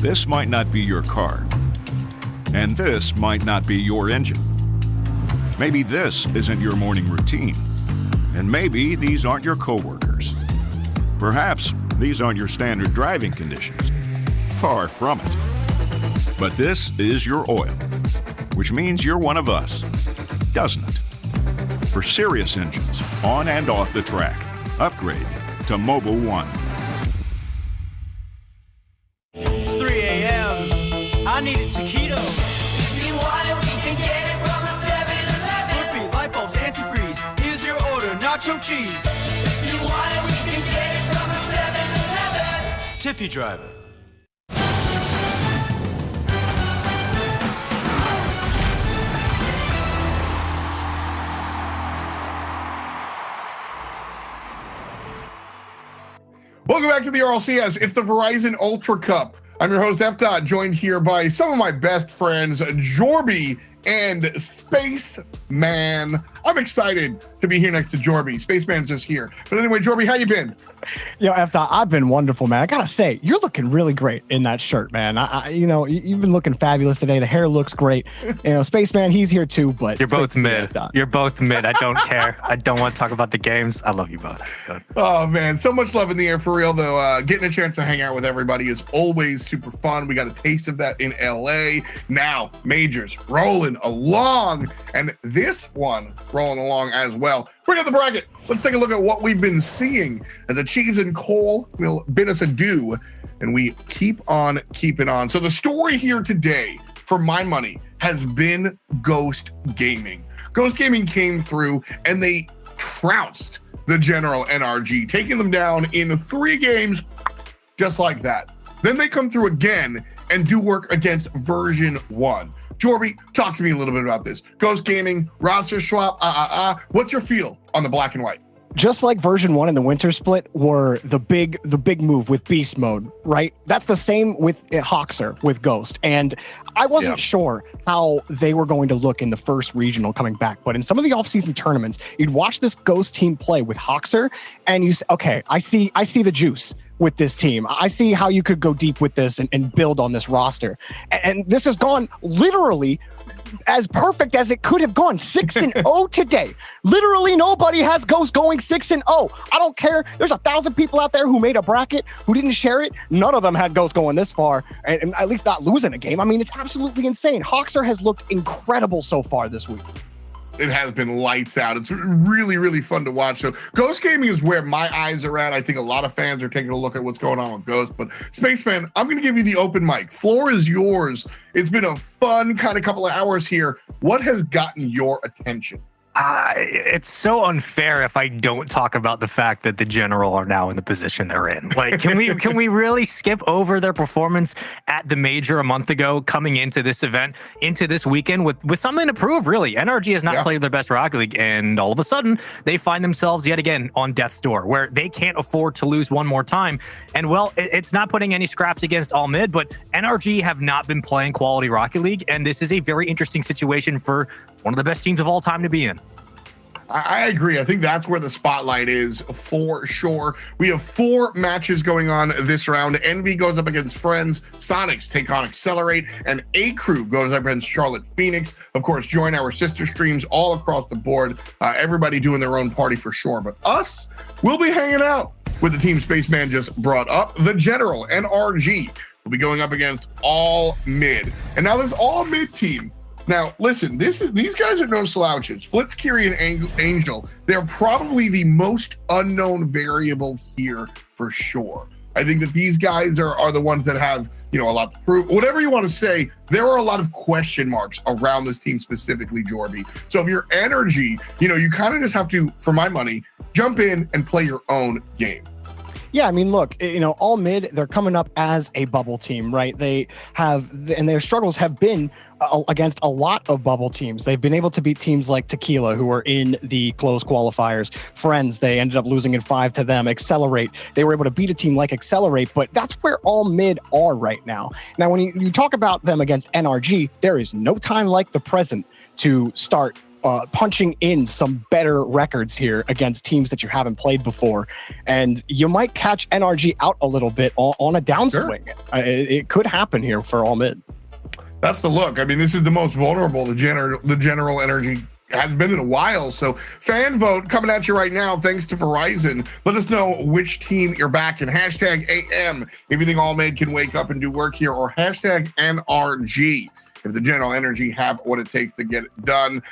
this might not be your car. And this might not be your engine. Maybe this isn't your morning routine. And maybe these aren't your coworkers. Perhaps these aren't your standard driving conditions. Far from it. But this is your oil, which means you're one of us, doesn't it? For serious engines, on and off the track, upgrade to Mobile One. It's 3 a.m. I need a taquito. If you want it, we can get it from the 7-Eleven. Slurpee, light bulbs, antifreeze. Here's your order, nacho cheese. If you want it, we can get it from the 7-Eleven. Tip your driver. Welcome back to the RLCS. It's the Verizon Ultra Cup. I'm your host, F. joined here by some of my best friends, Jorby and Spaceman. I'm excited to be here next to Jorby. Spaceman's just here. But anyway, Jorby, how you been? Yo, F. I've been wonderful, man. I gotta say, you're looking really great in that shirt, man. You've been looking fabulous today. The hair looks great. Spaceman, he's here too. But you're both mid. You're both mid. I don't care. I don't want to talk about the games. I love you both. Oh man, so much love in the air for real though. Getting a chance to hang out with everybody is always super fun. We got a taste of that in LA. Now, majors rolling along, and this one rolling along as well. Bring up the bracket. Let's take a look at what we've been seeing as the Chiefs and Cole will bid us adieu, and we keep on keeping on. So the story here today, for my money, has been Ghost Gaming. Ghost Gaming came through and they trounced the General NRG, taking them down in 3 games, just like that. Then they come through again and do work against version 1. Jorby, talk to me a little bit about this. Ghost Gaming, roster swap, what's your feel on the black and white? Just like version 1 and the winter split were the big move with beast mode, right? That's the same with Hoxer with Ghost. And I wasn't sure how they were going to look in the first regional coming back, but in some of the offseason tournaments, you'd watch this Ghost team play with Hoxer and you say, okay, I see the juice with this team. I see how you could go deep with this and build on this roster. And this has gone literally as perfect as it could have gone. 6-0 today. Literally nobody has Ghost going 6-0. I don't care. There's 1,000 people out there who made a bracket who didn't share it. None of them had Ghost going this far, and at least not losing a game. I mean, it's absolutely insane. Hoxer has looked incredible so far this week. It has been lights out. It's really, really fun to watch. So Ghost Gaming is where my eyes are at. I think a lot of fans are taking a look at what's going on with Ghost. But Spaceman, I'm going to give you the open mic. Floor is yours. It's been a fun kind of couple of hours here. What has gotten your attention? It's so unfair if I don't talk about the fact that the General are now in the position they're in. Like, can we really skip over their performance at the major a month ago, coming into this event, into this weekend with something to prove? Really, NRG has not played their best Rocket League, and all of a sudden they find themselves yet again on death's door, where they can't afford to lose one more time. And well, it's not putting any scraps against all mid, but NRG have not been playing quality Rocket League, and this is a very interesting situation for one of the best teams of all time to be in. I agree. I think that's where the spotlight is for sure. We have 4 matches going on this round. Envy goes up against Friends. Sonics take on Accelerate. And A-Crew goes up against Charlotte Phoenix. Of course, join our sister streams all across the board. Everybody doing their own party for sure. But us, we'll be hanging out with the team Spaceman just brought up. The General, NRG, will be going up against All Mid. And now this All Mid team, now, listen, these guys are no slouches. Flitzkiri and Angel, they're probably the most unknown variable here for sure. I think that these guys are the ones that have, a lot to prove. Whatever you want to say, there are a lot of question marks around this team specifically, Jorby. So if you're Energy, you kind of just have to, for my money, jump in and play your own game. Yeah, I mean, look, All Mid, they're coming up as a bubble team, right? They have, and their struggles have been against a lot of bubble teams. They've been able to beat teams like Tequila, who are in the closed qualifiers. Friends, they ended up losing in 5 to them. Accelerate, they were able to beat a team like Accelerate, but that's where All Mid are right now. Now, when you talk about them against NRG, there is no time like the present to start punching in some better records here against teams that you haven't played before, and you might catch NRG out a little bit on a downswing. Sure. It could happen here for all mid. That's the look. I mean, this is the most vulnerable the general energy has been in a while. So fan vote coming at you right now, thanks to Verizon. Let us know which team you're backing. Hashtag AM if you think all mid can wake up and do work here, or hashtag NRG if the general energy have what it takes to get it done.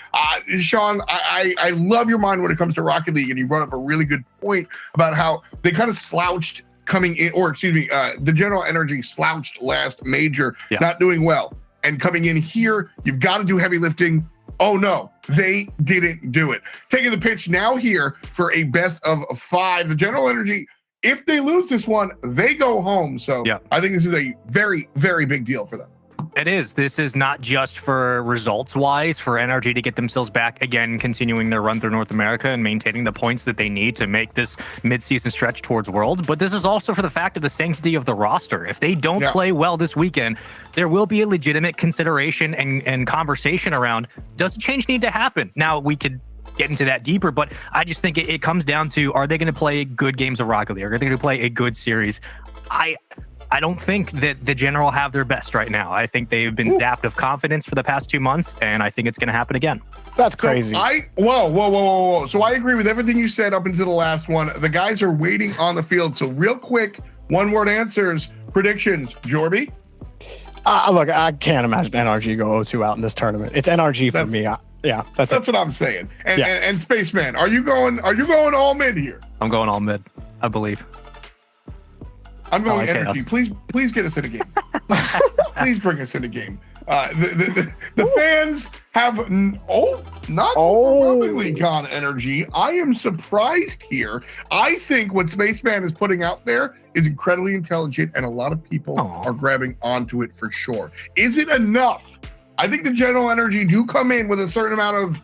Sean, I love your mind when it comes to Rocket League, and you brought up a really good point about how they kind of slouched coming in, or excuse me, the general energy slouched last major, not doing well. And coming in here, you've got to do heavy lifting. Oh no, they didn't do it. Taking the pitch now here for a best of 5. The general energy, if they lose this one, they go home. So I think this is a very, very big deal for them. It is. This is not just for results-wise for NRG to get themselves back again, continuing their run through North America and maintaining the points that they need to make this mid-season stretch towards Worlds. But this is also for the fact of the sanctity of the roster. If they don't play well this weekend, there will be a legitimate consideration and conversation around, does change need to happen? Now, we could get into that deeper, but I just think it comes down to, are they going to play good games of Rocket League? Are they going to play a good series? I don't think that the general have their best right now. I think they've been zapped of confidence for the past 2 months, and I think it's going to happen again. That's crazy. So whoa. So I agree with everything you said up until the last one. The guys are waiting on the field. So real quick, one-word answers, predictions. Jorby? Look, I can't imagine NRG go 0-2 out in this tournament. It's NRG for me. That's what I'm saying. And Spaceman, are you going all mid here? I'm going all mid, I believe. I'm going energy. Please get us in a game. Please bring us in a game. The fans have not overwhelmingly gone energy. I am surprised here. I think what Spaceman is putting out there is incredibly intelligent, and a lot of people are grabbing onto it for sure. Is it enough? I think the general energy do come in with a certain amount of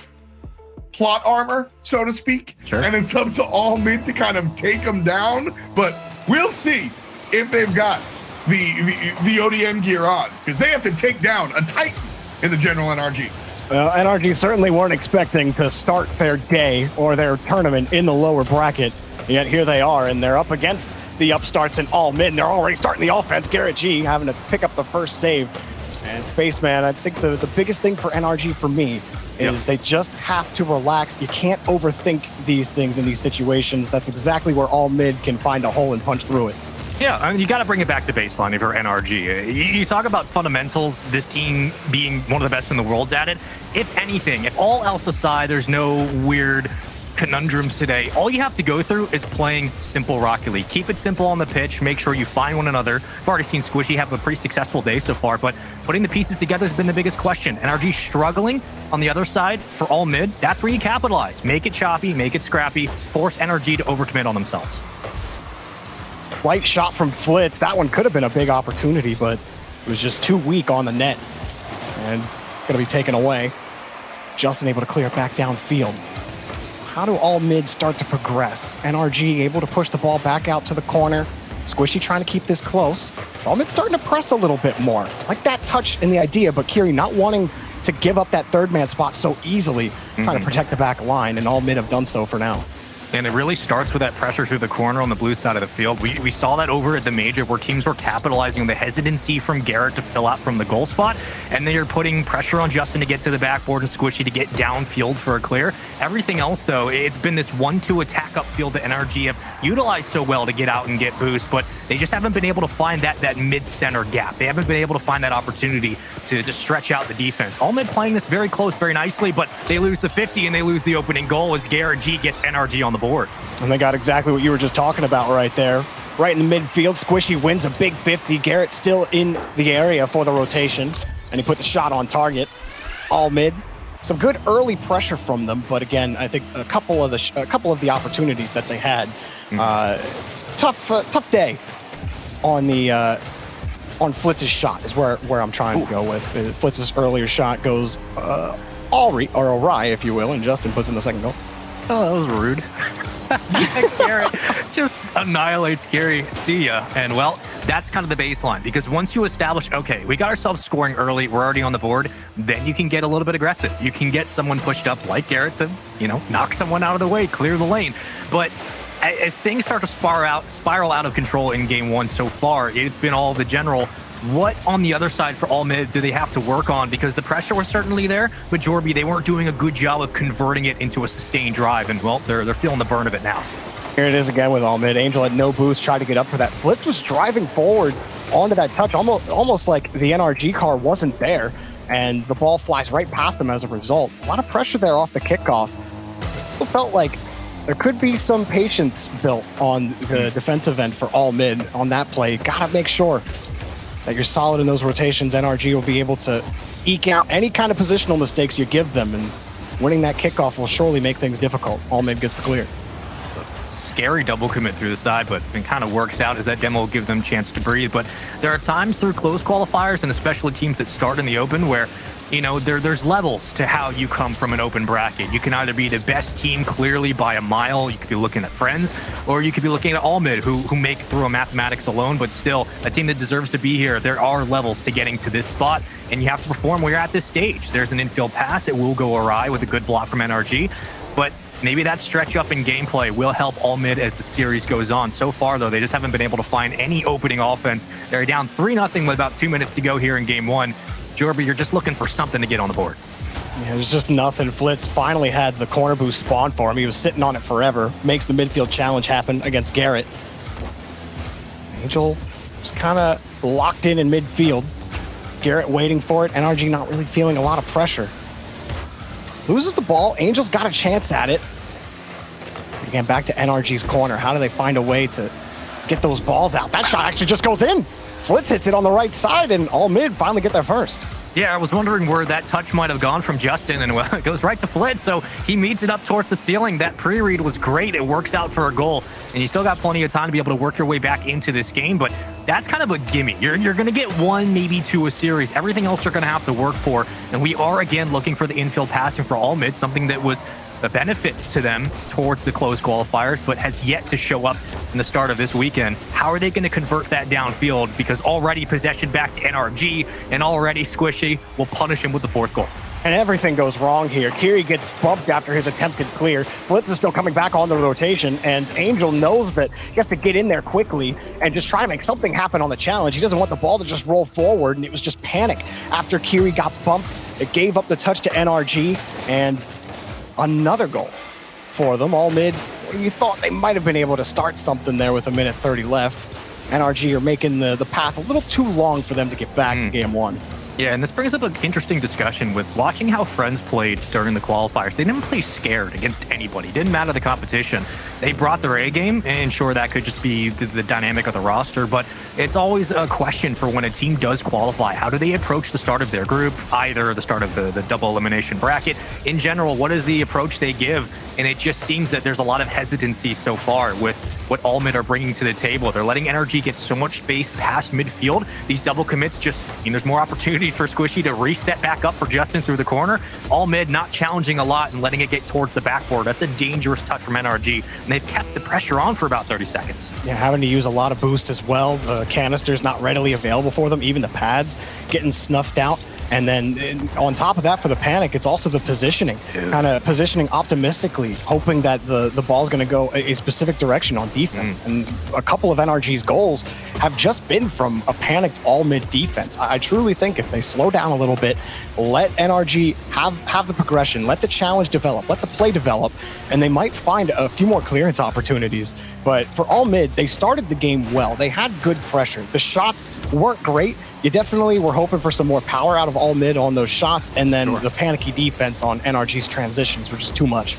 plot armor, so to speak, and it's up to all mid to kind of take them down. But we'll see if they've got the ODM gear on, because they have to take down a Titan in the general NRG. Well, NRG certainly weren't expecting to start their day or their tournament in the lower bracket, yet here they are, and they're up against the upstarts in all mid, and they're already starting the offense. Garrett G having to pick up the first save. And Spaceman, I think the biggest thing for NRG for me is they just have to relax. You can't overthink these things in these situations. That's exactly where all mid can find a hole and punch through it. Yeah, I mean, you got to bring it back to baseline if you're NRG. You talk about fundamentals, this team being one of the best in the world at it. If anything, if all else aside, there's no weird conundrums today. All you have to go through is playing simple Rocket League. Keep it simple on the pitch. Make sure you find one another. I've already seen Squishy have a pretty successful day so far, but putting the pieces together has been the biggest question. NRG struggling on the other side for all mid. That's where you capitalize. Make it choppy, make it scrappy, force NRG to overcommit on themselves. Light shot from Flitz. That one could have been a big opportunity, but it was just too weak on the net. And going to be taken away. Justin able to clear it back downfield. How do all mid start to progress? NRG able to push the ball back out to the corner. Squishy trying to keep this close. All mid starting to press a little bit more. Like that touch in the idea, but Kiri not wanting to give up that third man spot so easily, trying to protect the back line, and all mid have done so for now. And it really starts with that pressure through the corner on the blue side of the field. We saw that over at the major where teams were capitalizing on the hesitancy from Garrett to fill out from the goal spot. And then you're putting pressure on Justin to get to the backboard and Squishy to get downfield for a clear. Everything else, though, it's been this 1-2 attack upfield that NRG have utilized so well to get out and get boost, but they just haven't been able to find that mid-center gap. They haven't been able to find that opportunity to stretch out the defense. All mid playing this very close, very nicely, but they lose the 50 and they lose the opening goal as Garrett G gets NRG on the board. And they got exactly what you were just talking about right there. Right in the midfield, Squishy wins a big 50. Garrett still in the area for the rotation, and he put the shot on target. All mid. Some good early pressure from them, but again, I think a couple of the opportunities that they had. Tough day on the on Flitz's shot is where I'm trying to go with. Flitz's earlier shot goes awry, if you will, and Justin puts in the second goal. Oh, that was rude. just annihilates Gary. See ya. And well, that's kind of the baseline, because once you establish, okay, we got ourselves scoring early, we're already on the board, then you can get a little bit aggressive. You can get someone pushed up like Garrett to, knock someone out of the way, clear the lane. But as things start to spiral out of control in game one so far, it's been all the general. What on the other side for all mid do they have to work on? Because the pressure was certainly there, but Jorby, they weren't doing a good job of converting it into a sustained drive, and well, they're feeling the burn of it now. Here it is again with all mid. Angel had no boost, tried to get up for that. Flitz was driving forward onto that touch, almost like the NRG car wasn't there, and the ball flies right past him as a result. A lot of pressure there off the kickoff. It felt like there could be some patience built on the defensive end for all mid on that play. Gotta make sure that you're solid in those rotations. NRG will be able to eke out any kind of positional mistakes you give them, and winning that kickoff will surely make things difficult. All mid gets the clear. Scary double commit through the side, but it kind of works out as that demo will give them a chance to breathe. But there are times through close qualifiers, and especially teams that start in the open, where there's levels to how you come from an open bracket. You can either be the best team clearly by a mile, you could be looking at friends, or you could be looking at all mid who make it through a mathematics alone, but still a team that deserves to be here. There are levels to getting to this spot, and you have to perform when you're at this stage. There's an infield pass, it will go awry with a good block from NRG, but maybe that stretch up in gameplay will help all mid as the series goes on. So far, though, they just haven't been able to find any opening offense. They're down 3-0 with about 2 minutes to go here in game one. Jorby, you're just looking for something to get on the board. Yeah, there's just nothing. Flitz finally had the corner boost spawn for him. He was sitting on it forever. Makes the midfield challenge happen against Garrett. Angel was kind of locked in midfield. Garrett waiting for it. NRG not really feeling a lot of pressure. Loses the ball. Angel's got a chance at it. Again, back to NRG's corner. How do they find a way to get those balls out? That shot actually just goes in. Flitz hits it on the right side, and all mid finally get there first. Yeah, I was wondering where that touch might have gone from Justin, and well, it goes right to Flitz, so he meets it up towards the ceiling. That pre-read was great. It works out for a goal, and you still got plenty of time to be able to work your way back into this game, but that's kind of a gimme. You're going to get one, maybe two a series. Everything else you're going to have to work for, and we are, again, looking for the infield passing for all mid, something that was a benefit to them towards the closed qualifiers, but has yet to show up in the start of this weekend. How are they going to convert that downfield? Because already possession back to NRG, and already Squishy will punish him with the fourth goal. And everything goes wrong here. Kiri gets bumped after his attempted clear. Flitz is still coming back on the rotation, and Angel knows that he has to get in there quickly and just try to make something happen on the challenge. He doesn't want the ball to just roll forward, and it was just panic. After Kiri got bumped, it gave up the touch to NRG, and another goal for them. All mid, you thought they might have been able to start something there with 1:30 left. NRG are making the path a little too long for them to get back in game one. Yeah, and this brings up an interesting discussion with watching how Friends played during the qualifiers. They didn't play scared against anybody. Didn't matter the competition. They brought their A game, and sure, that could just be the dynamic of the roster, but it's always a question for when a team does qualify. How do they approach the start of their group, either the start of the double elimination bracket? In general, what is the approach they give? And it just seems that there's a lot of hesitancy so far with what all mid are bringing to the table. They're letting NRG get so much space past midfield. These double commits just mean there's more opportunities for Squishy to reset back up for Justin through the corner. All mid not challenging a lot and letting it get towards the backboard. That's a dangerous touch from NRG. And they've kept the pressure on for about 30 seconds. Yeah, having to use a lot of boost as well. The canisters not readily available for them. Even the pads getting snuffed out. And then on top of that, for the panic, it's also the positioning. Kind of positioning optimistically, hoping that the ball's going to go a specific direction on defense. And a couple of NRG's goals have just been from a panicked all-mid defense. I truly think if they slow down a little bit, let NRG have the progression, let the challenge develop, let the play develop, and they might find a few more clearance opportunities. But for all mid, they started the game well. They had good pressure. The shots weren't great. You definitely were hoping for some more power out of all mid on those shots, and then the panicky defense on NRG's transitions were just too much.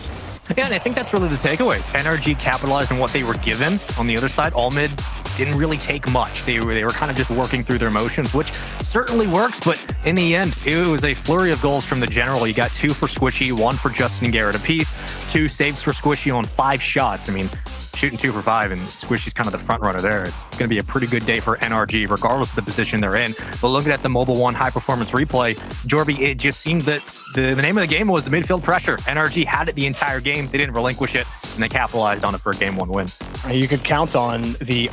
Yeah, and I think that's really the takeaways. NRG capitalized on what they were given. On the other side, all mid didn't really take much. They were kind of just working through their motions, which certainly works, but in the end, it was a flurry of goals from the general. You got 2 for Squishy, 1 for Justin and Garrett apiece, 2 saves for Squishy on 5 shots. I mean, shooting 2 for 5, and Squishy's kind of the front runner there. It's going to be a pretty good day for NRG, regardless of the position they're in. But looking at the Mobile One high performance replay, Jorby, it just seemed that the name of the game was the midfield pressure. NRG had it the entire game. They didn't relinquish it, and they capitalized on it for a game 1 win. You could count on the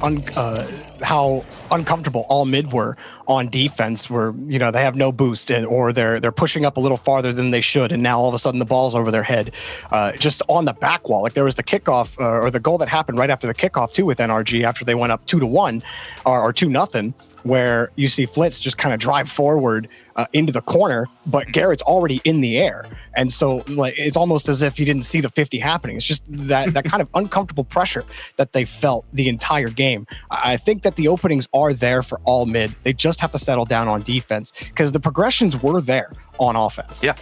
how uncomfortable all mid were on defense, where they have no boost or they're pushing up a little farther than they should, and now all of a sudden the ball's over their head, just on the back wall. Like there was the kickoff or the goal that happened right after the kickoff too with NRG after they went up 2-1 or 2-0, where you see Flitz just kind of drive forward into the corner, but Garrett's already in the air. And so like it's almost as if he didn't see the 50 happening. It's just that kind of uncomfortable pressure that they felt the entire game. I think that the openings are there for all mid. They just have to settle down on defense because the progressions were there on offense. Yeah.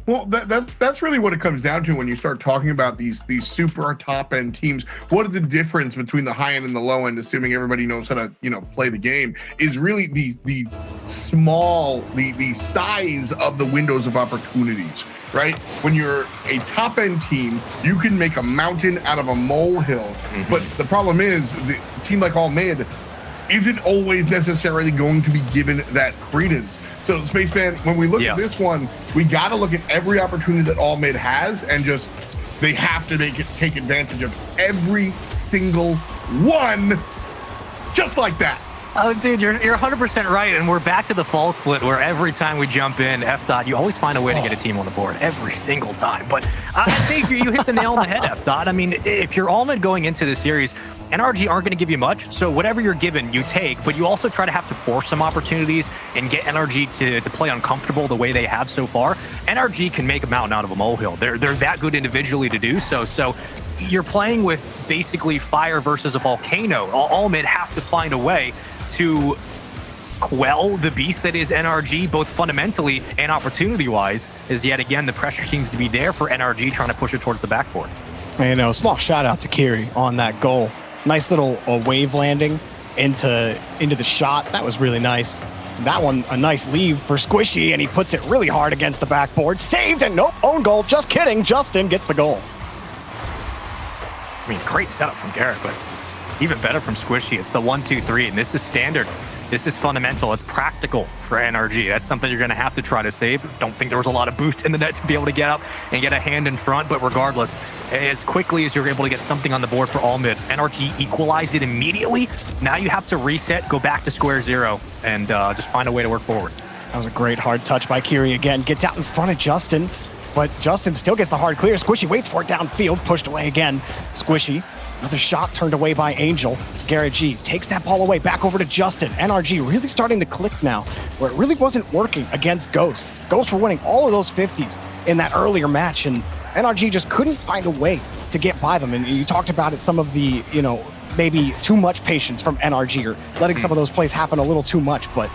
Well, that's really what it comes down to when you start talking about these super top end teams. What is the difference between the high end and the low end? Assuming everybody knows how to play the game, is really the size of the windows of opportunities. Right? When you're a top end team, you can make a mountain out of a molehill. But the problem is, the team like all mid isn't always necessarily going to be given that credence. So Spaceman, when we look at this one, we got to look at every opportunity that all mid has, and they have to take advantage of every single one, just like that. Oh, dude, you're 100% right, and we're back to the fall split where every time we jump in, F-Dot, you always find a way to get a team on the board every single time. But I think you hit the nail on the head, F-Dot. I mean, if you're all mid going into the series, NRG aren't going to give you much, so whatever you're given, you take, but you also try to have to force some opportunities and get NRG to play uncomfortable the way they have so far. NRG can make a mountain out of a molehill. They're that good individually to do so. So you're playing with basically fire versus a volcano. All mid have to find a way to quell the beast that is NRG, both fundamentally and opportunity-wise, as yet again the pressure seems to be there for NRG trying to push it towards the backboard. Small shout out to Kiri on that goal. Nice little wave landing into the shot. That was really nice. That one, a nice leave for Squishy, and he puts it really hard against the backboard. Saved, and nope, own goal. Just kidding. Justin gets the goal. I mean, great setup from Garrett, but even better from Squishy. It's the 1-2-3, and this is standard. This is fundamental. It's practical for NRG. That's something you're going to have to try to save. Don't think there was a lot of boost in the net to be able to get up and get a hand in front, but regardless, as quickly as you're able to get something on the board for all mid, NRG equalize it immediately. Now you have to reset, go back to square zero, and just find a way to work forward. That was a great hard touch by Kiri again. Gets out in front of Justin, but Justin still gets the hard clear. Squishy waits for it downfield, pushed away again. Squishy, another shot turned away by Angel. Garrett G takes that ball away, back over to Justin. NRG really starting to click now, where it really wasn't working against Ghost. Ghost were winning all of those 50s in that earlier match, and NRG just couldn't find a way to get by them. And you talked about it, some of the, maybe too much patience from NRG, or letting some of those plays happen a little too much. But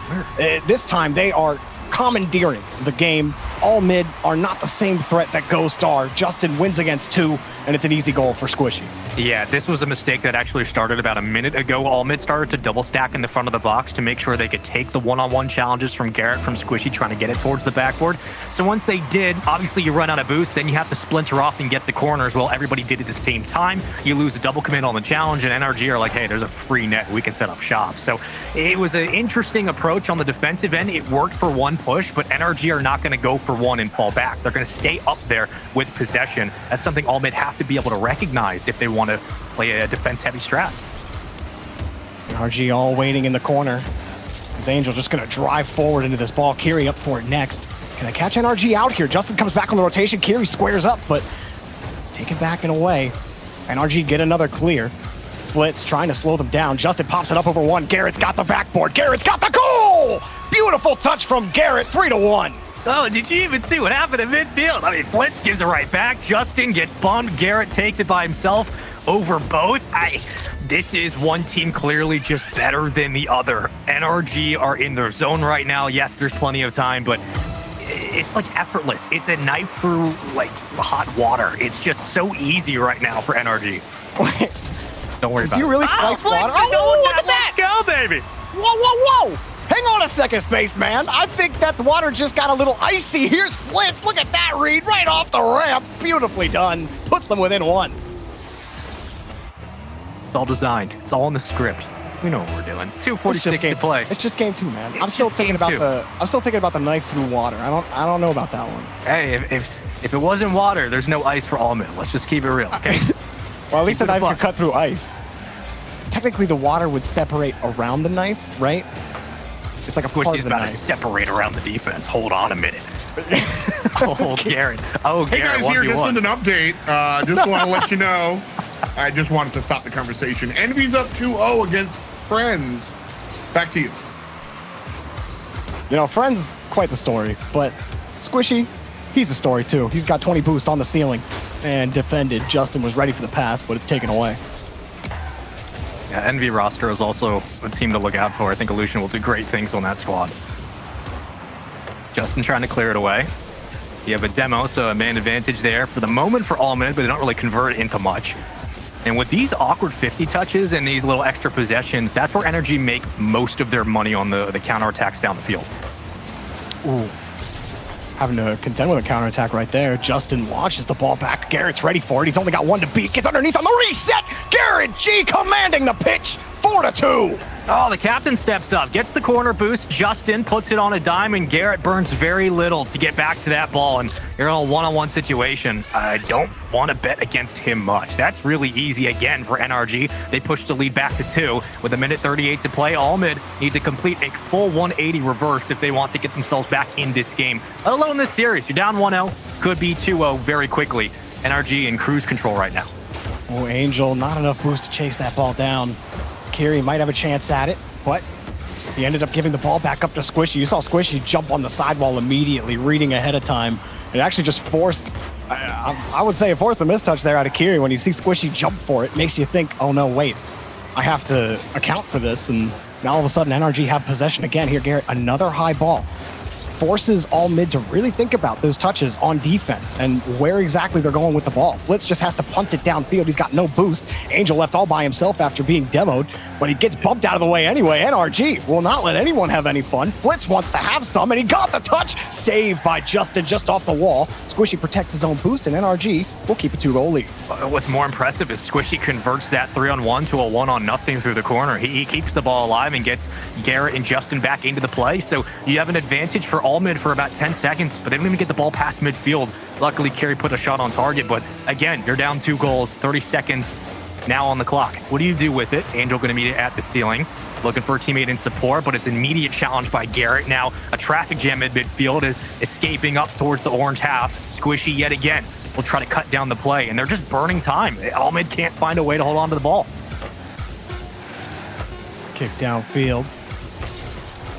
this time they are commandeering the game. All mid are not the same threat that Ghost are. Justin wins against two, and it's an easy goal for Squishy. Yeah, this was a mistake that actually started about a minute ago. All mid started to double stack in the front of the box to make sure they could take the one-on-one challenges from Garrett, from Squishy, trying to get it towards the backboard. So once they did, obviously you run out of boost, then you have to splinter off and get the corners. Well, everybody did at the same time. You lose a double commit on the challenge, and NRG are like, hey, there's a free net. We can set up shop. So it was an interesting approach on the defensive end. It worked for one push, but NRG are not going to go for one and fall back. They're going to stay up there with possession. That's something all mid have to be able to recognize if they want to play a defense-heavy strat. NRG all waiting in the corner. Is Angel just going to drive forward into this ball? Kiri up for it next. Can I catch NRG out here? Justin comes back on the rotation. Kiri squares up, but it's taken back and away. NRG get another clear. Flitz trying to slow them down. Justin pops it up over one. Garrett's got the backboard. Garrett's got the goal! Beautiful touch from Garrett, 3-1. Oh, did you even see what happened in midfield? I mean, Flitz gives it right back. Justin gets bummed. Garrett takes it by himself over both. This is one team clearly just better than the other. NRG are in their zone right now. Yes, there's plenty of time, but it's like effortless. It's a knife through like hot water. It's just so easy right now for NRG. Don't worry about it. You really slice water? Oh, look at that! Let's go, baby! Whoa! Hang on a second, Spaceman. I think that the water just got a little icy. Here's Flitz. Look at that read right off the ramp. Beautifully done. Puts them within one. It's all designed. It's all in the script. We know what we're doing. 2:46 to play. It's just game two, man. I'm still thinking about the knife through water. I don't know about that one. Hey, if it wasn't water, there's no ice for all men. Let's just keep it real, okay? Well, at least the Keep it knife a could cut through ice. Technically, the water would separate around the knife, right? It's like a part Squishy's of the about to knife. separate around the defense. Hold on a minute. Oh, Garrett. Oh, Hey Garrett, guys, here just 1v1. with an update. Just want to let you know. I just wanted to stop the conversation. Envy's up 2-0 against Friends. Back to you. You know, Friends, quite the story, but Squishy, he's a story too. He's got 20 boost on the ceiling and defended. Justin was ready for the pass, but it's taken away. Yeah, Envy roster is also a team to look out for. I think Illusion will do great things on that squad. Justin trying to clear it away. You have a demo, so a man advantage there for the moment for Allman, but they don't really convert it into much. And with these awkward 50 touches and these little extra possessions, that's where Energy make most of their money on the counterattacks down the field. Ooh. Having to contend with a counterattack right there. Justin launches the ball back. Garrett's ready for it. He's only got one to beat. Gets underneath on the reset. Garrett G commanding the pitch. 4-2. Oh, the captain steps up, gets the corner boost. Justin puts it on a dime, and Garrett burns very little to get back to that ball. And you're in a one-on-one situation. I don't want to bet against him much. That's really easy again for NRG. They push the lead back to 2 with a minute 38 to play. Allmid need to complete a full 180 reverse if they want to get themselves back in this game. Let alone this series. You're down 1-0, could be 2-0 very quickly. NRG in cruise control right now. Oh, Angel, not enough boost to chase that ball down. Kiri might have a chance at it, but he ended up giving the ball back up to Squishy. You saw Squishy jump on the sidewall immediately, reading ahead of time. It actually just forced, I would say it forced the mistouch there out of Kiri. When you see Squishy jump for it, makes you think, oh no, wait, I have to account for this. And now all of a sudden NRG have possession again. Here, Garrett, another high ball. Forces all mid to really think about those touches on defense and where exactly they're going with the ball. Flitz just has to punt it downfield. He's got no boost. Angel left all by himself after being demoed, but he gets bumped out of the way anyway. NRG will not let anyone have any fun. Flitz wants to have some, and he got the touch. Saved by Justin just off the wall. Squishy protects his own boost, and NRG will keep a 2-goal lead. What's more impressive is Squishy converts that 3-on-1 to a 1-on-0 through the corner. He keeps the ball alive and gets Garrett and Justin back into the play. So you have an advantage for all mid for about 10 seconds, but they don't even get the ball past midfield. Luckily, Kerry put a shot on target, but again, you're down 2 goals, 30 seconds now on the clock. What do you do with it? Angel going to meet it at the ceiling. Looking for a teammate in support, but it's an immediate challenge by Garrett. Now, a traffic jam at midfield is escaping up towards the orange half. Squishy yet again will try to cut down the play, and they're just burning time. Allmid can't find a way to hold on to the ball. Kick downfield.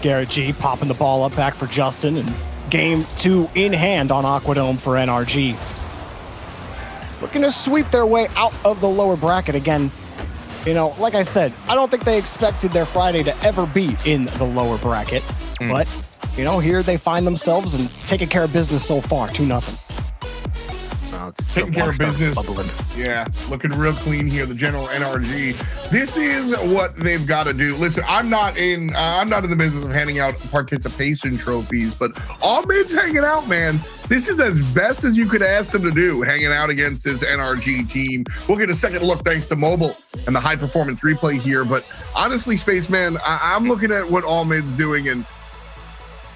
Garrett G popping the ball up back for Justin, and game 2 in hand on Aquadome for NRG. Looking to sweep their way out of the lower bracket again. You know, like I said, I don't think they expected their Friday to ever be in the lower bracket, but, you know, here they find themselves and taking care of business so far, 2-0. Taking care of business. Yeah, looking real clean here. The general NRG. This is what they've got to do. Listen, I'm not in the business of handing out participation trophies, but all mid's hanging out, man. This is as best as you could ask them to do, hanging out against this NRG team. We'll get a second look thanks to mobile and the high performance replay here. But honestly, Spaceman, I'm looking at what all mid's doing, and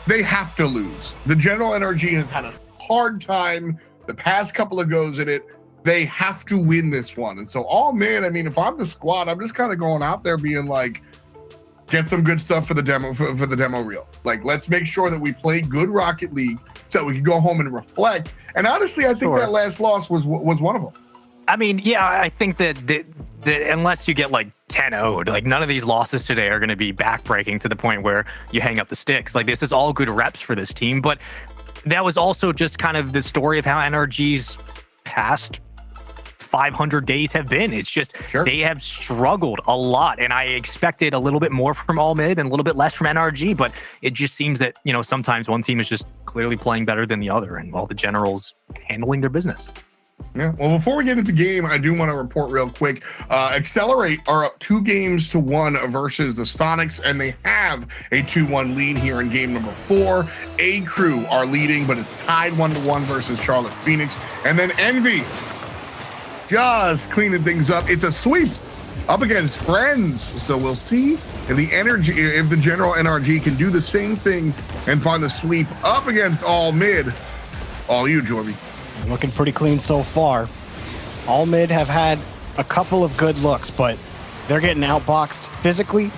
they have to lose. The general NRG has had a hard time the past couple of goes at it. They have to win this one. And so, I mean, if I'm the squad, I'm just kind of going out there being like, get some good stuff for the demo, for the demo reel. Like, let's make sure that we play good Rocket League so we can go home and reflect. And honestly, I think that last loss was one of them. I mean, yeah, I think that unless you get like 10-0'd, like none of these losses today are going to be backbreaking to the point where you hang up the sticks. Like, this is all good reps for this team, but that was also just kind of the story of how NRG's past 500 days have been. It's just they have struggled a lot, and I expected a little bit more from All Mid and a little bit less from NRG, but it just seems that, you know, sometimes one team is just clearly playing better than the other, and while the Generals handling their business. Yeah, well, before we get into the game, I do want to report real quick. Accelerate are up 2-1 versus the Sonics, and they have a 2-1 lead here in game number 4. A Crew are leading, but it's tied 1-1 versus Charlotte Phoenix. And then Envy just cleaning things up. It's a sweep up against Friends. So we'll see if the general NRG can do the same thing and find the sweep up against All Mid. All you, Jorby. Looking pretty clean so far. All mid have had a couple of good looks, but they're getting outboxed physically.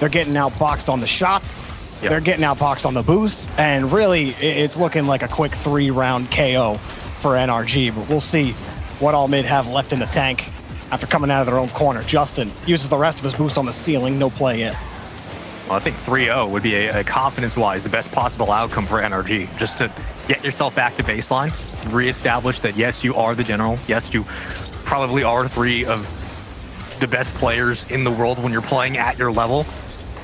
They're getting outboxed on the shots. Yep. They're getting outboxed on the boost. And really, it's looking like a quick 3-round KO for NRG. But we'll see what All Mid have left in the tank after coming out of their own corner. Justin uses the rest of his boost on the ceiling. No play yet. Well, I think 3-0 would be a confidence-wise the best possible outcome for NRG. Just to get yourself back to baseline, reestablish that, yes, you are the general. Yes, you probably are 3 of the best players in the world when you're playing at your level.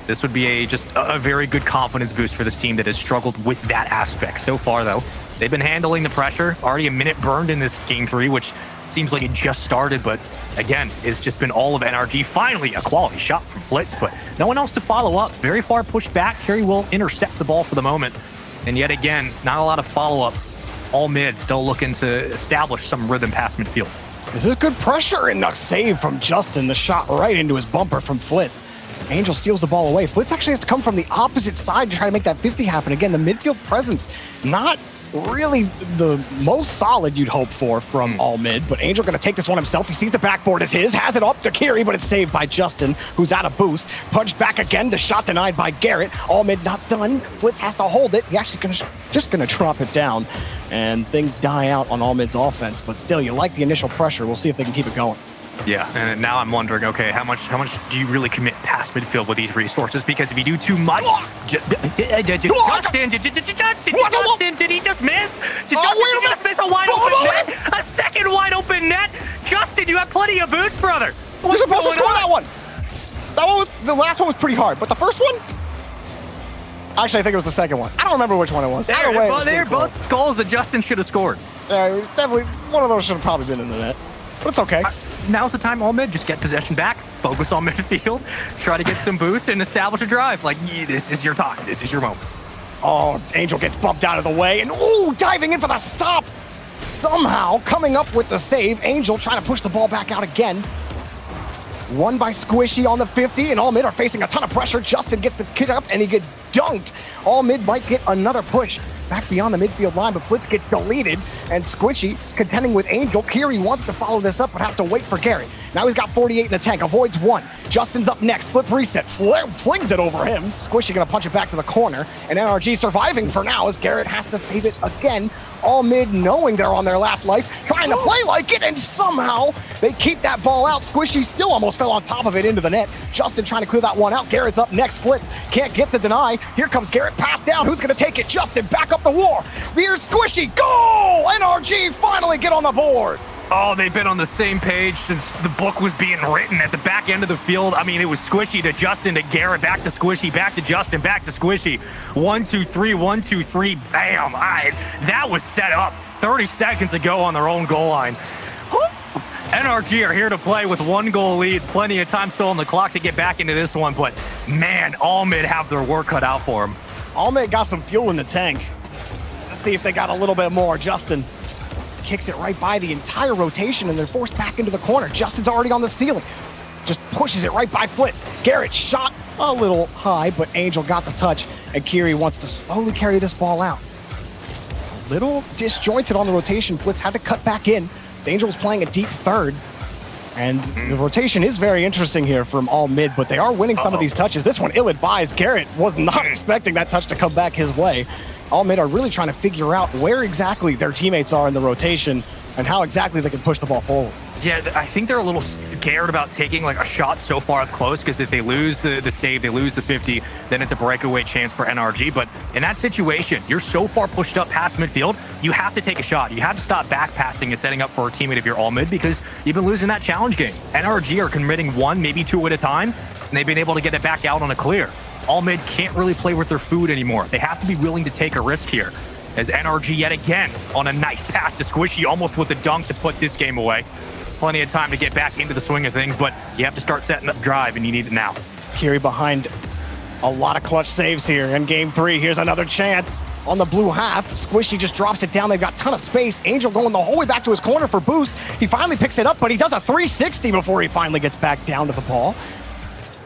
This would be just a very good confidence boost for this team that has struggled with that aspect. So far, though, they've been handling the pressure. Already a minute burned in this Game 3, which seems like it just started, but again, it's just been all of NRG. Finally, a quality shot from Flitz, but no one else to follow up. Very far pushed back. Kerry will intercept the ball for the moment. And yet again, not a lot of follow-up. All Mid still looking to establish some rhythm past midfield. This is good pressure in the save from Justin. The shot right into his bumper from Flitz. Angel steals the ball away. Flitz actually has to come from the opposite side to try to make that 50 happen. Again, the midfield presence, not really the most solid you'd hope for from All Mid, but Angel gonna take this one himself. He sees the backboard is his, has it up to Kiri, but it's saved by Justin, who's out of boost. Punched back again, the shot denied by Garrett. All Mid not done. Flitz has to hold it. He actually just gonna drop it down, and things die out on All Mid's offense, but still, you like the initial pressure. We'll see if they can keep it going. Yeah, and now I'm wondering, okay, how much do you really commit past midfield with these resources? Because if you do too much, Justin, did he just miss? Did Justin just miss a wide open net? A second wide open net? Justin, you have plenty of boost, brother. You're supposed to score that one. That one was, the last one was pretty hard, but the first one? Actually, I think it was the second one. I don't remember which one it was. Either way, they're both goals that Justin should have scored. Yeah, it was definitely, one of those should have probably been in the net, but it's okay. Now's the time, All Mid, just get possession back, focus on midfield, try to get some boost and establish a drive. Like, this is your time, this is your moment. Oh, Angel gets bumped out of the way, and ooh, diving in for the stop. Somehow coming up with the save. Angel trying to push the ball back out again. Won by Squishy on the 50, and All Mid are facing a ton of pressure. Justin gets the kid up, and he gets dunked. All Mid might get another push back beyond the midfield line, but Flitz gets deleted, and Squishy contending with Angel. Kiri wants to follow this up, but has to wait for Garrett. Now he's got 48 in the tank, avoids one. Justin's up next, flip reset, flings it over him. Squishy gonna punch it back to the corner, and NRG surviving for now as Garrett has to save it again. All Mid knowing they're on their last life, trying to play like it, and somehow they keep that ball out. Squishy still almost fell on top of it into the net. Justin trying to clear that one out. Garrett's up next, Flitz can't get the deny. Here comes Garrett, pass down, who's gonna take it? Justin back up the war. Here's Squishy, goal! NRG finally get on the board. Oh, they've been on the same page since the book was being written at the back end of the field. I mean, it was Squishy to Justin to Garrett, back to Squishy, back to Justin, back to Squishy. 1, 2, 3, 1, 2, 3, bam. That was set up 30 seconds ago on their own goal line. NRG are here to play with 1 goal lead. Plenty of time still on the clock to get back into this one, but man, All Mid have their work cut out for them. All Mid got some fuel in the tank. Let's see if they got a little bit more. Justin kicks it right by the entire rotation, and they're forced back into the corner. Justin's already on the ceiling. Just pushes it right by Flitz. Garrett shot a little high, but Angel got the touch, and Kiri wants to slowly carry this ball out. A little disjointed on the rotation. Flitz had to cut back in. Angel was playing a deep third, and the rotation is very interesting here from All Mid, but they are winning some of these touches. This one ill-advised. Garrett was not expecting that touch to come back his way. All Mid are really trying to figure out where exactly their teammates are in the rotation and how exactly they can push the ball forward. Yeah, I think they're a little scared about taking like a shot so far up close, because if they lose the save, they lose the 50, then it's a breakaway chance for NRG. But in that situation, you're so far pushed up past midfield, you have to take a shot. You have to stop back passing and setting up for a teammate if you're All Mid, because you've been losing that challenge game. NRG are committing 1, maybe 2 at a time, and they've been able to get it back out on a clear. All Mid can't really play with their food anymore. They have to be willing to take a risk here, as NRG yet again on a nice pass to Squishy, almost with a dunk to put this game away. Plenty of time to get back into the swing of things, but you have to start setting up drive, and you need it now. Kiri behind a lot of clutch saves here in Game 3. Here's another chance on the blue half. Squishy just drops it down. They've got a ton of space. Angel going the whole way back to his corner for boost. He finally picks it up, but he does a 360 before he finally gets back down to the ball.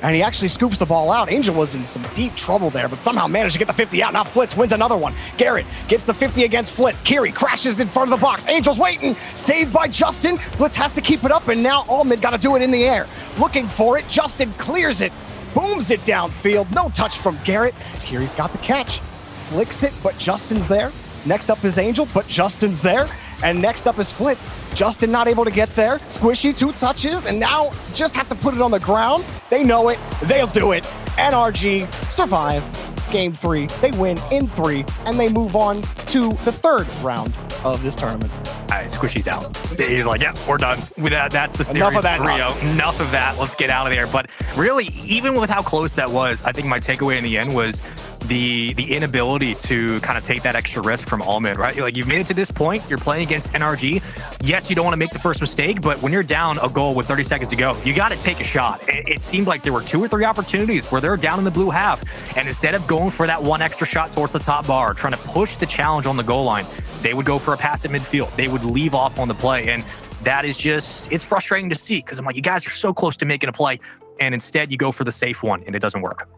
and he actually scoops the ball out. Angel was in some deep trouble there, but somehow managed to get the 50 out. Now Flitz wins another one. Garrett gets the 50 against Flitz. Kiri crashes in front of the box. Angel's waiting. Saved by Justin. Flitz has to keep it up, and now Almid got to do it in the air. Looking for it. Justin clears it. Booms it downfield. No touch from Garrett. Kiri's got the catch. Flicks it, but Justin's there. Next up is Angel, but Justin's there. And next up is Flitz. Justin not able to get there. Squishy, 2 touches, and now just have to put it on the ground. They know it. They'll do it. NRG survive game 3. They win in 3, and they move on to the 3rd round of this tournament. All right, Squishy's out. He's like, yeah, we're done. That's the series. Enough of that. Rio. Enough of that. Let's get out of there. But really, even with how close that was, I think my takeaway in the end was the inability to kind of take that extra risk from Almid, right? Like, you've made it to this point. You're playing against NRG. Yes, you don't want to make the first mistake, but when you're down a goal with 30 seconds to go, you got to take a shot. It seemed like there were 2 or 3 opportunities where they're down in the blue half, and instead of going for that one extra shot towards the top bar, trying to push the challenge on the goal line, they would go for a pass at midfield. They would leave off on the play, and that is just, it's frustrating to see, because I'm like, you guys are so close to making a play, and instead you go for the safe one, and it doesn't work.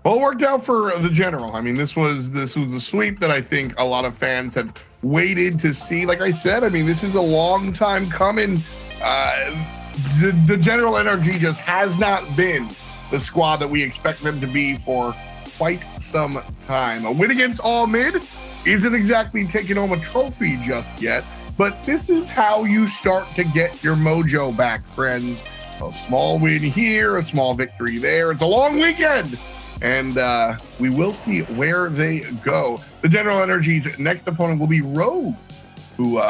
Well, it worked out for the general. I mean, this was a sweep that I think a lot of fans have waited to see. Like I said, I mean, this is a long time coming. The general NRG just has not been the squad that we expect them to be for quite some time. A win against Almid isn't exactly taking home a trophy just yet, but this is how you start to get your mojo back, friends. A small win here, a small victory there. It's a long weekend, and we will see where they go. The General Energy's next opponent will be Rogue, who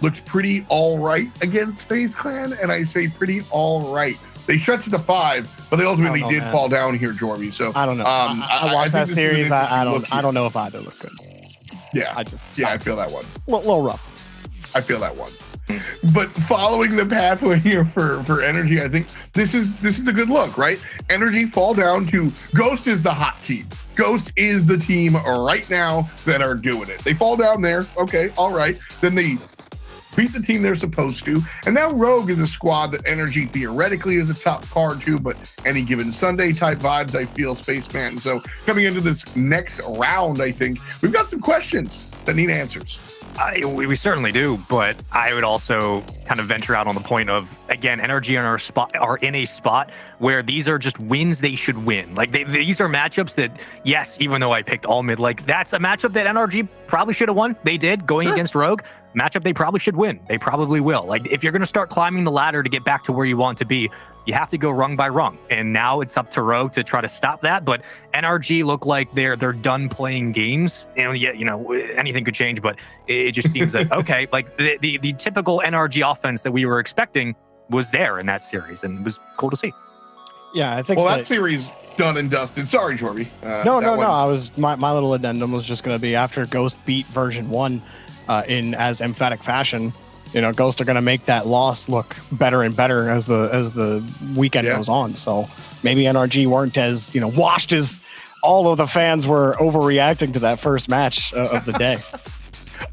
looked pretty all right against Faze Clan, and I say pretty all right. They stretched to 5, but they ultimately did fall down here, Jorby. So I don't know. I watched that series. I don't know if either look good. Yeah, I feel that one. Little rough. I feel that one. But following the pathway here for Energy, I think this is a good look, right? Energy fall down to Ghost is the hot team. Ghost is the team right now that are doing it. They fall down there. Okay, all right. Then they beat the team they're supposed to. And now Rogue is a squad that Energy theoretically is a top card to, but any given Sunday type vibes, I feel, Spaceman. So coming into this next round, I think we've got some questions that need answers. We certainly do, but I would also kind of venture out on the point of, again, NRG are in a spot where these are just wins they should win. Like, these are matchups that, yes, even though I picked Almid, like, that's a matchup that NRG probably should have won. They did, going against Rogue. Matchup they probably should win. They probably will. Like, if you're going to start climbing the ladder to get back to where you want to be, you have to go rung by rung. And now it's up to Rogue to try to stop that. But NRG look like they're done playing games. And yeah, anything could change, but it just seems that, okay, like the typical NRG offense that we were expecting was there in that series, and it was cool to see. Yeah, I think. Well, that series done and dusted. Sorry, Jorby. No. I was my little addendum was just going to be after Ghost beat version 1 in as emphatic fashion. Ghost are going to make that loss look better and better as the weekend goes on. So maybe NRG weren't as washed as all of the fans were overreacting to that first match of the day.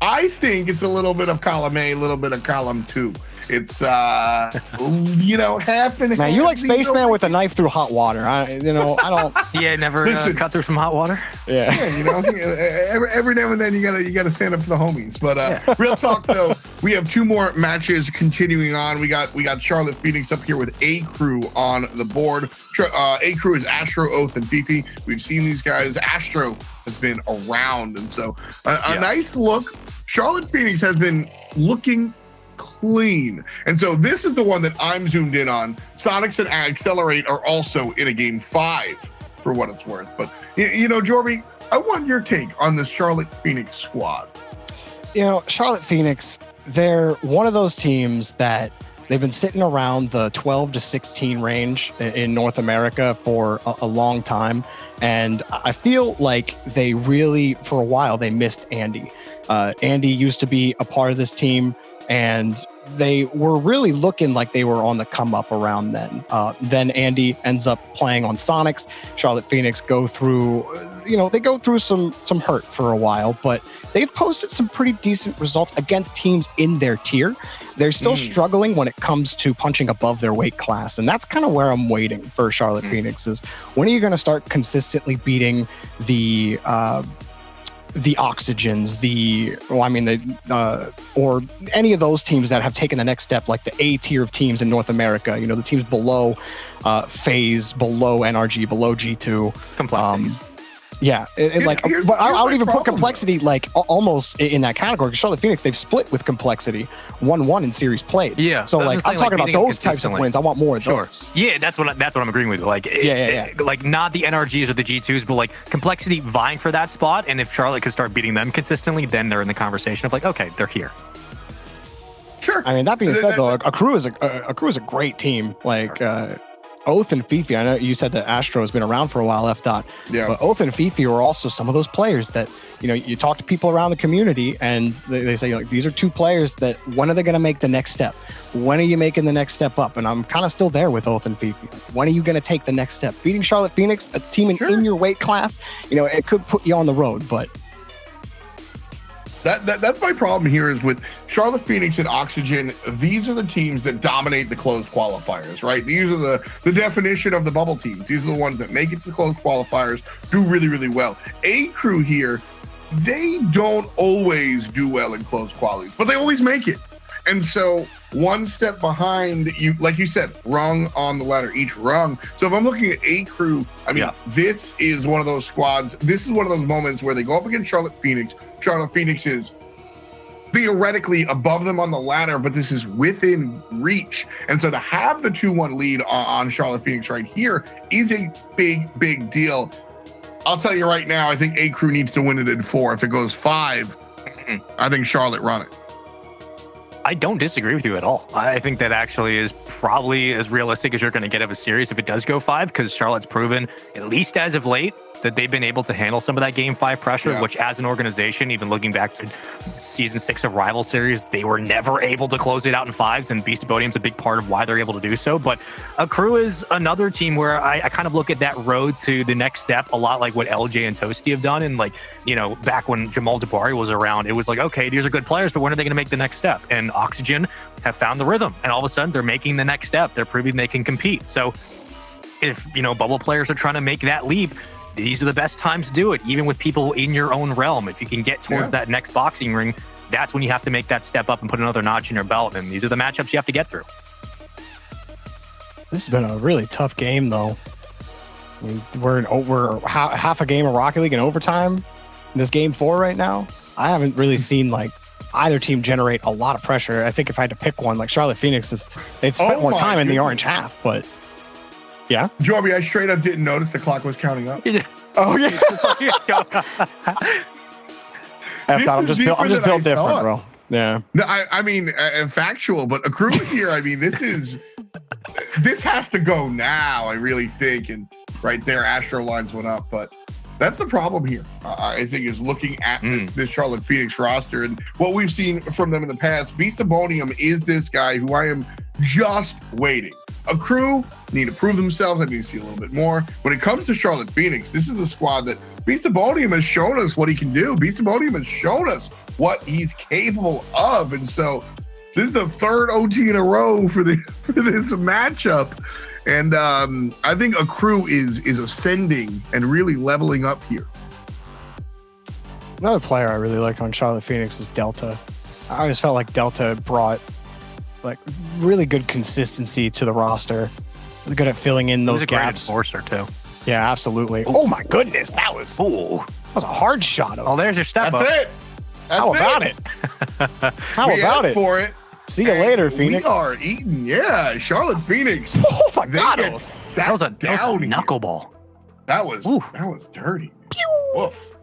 I think it's a little bit of column A, a little bit of column 2. It's half and man, you like Spaceman with a knife through hot water. I don't. Yeah, never cut through some hot water. Yeah, every now and then you gotta stand up for the homies. But real talk though, we have 2 more matches continuing on. We got Charlotte Phoenix up here with A Crew on the board. A Crew is Astro, Oath, and Fifi. We've seen these guys. Astro has been around, and so a nice look. Charlotte Phoenix has been looking clean, and so this is the one that I'm zoomed in on. Sonics and Accelerate are also in a game 5 for what it's worth. But Jorby, I want your take on the Charlotte Phoenix squad. Charlotte Phoenix, they're one of those teams that they've been sitting around the 12 to 16 range in North America for a long time, and I feel like they really, for a while, they missed Andy. Andy used to be a part of this team, and they were really looking like they were on the come up around then. Then Andy ends up playing on Sonics. Charlotte Phoenix go through, they go through some hurt for a while, but they've posted some pretty decent results against teams in their tier. They're still struggling when it comes to punching above their weight class, and that's kind of where I'm waiting for Charlotte Phoenix is, when are you going to start consistently beating the Oxygens, or any of those teams that have taken the next step, like the A tier of teams in North America, the teams below Faze, below NRG, below G2. Complexity. But I would even put Complexity almost in that category, because Charlotte Phoenix, they've split with Complexity 1-1 in series played. Yeah. So I'm talking about those types of wins. I want more of those. Yeah, that's what I'm agreeing with. Not the NRGs or the G2s, but Complexity vying for that spot. And if Charlotte could start beating them consistently, then they're in the conversation of okay, they're here. Sure. I mean, that being said, though, Accru is a great team. Oath and Fifi, I know you said that Astro has been around for a while, F-Dot. Yeah. But Oath and Fifi are also some of those players that, you talk to people around the community and they say, these are two players that, when are they going to make the next step? When are you making the next step up? And I'm kind of still there with Oath and Fifi. When are you going to take the next step? Beating Charlotte Phoenix, a team in your weight class, it could put you on the road, but... That's my problem here is with Charlotte Phoenix and Oxygen. These are the teams that dominate the closed qualifiers, right? These are the definition of the bubble teams. These are the ones that make it to the closed qualifiers, do really, really well. A Crew here, they don't always do well in closed qualities, but they always make it. And so one step behind you, like you said, rung on the ladder, each rung. So if I'm looking at A Crew, this is one of those squads. This is one of those moments where they go up against Charlotte Phoenix. Charlotte Phoenix is theoretically above them on the ladder, but this is within reach. And so to have the 2-1 lead on Charlotte Phoenix right here is a big, big deal. I'll tell you right now, I think A Crew needs to win it in 4. If it goes 5, I think Charlotte run it. I don't disagree with you at all. I think that actually is probably as realistic as you're going to get of a series if it does go 5, because Charlotte's proven, at least as of late, that they've been able to handle some of that game 5 pressure, which as an organization, even looking back to season 6 of Rival Series, they were never able to close it out in 5s, and Beast of Odium's a big part of why they're able to do so. But Accru is another team where I kind of look at that road to the next step a lot like what LJ and Toasty have done. And back when Jamal Jabari was around, it was okay, these are good players, but when are they going to make the next step? And Oxygen have found the rhythm, and all of a sudden they're making the next step. They're proving they can compete. So if, bubble players are trying to make that leap, these are the best times to do it, even with people in your own realm. If you can get towards that next boxing ring, that's when you have to make that step up and put another notch in your belt. And these are the matchups you have to get through. This has been a really tough game, though. I mean, we're half a game of Rocket League in overtime. In this game 4 right now, I haven't really seen either team generate a lot of pressure. I think if I had to pick one, Charlotte Phoenix, they'd spent more time in the orange half, but... Yeah, Joby, I straight up didn't notice the clock was counting up. Oh yeah. I'm just built different, bro. Yeah. No, I mean factual, but Accru here. I mean, this has to go now. I really think, and right there, Astro lines went up, but that's the problem here. I think is looking at this Charlotte Phoenix roster and what we've seen from them in the past. Beast of Odium is this guy who I am just waiting. Accru need to prove themselves. I need to see a little bit more. When it comes to Charlotte Phoenix, this is a squad that Beast of Odium has shown us what he can do. Beast of Odium has shown us what he's capable of. And so this is the 3rd OT in a row for this matchup. And I think Accru is ascending and really leveling up here. Another player I really like on Charlotte Phoenix is Delta. I always felt like Delta brought really good consistency to the roster. Really good at filling in those gaps. Enforcer too. Yeah, absolutely. Oh my goodness, that was a hard shot. There's your step up. That's it. How about it? How about it? For it. See you later, Phoenix. We are eating. Yeah, Charlotte Phoenix. Oh my God. That was a knuckleball. That was dirty. Woof.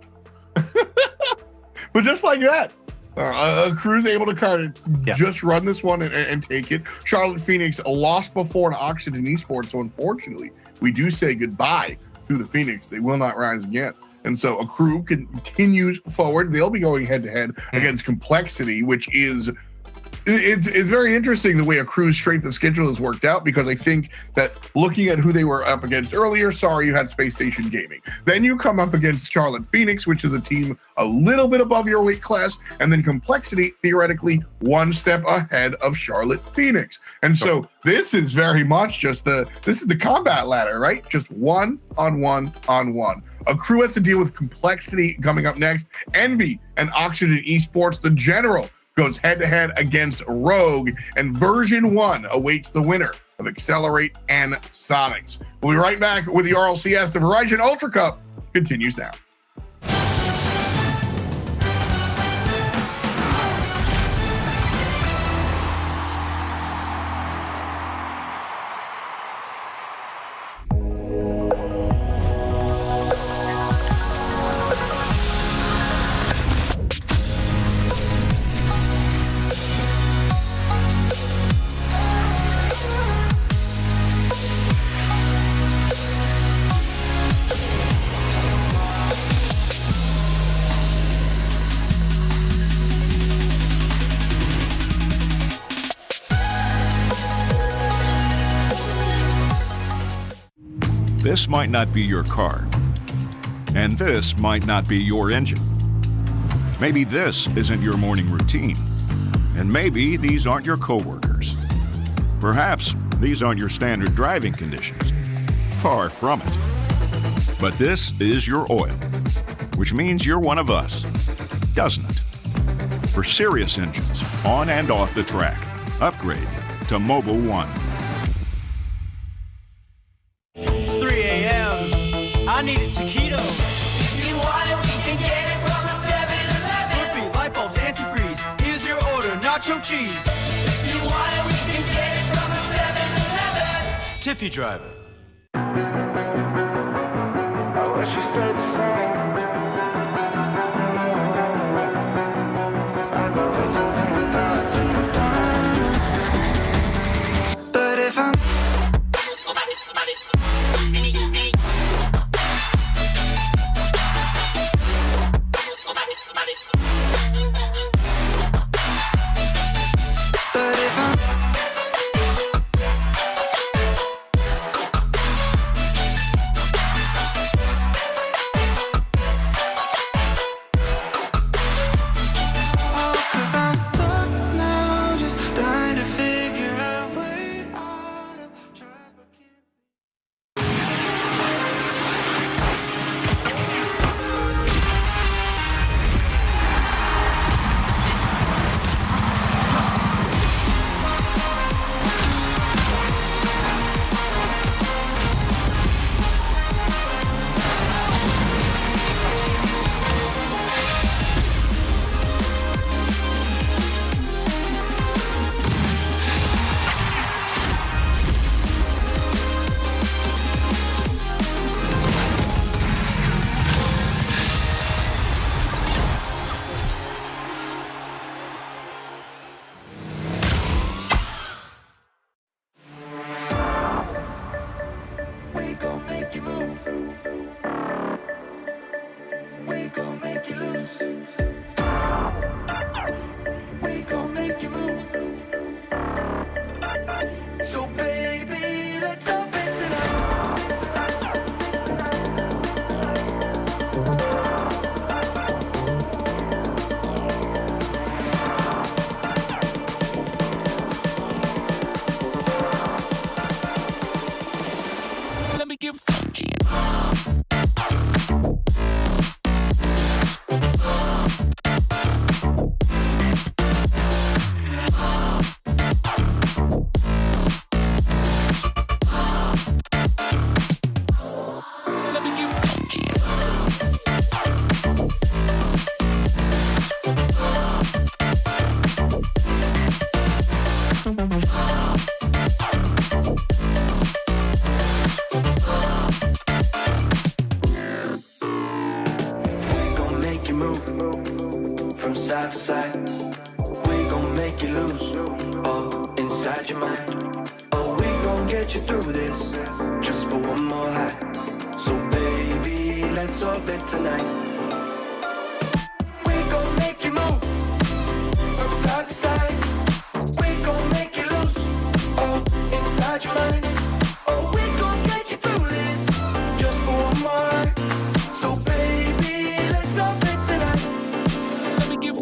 But just like that, Accru's able to kind of just run this one and take it. Charlotte Phoenix lost before to Oxygen Esports, so unfortunately, we do say goodbye to the Phoenix. They will not rise again. And so Accru continues forward. They'll be going head-to-head against Complexity, which is it's very interesting the way Accru's strength of schedule has worked out, because I think that looking at who they were up against earlier, sorry, you had Space Station Gaming. Then you come up against Charlotte Phoenix, which is a team a little bit above your weight class, and then Complexity, theoretically, one step ahead of Charlotte Phoenix. And so this is very much just this is the combat ladder, right? Just one on one on one. Accru has to deal with Complexity coming up next. Envy and Oxygen Esports, the general, goes head-to-head against Rogue, and version 1 awaits the winner of Accelerate and Sonics. We'll be right back with the RLCS. The Verizon Ultra Cup continues now. This might not be your car, and this might not be your engine. Maybe this isn't your morning routine, and maybe these aren't your coworkers. Perhaps these aren't your standard driving conditions. Far from it. But this is your oil, which means you're one of us, doesn't it? For serious engines, on and off the track, upgrade to Mobile One. It's 3 a.m. I need a taquito. If you want it, we can get it from the 7-Eleven. Slurpee, light bulbs, antifreeze. Here's your order, nacho cheese. If you want it, we can get it from the 7-Eleven. Tippy driver. I wish you stayed the same. But if I'm from side to side. We gon' make you lose all inside your mind. Oh, we gon' get you through this just for one more high. So baby, let's let's orbit tonight. We gon' make you move from side to side. We gon' make you lose all inside your mind. Oh, we gon' get you through this just for one more. So baby, let's orbit tonight. Let me get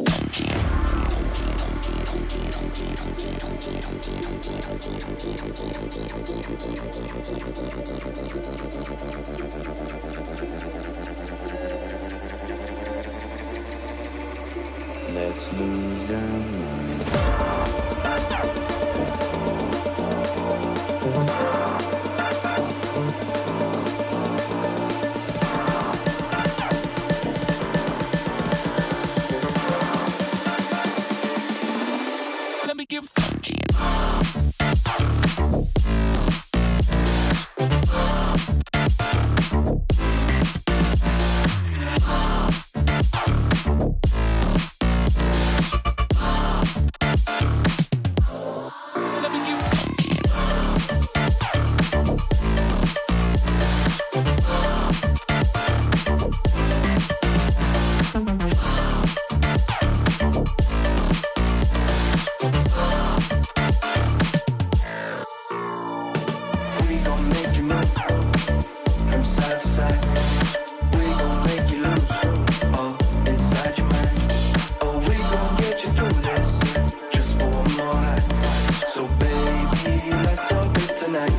Let's lose our mind. Let me get funky. We gon' make you move from side to side. We gon' make you lose all inside your mind. Oh, we gon' get you through this just for one more night. So baby, let's orbit tonight.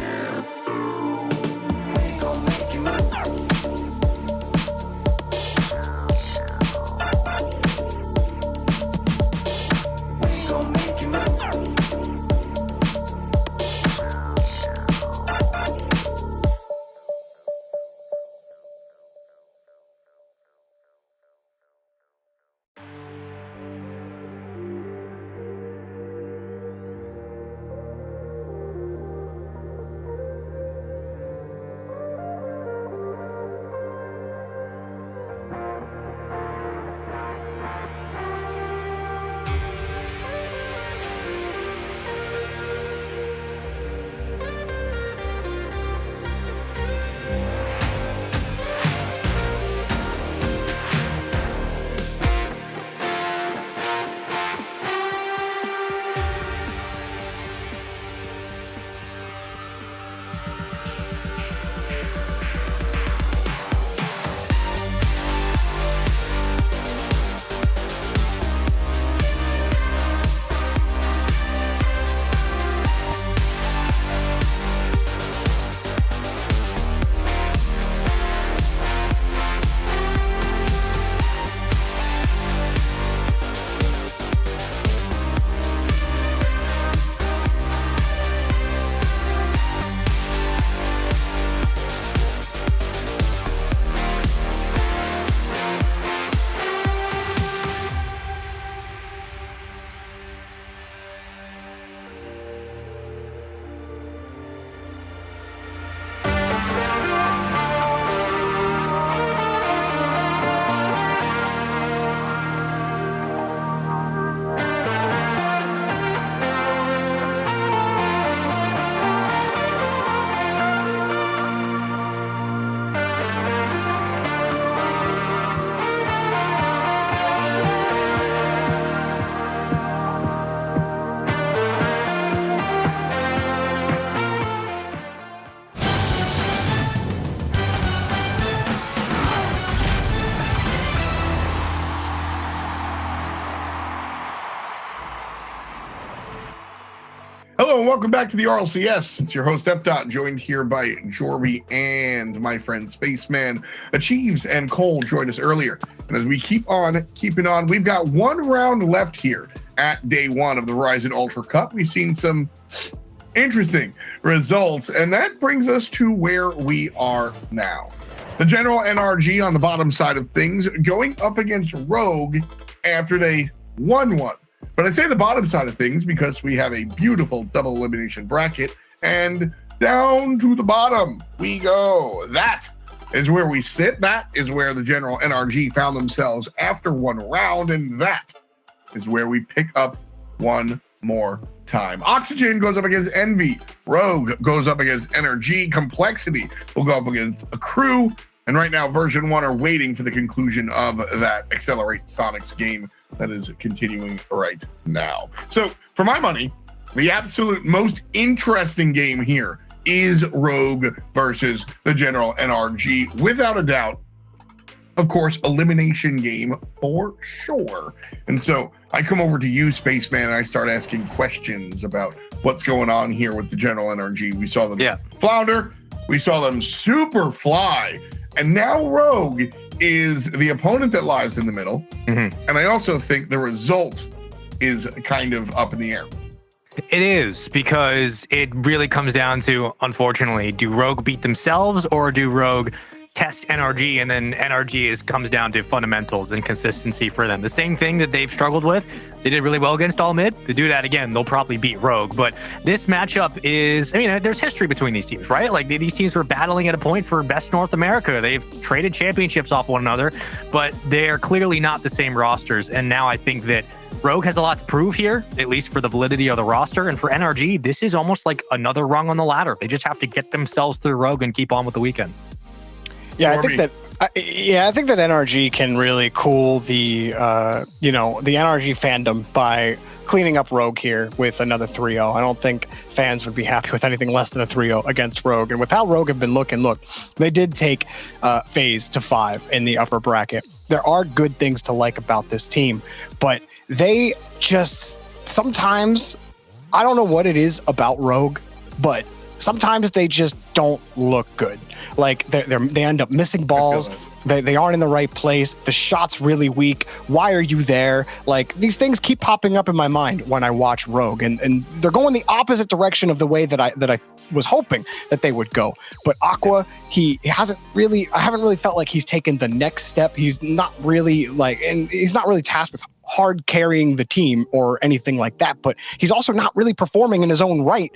We gon' make you move. We gon' make you move. Hello and welcome back to the RLCS. It's your host F. Joined here by Jorby and my friend Spaceman. Achieves and Cole joined us earlier. And as we keep on keeping on, we've got one round left here at day one of the Verizon Ultra Cup. We've seen some interesting results, and that brings us to where we are now. The general NRG on the bottom side of things going up against Rogue after they won one. But I say the bottom side of things because we have a beautiful double elimination bracket, and down to the bottom we go. That is where we sit. That is where the general NRG found themselves after one round, and that is where we pick up one more time. Oxygen goes up against Envy. Rogue goes up against NRG. Complexity will go up against a Crew. And right now, version 1 are waiting for the conclusion of that Accelerate Sonics game that is continuing right now. So for my money, the absolute most interesting game here is Rogue versus the General NRG, without a doubt. Of course, elimination game for sure. And so I come over to you, Spaceman, and I start asking questions about what's going on here with the General NRG. We saw them flounder, we saw them super fly, and now Rogue is the opponent that lies in the middle. And I also think the result is kind of up in the air. It is, because it really comes down to, unfortunately, do Rogue beat themselves or do Rogue test NRG, and then NRG comes down to fundamentals and consistency for them. The same thing that they've struggled with. They did really well against All Mid. They do that again, they'll probably beat Rogue. But this matchup is, I mean, there's history between these teams, right? Like, these teams were battling at a point for best North America. They've traded championships off one another, but they're clearly not the same rosters. And now I think that Rogue has a lot to prove here, at least for the validity of the roster. And for NRG, this is almost like another rung on the ladder. They just have to get themselves through Rogue and keep on with the weekend. Yeah, I think that NRG can really cool the the NRG fandom by cleaning up Rogue here with another 3-0. I don't think fans would be happy with anything less than a 3-0 against Rogue. And with how Rogue have been looking, look, they did take Faze to 5 in the upper bracket. There are good things to like about this team, but they just sometimes, I don't know what it is about Rogue, but sometimes they just don't look good. Like they end up missing balls. They aren't in the right place. The shot's really weak. Why are you there? Like, these things keep popping up in my mind when I watch Rogue, and they're going the opposite direction of the way that I was hoping that they would go. But Aqua, I haven't really felt like he's taken the next step. He's not really he's not really tasked with hard carrying the team or anything like that, but he's also not really performing in his own right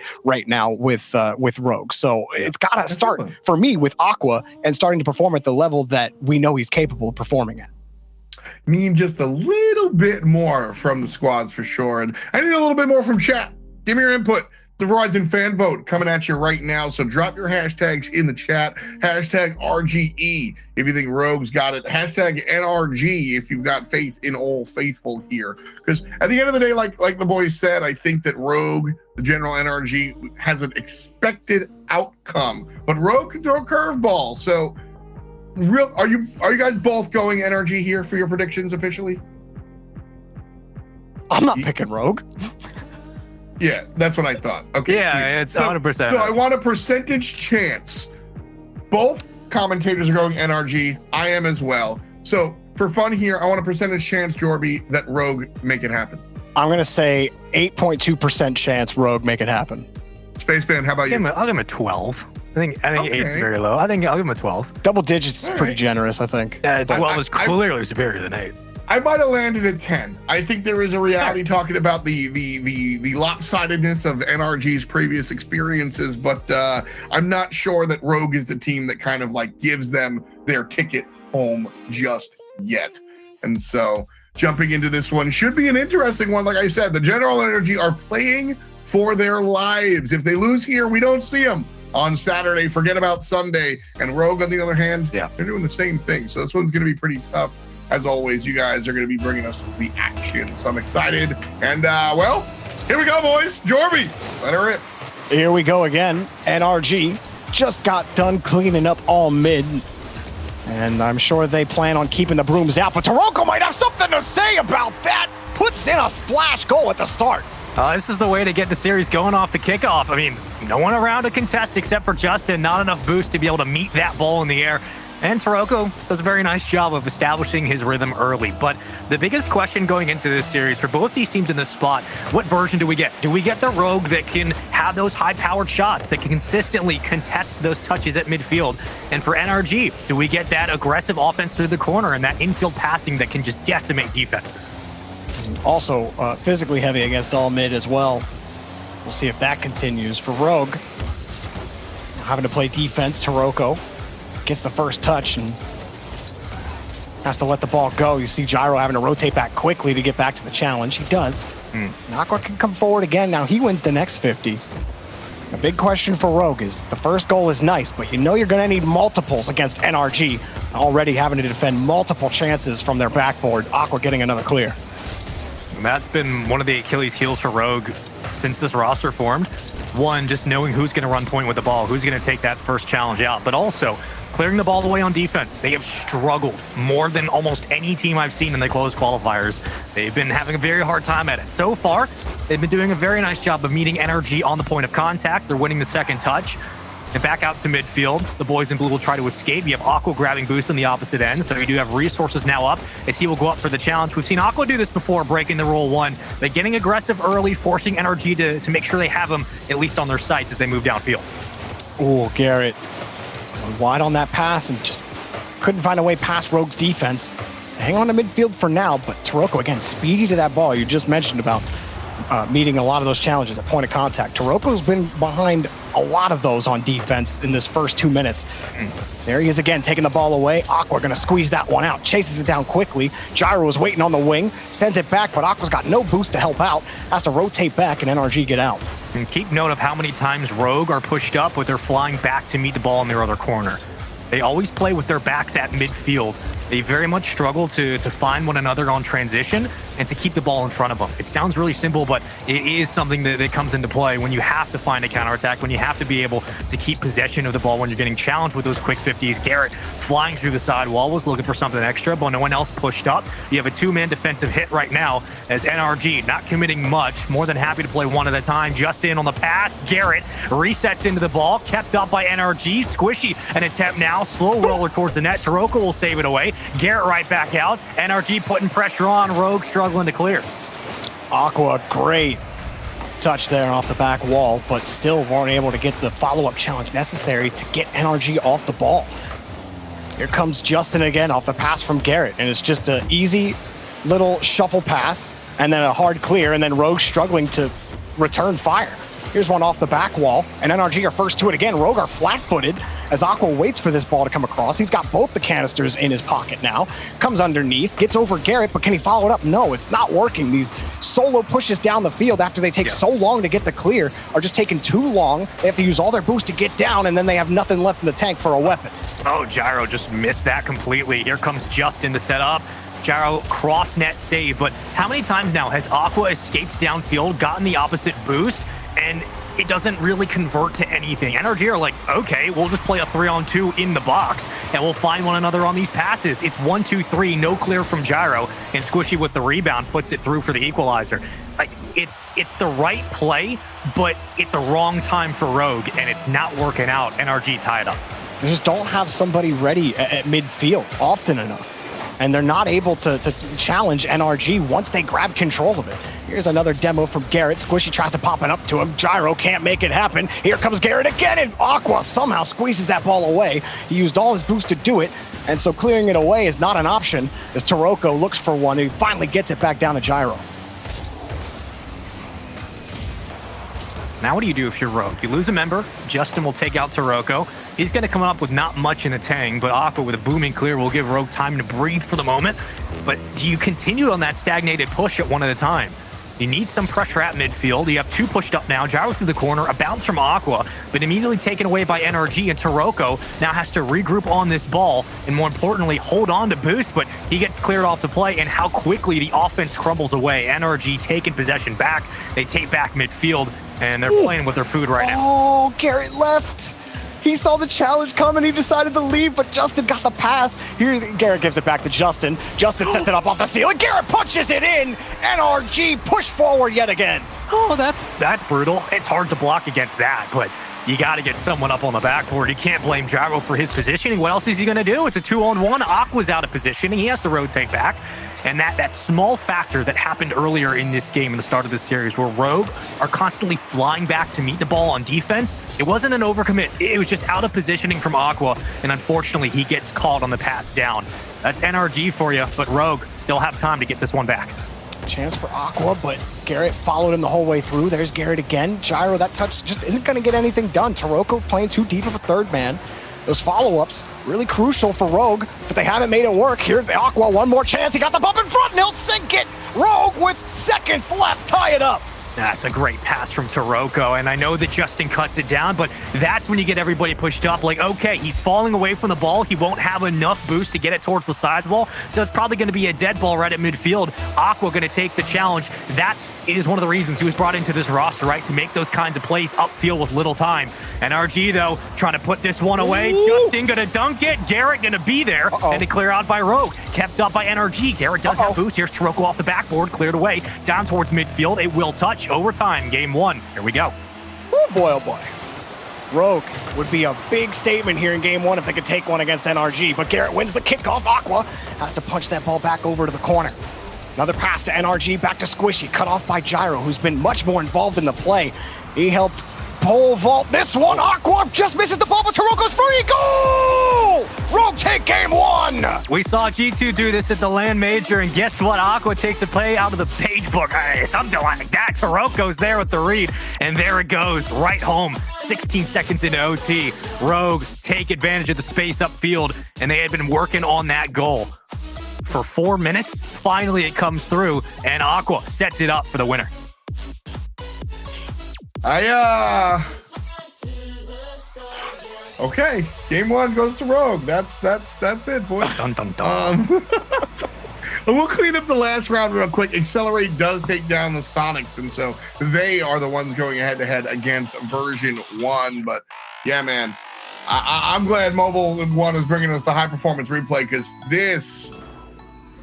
now with Rogue. So it's got to start for me with Aqua and starting to perform at the level that we know he's capable of performing at. Need just a little bit more from the squads for sure. And I need a little bit more from chat. Give me your input. The Verizon fan vote coming at you right now. So drop your hashtags in the chat. Hashtag RGE if you think Rogue's got it. Hashtag NRG if you've got faith in Old Faithful here. Because at the end of the day, like the boys said, I think that Rogue, the General NRG, has an expected outcome. But Rogue can throw a curveball. So are you guys both going NRG here for your predictions officially? I'm not picking Rogue. Yeah, that's what I thought. Okay. Yeah, it's 100%. So I want a percentage chance. Both commentators are going NRG. I am as well. So for fun here, I want a percentage chance, Jorby, that Rogue make it happen. I'm going to say 8.2% chance Rogue make it happen. Spaceman, how about you? I'll give him a 12. I think 8 is very low. I think I'll give him a 12. Double digits is pretty generous, I think. 12 is clearly superior than 8. I might have landed at 10. I think there is a reality talking about the lopsidedness of NRG's previous experiences, but I'm not sure that Rogue is the team that kind of like gives them their ticket home just yet. And so jumping into this one should be an interesting one. Like I said, the General NRG are playing for their lives. If they lose here, we don't see them on Saturday. Forget about Sunday. And Rogue, on the other hand, they're doing the same thing. So this one's going to be pretty tough. As always, you guys are going to be bringing us the action. So I'm excited. And, well, here we go, boys. Jorby, let her rip. Here we go again. NRG just got done cleaning up All Mid. And I'm sure they plan on keeping the brooms out. But Taroko might have something to say about that. Puts in a splash goal at the start. This is the way to get the series going off the kickoff. I mean, no one around to contest except for Justin. Not enough boost to be able to meet that ball in the air. And Taroko does a very nice job of establishing his rhythm early. But the biggest question going into this series for both these teams in this spot, what version do we get? Do we get the Rogue that can have those high-powered shots, that can consistently contest those touches at midfield? And for NRG, do we get that aggressive offense through the corner and that infield passing that can just decimate defenses? Also, physically heavy against All Mid as well. We'll see if that continues. For Rogue, having to play defense, Taroko gets the first touch and has to let the ball go. You see Gyro having to rotate back quickly to get back to the challenge. He does. Aqua can come forward again. Now he wins the next 50. The big question for Rogue is the first goal is nice, but you know you're going to need multiples against NRG, already having to defend multiple chances from their backboard. Aqua getting another clear. And that's been one of the Achilles heels for Rogue since this roster formed. One, just knowing who's going to run point with the ball, who's going to take that first challenge out, but also clearing the ball away on defense. They have struggled more than almost any team I've seen in the closed qualifiers. They've been having a very hard time at it. So far, they've been doing a very nice job of meeting NRG on the point of contact. They're winning the second touch. And back out to midfield, the boys in blue will try to escape. You have Aqua grabbing boost on the opposite end, so you do have resources now up as he will go up for the challenge. We've seen Aqua do this before, breaking the roll one. They're getting aggressive early, forcing NRG to make sure they have him at least on their sights as they move downfield. Oh, Garrett wide on that pass and just couldn't find a way past Rogue's defense. Hang on to midfield for now, but Taroko, again, speedy to that ball. You just mentioned about meeting a lot of those challenges at point of contact. Taroko's been behind a lot of those on defense in this first 2 minutes. There he is again, taking the ball away. Aqua gonna squeeze that one out, chases it down quickly. Gyro was waiting on the wing, sends it back, but Aqua's got no boost to help out. Has to rotate back and NRG get out. And keep note of how many times Rogue are pushed up with their flying back to meet the ball in their other corner. They always play with their backs at midfield. They very much struggle to find one another on transition and to keep the ball in front of them. It sounds really simple, but it is something that comes into play when you have to find a counterattack, when you have to be able to keep possession of the ball when you're getting challenged with those quick 50s. Garrett flying through the side wall was looking for something extra, but no one else pushed up. You have a two-man defensive hit right now as NRG not committing much, more than happy to play one at a time. Just in on the pass, Garrett resets into the ball, kept up by NRG. Squishy, an attempt now, slow roller towards the net. Taroko will save it away. Garrett right back out. NRG putting pressure on. Rogue struggling to clear. Aqua, great touch there off the back wall, but still weren't able to get the follow-up challenge necessary to get NRG off the ball. Here comes Justin again off the pass from Garrett, and it's just an easy little shuffle pass and then a hard clear, and then Rogue struggling to return fire. Here's one off the back wall, and NRG are first to it again. Rogue are flat-footed as Aqua waits for this ball to come across. He's got both the canisters in his pocket now. Comes underneath, gets over Garrett, but can he follow it up? No, it's not working. These solo pushes down the field after they take so long to get the clear are just taking too long. They have to use all their boost to get down, and then they have nothing left in the tank for a weapon. Oh, Gyro just missed that completely. Here comes Justin to set up. Gyro cross net save, but how many times now has Aqua escaped downfield, gotten the opposite boost, and it doesn't really convert to anything? NRG are like, okay, we'll just play a 3-on-2 in the box and we'll find one another on these passes. It's 1-2-3, no clear from Gyro, and Squishy with the rebound puts it through for the equalizer. Like, it's the right play, but at the wrong time for Rogue, and it's not working out. NRG tied up. They just don't have somebody ready at midfield often enough, and they're not able to challenge NRG once they grab control of it. Here's another demo from Garrett. Squishy tries to pop it up to him. Gyro can't make it happen. Here comes Garrett again, and Aqua somehow squeezes that ball away. He used all his boost to do it, and so clearing it away is not an option as Taroko looks for one. He finally gets it back down to Gyro. Now what do you do if you're Rogue? You lose a member. Justin will take out Taroko. He's going to come up with not much in the tank, but Aqua with a booming clear will give Rogue time to breathe for the moment. But do you continue on that stagnated push at one at a time? You need some pressure at midfield. You have two pushed up now. Gyro through the corner, a bounce from Aqua, but immediately taken away by NRG, and Taroko now has to regroup on this ball and, more importantly, hold on to boost, but he gets cleared off the play, and how quickly the offense crumbles away. NRG taking possession back. They take back midfield, and they're playing with their food right now. Oh, Garrett left. He saw the challenge coming. He decided to leave, but Justin got the pass. Here's Garrett gives it back to Justin. Justin sets it up off the ceiling. Garrett punches it in. NRG push forward yet again. Oh, that's brutal. It's hard to block against that, but you got to get someone up on the backboard. You can't blame Gyro for his positioning. What else is he going to do? It's a 2-on-1. Aqua's out of positioning. He has to rotate back. And that small factor that happened earlier in this game, in the start of this series, where Rogue are constantly flying back to meet the ball on defense, it wasn't an overcommit. It was just out of positioning from Aqua, and unfortunately, he gets called on the pass down. That's NRG for you, but Rogue still have time to get this one back. Chance for Aqua, but Garrett followed him the whole way through. There's Garrett again. Gyro, that touch just isn't going to get anything done. Taroko playing too deep of a third man. Those follow-ups, really crucial for Rogue, but they haven't made it work. Here's the Aqua, one more chance. He got the bump in front, and he'll sink it. Rogue with seconds left, tie it up. That's a great pass from Taroko, and I know that Justin cuts it down, but that's when you get everybody pushed up. Like, okay, he's falling away from the ball. He won't have enough boost to get it towards the sidewall, so it's probably going to be a dead ball right at midfield. Aqua going to take the challenge. That is one of the reasons he was brought into this roster, right, to make those kinds of plays upfield with little time. NRG, though, trying to put this one away. Ooh. Justin going to dunk it. Garrett going to be there, and to clear out by Rogue. Kept up by NRG. Garrett does have boost. Here's Taroko off the backboard, cleared away, down towards midfield. It will touch overtime. Game 1. Here we go. Oh boy, oh boy. Rogue would be a big statement here in game 1 if they could take one against NRG, but Garrett wins the kickoff. Aqua has to punch that ball back over to the corner. Another pass to NRG, back to Squishy, cut off by Gyro, who's been much more involved in the play. He helped pole vault this one. Aqua just misses the ball, but Taroko's free. Goal! Rogue take game 1. We saw G2 do this at the LAN Major, and guess what? Aqua takes a play out of the page book. Hey, something like that. Taroko's there with the read, and there it goes, right home. 16 seconds into OT. Rogue take advantage of the space upfield, and they had been working on that goal for 4 minutes. Finally, it comes through, and Aqua sets it up for the winner. Okay, game 1 goes to Rogue. That's it, boys. Dun, dun, dun. And we'll clean up the last round real quick. Accelerate does take down the Sonics, and so they are the ones going head-to-head against version 1. But yeah, man, I'm glad Mobile 1 is bringing us the high-performance replay, because this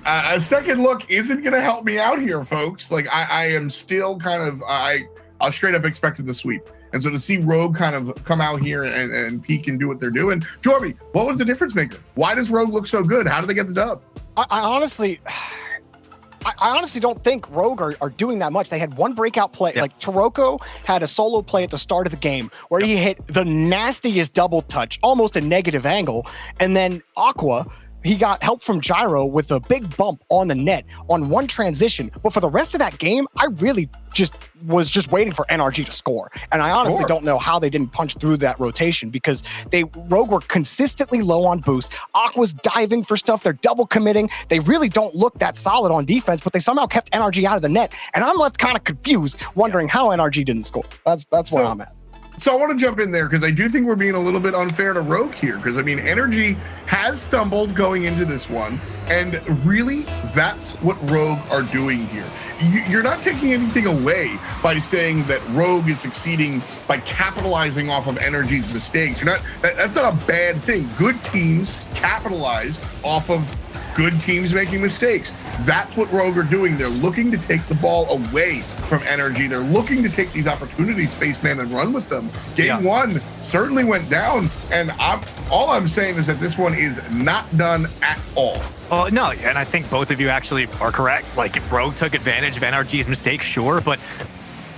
a second look isn't going to help me out here, folks. Like, I am still kind of I straight up expected the sweep. And so to see Rogue kind of come out here and peak and do what they're doing. Jorby, what was the difference maker? Why does Rogue look so good? How did they get the dub? I honestly don't think Rogue are doing that much. They had one breakout play. Yeah. Like, Taroko had a solo play at the start of the game where he hit the nastiest double touch, almost a negative angle. And then Aqua, he got help from Gyro with a big bump on the net on one transition. But for the rest of that game, I really was just waiting for NRG to score. And I honestly don't know how they didn't punch through that rotation, because Rogue were consistently low on boost. Aqua's diving for stuff. They're double committing. They really don't look that solid on defense, but they somehow kept NRG out of the net. And I'm left kind of confused, wondering how NRG didn't score. That's where I'm at. So I want to jump in there, because I do think we're being a little bit unfair to Rogue here, because I mean, Energy has stumbled going into this one, and really that's what Rogue are doing here. You're not taking anything away by saying that Rogue is succeeding by capitalizing off of Energy's mistakes. That's not a bad thing. Good teams capitalize off of good teams making mistakes. That's what Rogue are doing. They're looking to take the ball away from Energy. They're looking to take these opportunities, Spaceman, and run with them. Game 1 certainly went down, and all I'm saying is that this one is not done at all. Oh, no, and I think both of you actually are correct. Like, if Rogue took advantage of NRG's mistakes, sure, but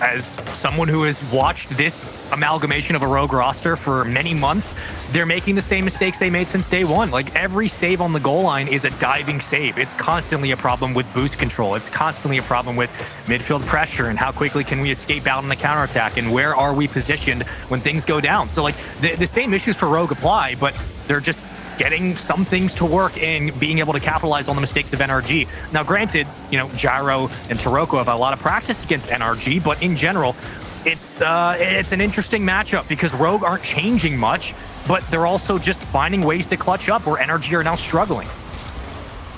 as someone who has watched this amalgamation of a Rogue roster for many months, they're making the same mistakes they made since day one. Like, every save on the goal line is a diving save. It's constantly a problem with boost control. It's constantly a problem with midfield pressure and how quickly can we escape out on the counterattack and where are we positioned when things go down. So, like, the same issues for Rogue apply, but they're just getting some things to work and being able to capitalize on the mistakes of NRG. Now, granted, Gyro and Taroko have a lot of practice against NRG, but in general, it's an interesting matchup because Rogue aren't changing much, but they're also just finding ways to clutch up where NRG are now struggling.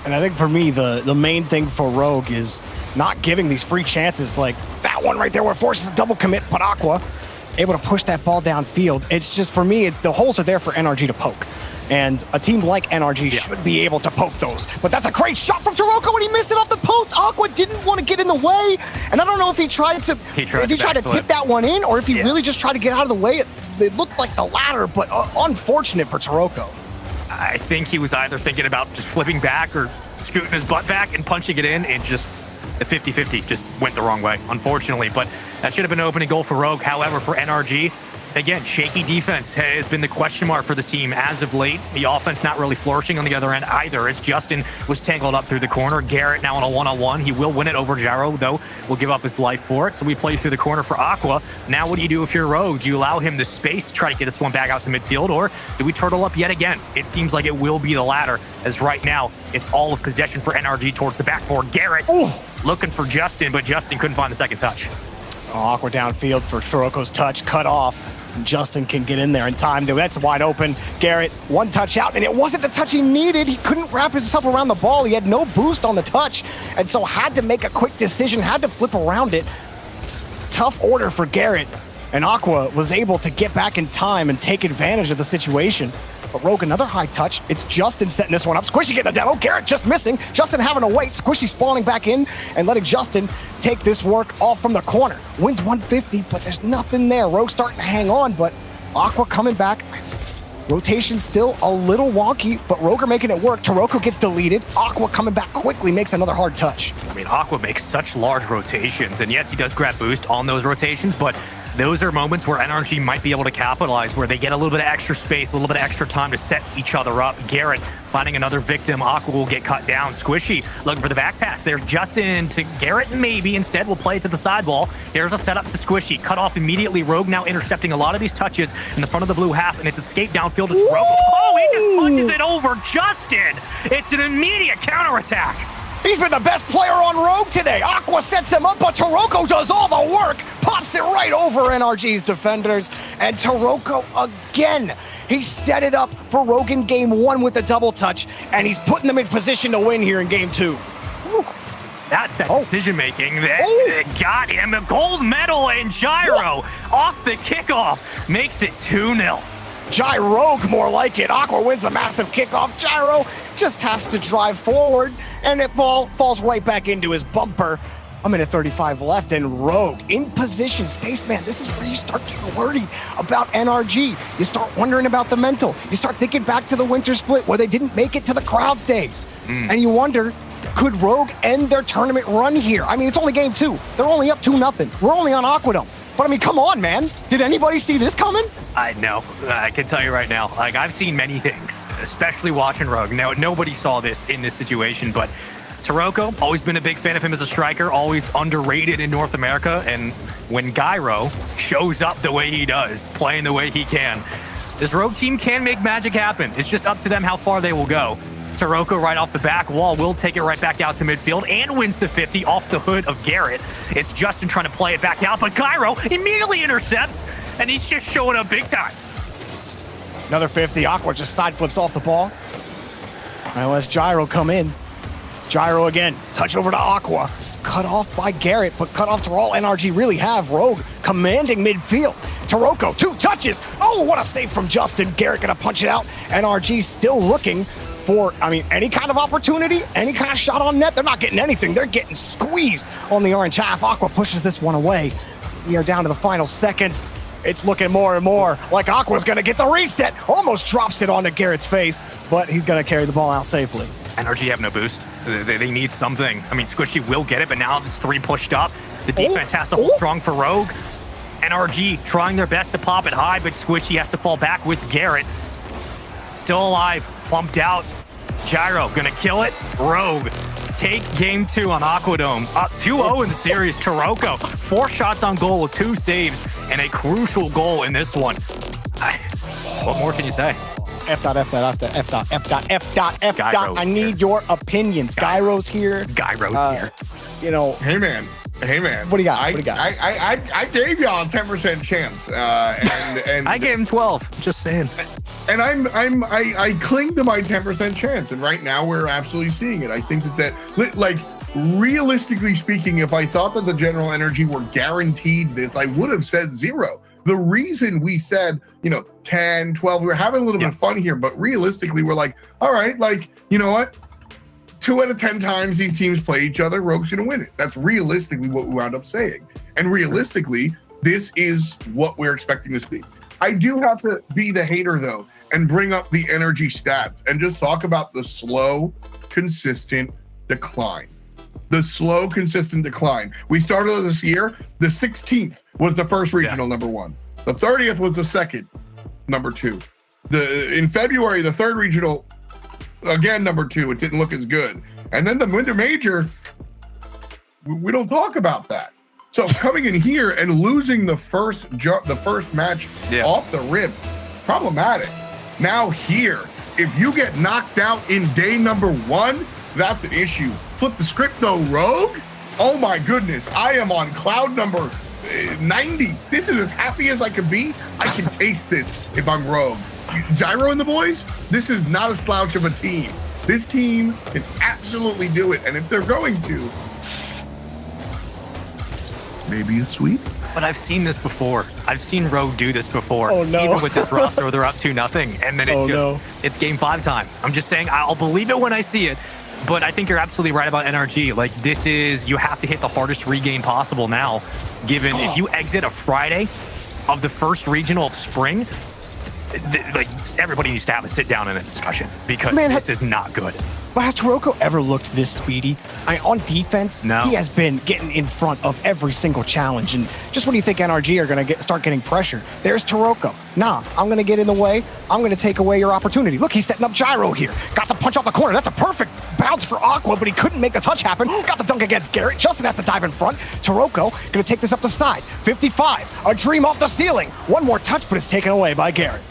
And I think for me, the main thing for Rogue is not giving these free chances, like that one right there where it forces a double commit, but Aqua able to push that ball downfield. It's just, for me, the holes are there for NRG to poke. And a team like NRG should be able to poke those. But that's a great shot from Taroko, and he missed it off the post. Aqua didn't want to get in the way. And I don't know if he tried to tip that one in, or if he really just tried to get out of the way. It looked like the latter, but unfortunate for Taroko. I think he was either thinking about just flipping back or scooting his butt back and punching it in, and just the 50-50 just went the wrong way, unfortunately. But that should have been an opening goal for Rogue. However, for NRG, again, shaky defense has been the question mark for this team as of late. The offense not really flourishing on the other end either, as Justin was tangled up through the corner. Garrett now on a one-on-one. He will win it over Gyro, though. Will give up his life for it. So we play through the corner for Aqua. Now what do you do if you're Rogue? Do you allow him the space to try to get this one back out to midfield, or do we turtle up yet again? It seems like it will be the latter, as right now it's all of possession for NRG towards the backboard. Garrett looking for Justin, but Justin couldn't find the second touch. Aqua downfield for Toroko's touch, cut off. Justin can get in there in time. That's wide open. Garrett, one touch out, and it wasn't the touch he needed. He couldn't wrap himself around the ball. He had no boost on the touch, and so had to make a quick decision, had to flip around it. Tough order for Garrett, and Aqua was able to get back in time and take advantage of the situation. But Rogue, another high touch. It's Justin setting this one up. Squishy getting the demo. Garrett just missing. Justin having to wait. Squishy spawning back in and letting Justin take this work off from the corner. Wins 150, but there's nothing there. Rogue starting to hang on, but Aqua coming back. Rotation still a little wonky, but Rogue are making it work. Toroko gets deleted. Aqua coming back quickly, makes another hard touch. I mean, Aqua makes such large rotations, and yes, he does grab boost on those rotations, but those are moments where NRG might be able to capitalize, where they get a little bit of extra space, a little bit of extra time to set each other up. Garrett finding another victim. Aqua will get cut down. Squishy looking for the back pass there. Justin to Garrett, maybe. Instead, will play it to the sidewall. Here's a setup to Squishy. Cut off immediately. Rogue now intercepting a lot of these touches in the front of the blue half, and it's escape downfield to Rogue. Oh, he just punches it over Justin. It's an immediate counterattack. He's been the best player on Rogue today. Aqua sets him up, but Toroko does all the work. Pops it right over NRG's defenders. And Toroko again. He set it up for Rogue in game 1 with the double touch, and he's putting them in position to win here in game 2. That's that decision making that got him a gold medal, and Gyro off the kickoff makes it 2-0. Gyro, more like it. Aqua wins a massive kickoff. Gyro just has to drive forward, and it falls right back into his bumper. A minute 35 left, and Rogue in position. Spaceman, this is where you start getting worried about NRG. You start wondering about the mental. You start thinking back to the winter split where they didn't make it to the crowd days. And you wonder, could Rogue end their tournament run here? I mean, it's only game 2. They're only up 2-0. We're only on Aquadome. But I mean, come on, man. Did anybody see this coming? I know. I can tell you right now, like, I've seen many things, especially watching Rogue. Now, nobody saw this in this situation, but Toroko, always been a big fan of him as a striker, always underrated in North America. And when Gyro shows up the way he does, playing the way he can, this Rogue team can make magic happen. It's just up to them how far they will go. Toroko right off the back wall will take it right back out to midfield and wins the 50 off the hood of Garrett. It's Justin trying to play it back out, but Gyro immediately intercepts, and he's just showing up big time. Another 50. Aqua just side flips off the ball. Now let's Gyro come in. Gyro again. Touch over to Aqua. Cut off by Garrett, but cutoffs are all NRG really have. Rogue commanding midfield. Toroko, 2 touches. Oh, what a save from Justin. Garrett gonna punch it out. NRG still looking for, I mean, any kind of opportunity, any kind of shot on net. They're not getting anything. They're getting squeezed on the orange half. Aqua pushes this one away. We are down to the final seconds. It's looking more and more like Aqua's gonna get the reset. Almost drops it onto Garrett's face, but he's gonna carry the ball out safely. NRG have no boost. They need something. I mean, Squishy will get it, but now it's 3 pushed up. The defense has to hold strong for Rogue. NRG trying their best to pop it high, but Squishy has to fall back with Garrett. Still alive, bumped out. Gyro gonna kill it. Rogue take game 2 on Aquadome. Up 2-0 in the series. Toroko, 4 shots on goal with 2 saves and a crucial goal in this one. What more can you say? F. I need your opinions. Gyro's here. Gyro's here. You know. Hey, man. What do you got? I gave y'all a 10% chance, and I gave him 12. Just saying. And I cling to my 10% chance, and right now we're absolutely seeing it. I think that like, realistically speaking, if I thought that the General Energy were guaranteed this, I would have said 0. The reason we said, 10, 12, we were having a little bit of fun here, but realistically, we're like, all right, like, you know what? 2 out of 10 times these teams play each other, Rogue's gonna win it. That's realistically what we wound up saying. And realistically, this is what we're expecting to see. I do have to be the hater, though, and bring up the energy stats and just talk about the slow, consistent decline. The slow, consistent decline. We started this year, the 16th was the first regional number 1. The 30th was the second number 2. In February, the 3rd regional, again, number 2, it didn't look as good. And then the winter major, we don't talk about that. So coming in here and losing the first match off the rip, problematic. Now here, if you get knocked out in day number 1, that's an issue. Flip the script though, Rogue. Oh my goodness, I am on cloud number 90. This is as happy as I can be. I can taste this if I'm Rogue. Gyro and the boys, this is not a slouch of a team. This team can absolutely do it. And if they're going to, maybe a sweep. But I've seen this before. I've seen Rogue do this before. Oh, no. Even with this roster where they're up 2-0, and then it's game 5 time. I'm just saying, I'll believe it when I see it. But I think you're absolutely right about NRG. Like, this is, you have to hit the hardest regain possible now, given if you exit a Friday of the first regional of spring, like, everybody needs to have a sit down and a discussion, because this is not good. But has Toroko ever looked this speedy? On defense, no. He has been getting in front of every single challenge. And just when you think NRG are going to start getting pressure, there's Toroko. Nah, I'm going to get in the way. I'm going to take away your opportunity. Look, he's setting up Gyro here. Got the punch off the corner. That's a perfect bounce for Aqua, but he couldn't make the touch happen. Got the dunk against Garrett. Justin has to dive in front. Toroko going to take this up the side. 55, a dream off the ceiling. One more touch, but it's taken away by Garrett.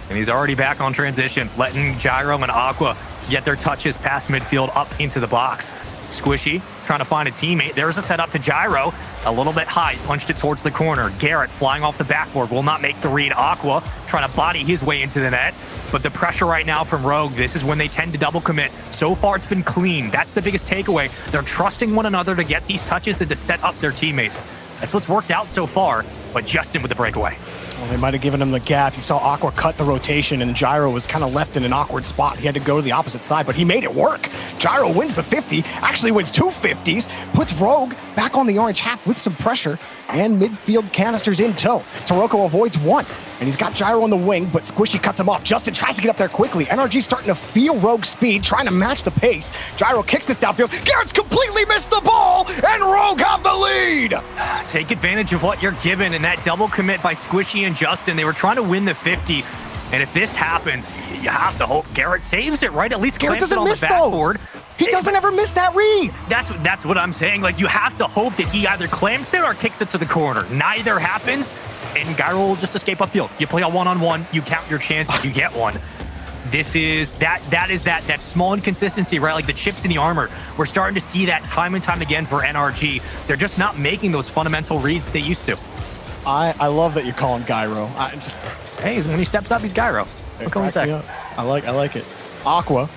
And he's already back on transition, letting Gyro and Aqua get their touches past midfield up into the box. Squishy trying to find a teammate. There's a setup to Gyro. A little bit high, punched it towards the corner. Garrett flying off the backboard, will not make the read. Aqua trying to body his way into the net. But the pressure right now from Rogue, this is when they tend to double commit. So far, it's been clean. That's the biggest takeaway. They're trusting one another to get these touches and to set up their teammates. That's what's worked out so far, but Justin with the breakaway. Well, they might have given him the gap. You saw Aqua cut the rotation, and Gyro was kind of left in an awkward spot. He had to go to the opposite side, but he made it work. Gyro wins the 50, actually wins 2 50s, puts Rogue back on the orange half with some pressure, and midfield canisters in tow. Toroko avoids 1, and he's got Gyro on the wing, but Squishy cuts him off. Justin tries to get up there quickly. NRG starting to feel Rogue's speed, trying to match the pace. Gyro kicks this downfield. Garrett's completely missed the ball, and Rogue have the lead! Take advantage of what you're given, and that double commit by Squishy and Justin. They were trying to win the 50, and if this happens, you have to hope Garrett saves it, right? At least Garrett clamps it doesn't on the miss backboard. those. He doesn't ever miss that read. That's what I'm saying. Like, you have to hope that he either clamps it or kicks it to the corner. Neither happens, and Gyro will just escape upfield. You play a one-on-one, you count your chances, you get one. This is that small inconsistency, right? Like the chips in the armor. We're starting to see that time and time again for NRG. They're just not making those fundamental reads they used to. I love that you call him Gyro. Hey, when he steps up, he's Gyro. What can we say? I like it. Aqua,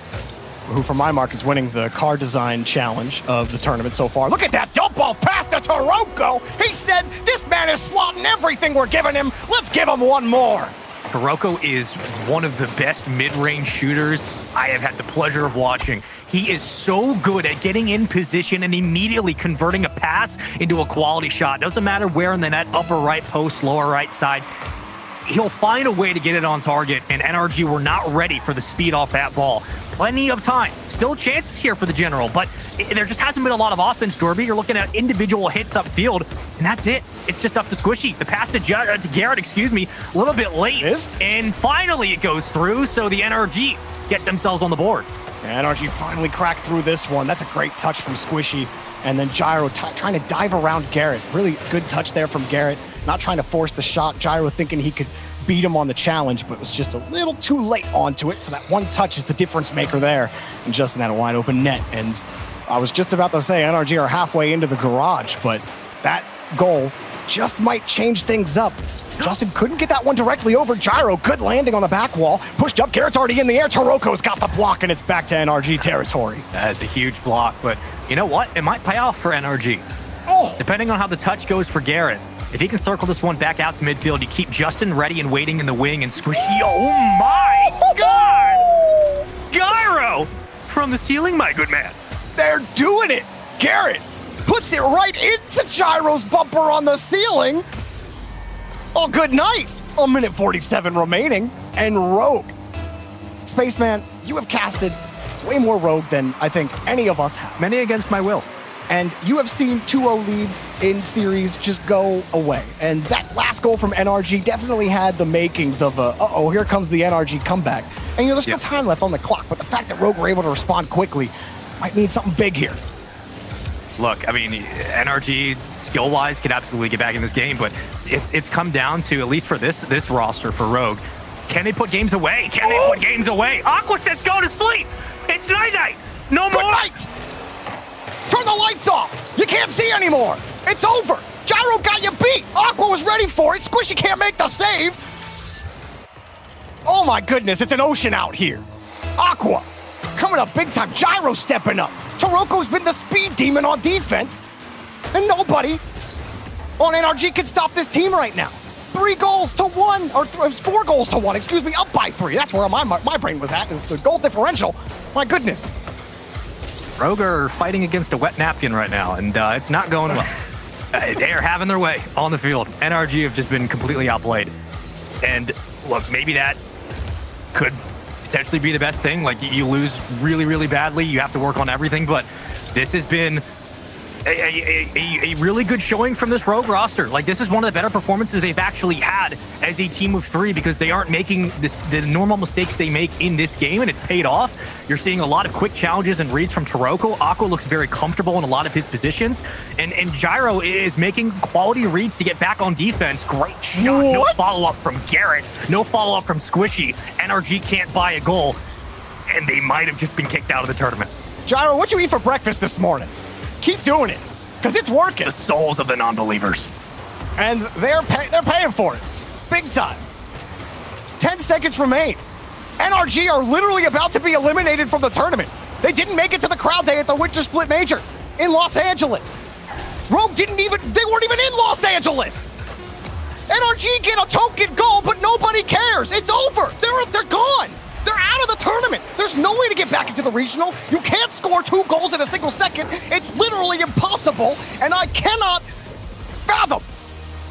who for my mark is winning the car design challenge of the tournament so far. Look at that dump off pass to Toroko. He said, this man is slotting everything we're giving him. Let's give him one more. Toroko is one of the best mid-range shooters I have had the pleasure of watching. He is so good at getting in position and immediately converting a pass into a quality shot. Doesn't matter where in the net, upper right post, lower right side. He'll find a way to get it on target, and NRG were not ready for the speed off that ball. Plenty of time. Still chances here for the General, but there just hasn't been a lot of offense, Dorby. You're looking at individual hits upfield, and that's it. It's just up to Squishy. The pass to Garrett, a little bit late. And finally it goes through, so the NRG get themselves on the board. NRG finally cracked through this one. That's a great touch from Squishy. And then Gyro trying to dive around Garrett. Really good touch there from Garrett. Not trying to force the shot. Gyro thinking he could beat him on the challenge, but was just a little too late onto it. So that one touch is the difference maker there. And Justin had a wide open net. And I was just about to say NRG are halfway into the garage, but that goal just might change things up. Justin couldn't get that one directly over Gyro. Good landing on the back wall. Pushed up. Garrett's already in the air. Toroko's got the block, and it's back to NRG territory. That is a huge block, but you know what? It might pay off for NRG. Depending on how the touch goes for Garrett. If he can circle this one back out to midfield, you keep Justin ready and waiting in the wing, and Squishy. Oh my God! Gyro from the ceiling, my good man. They're doing it. Garrett puts it right into Gyro's bumper on the ceiling. Oh, good night. A minute 47 remaining, and Rogue. Spaceman, you have casted way more Rogue than I think any of us have. Many against my will. And you have seen 2-0 leads in series just go away. And that last goal from NRG definitely had the makings of a, here comes the NRG comeback. And there's still time left on the clock, but the fact that Rogue were able to respond quickly might mean something big here. Look, I mean, NRG skill-wise could absolutely get back in this game, but it's come down to, at least for this roster for Rogue, can they put games away? Can they put games away? Aqua says go to sleep. It's night-night. No more. Good night. Turn the lights off. You can't see anymore. It's over. Gyro got you beat. Aqua was ready for it. Squishy can't make the save. Oh my goodness, it's an ocean out here. Aqua coming up big time. Gyro stepping up. Taroko's been the speed demon on defense. And nobody on NRG can stop this team right now. 3 goals to 1, or 4 goals to 1, excuse me, up by 3. That's where my brain was at, is the goal differential. My goodness. Rogue are fighting against a wet napkin right now, and it's not going well. They are having their way on the field. NRG have just been completely outplayed. And look, maybe that could potentially be the best thing. Like, you lose really, really badly. You have to work on everything, but this has been a really good showing from this Rogue roster. Like, this is one of the better performances they've actually had as a team of 3, because they aren't making the normal mistakes they make in this game, and it's paid off. You're seeing a lot of quick challenges and reads from Taroko. Aqua looks very comfortable in a lot of his positions, and Gyro is making quality reads to get back on defense. Great shot. What? No follow-up from Garrett. No follow-up from Squishy. NRG can't buy a goal, and they might have just been kicked out of the tournament. Gyro, what'd you eat for breakfast this morning? Keep doing it, because it's working. The souls of the non-believers. And they're paying for it. Big time. 10 seconds remain. NRG are literally about to be eliminated from the tournament. They didn't make it to the crowd day at the Winter Split Major in Los Angeles. Rogue they weren't even in Los Angeles. NRG get a token goal, but nobody cares. It's over. They're gone. They're out of the tournament. There's no way to get back into the regional. You can't score 2 goals in a single second. It's literally impossible, and I cannot fathom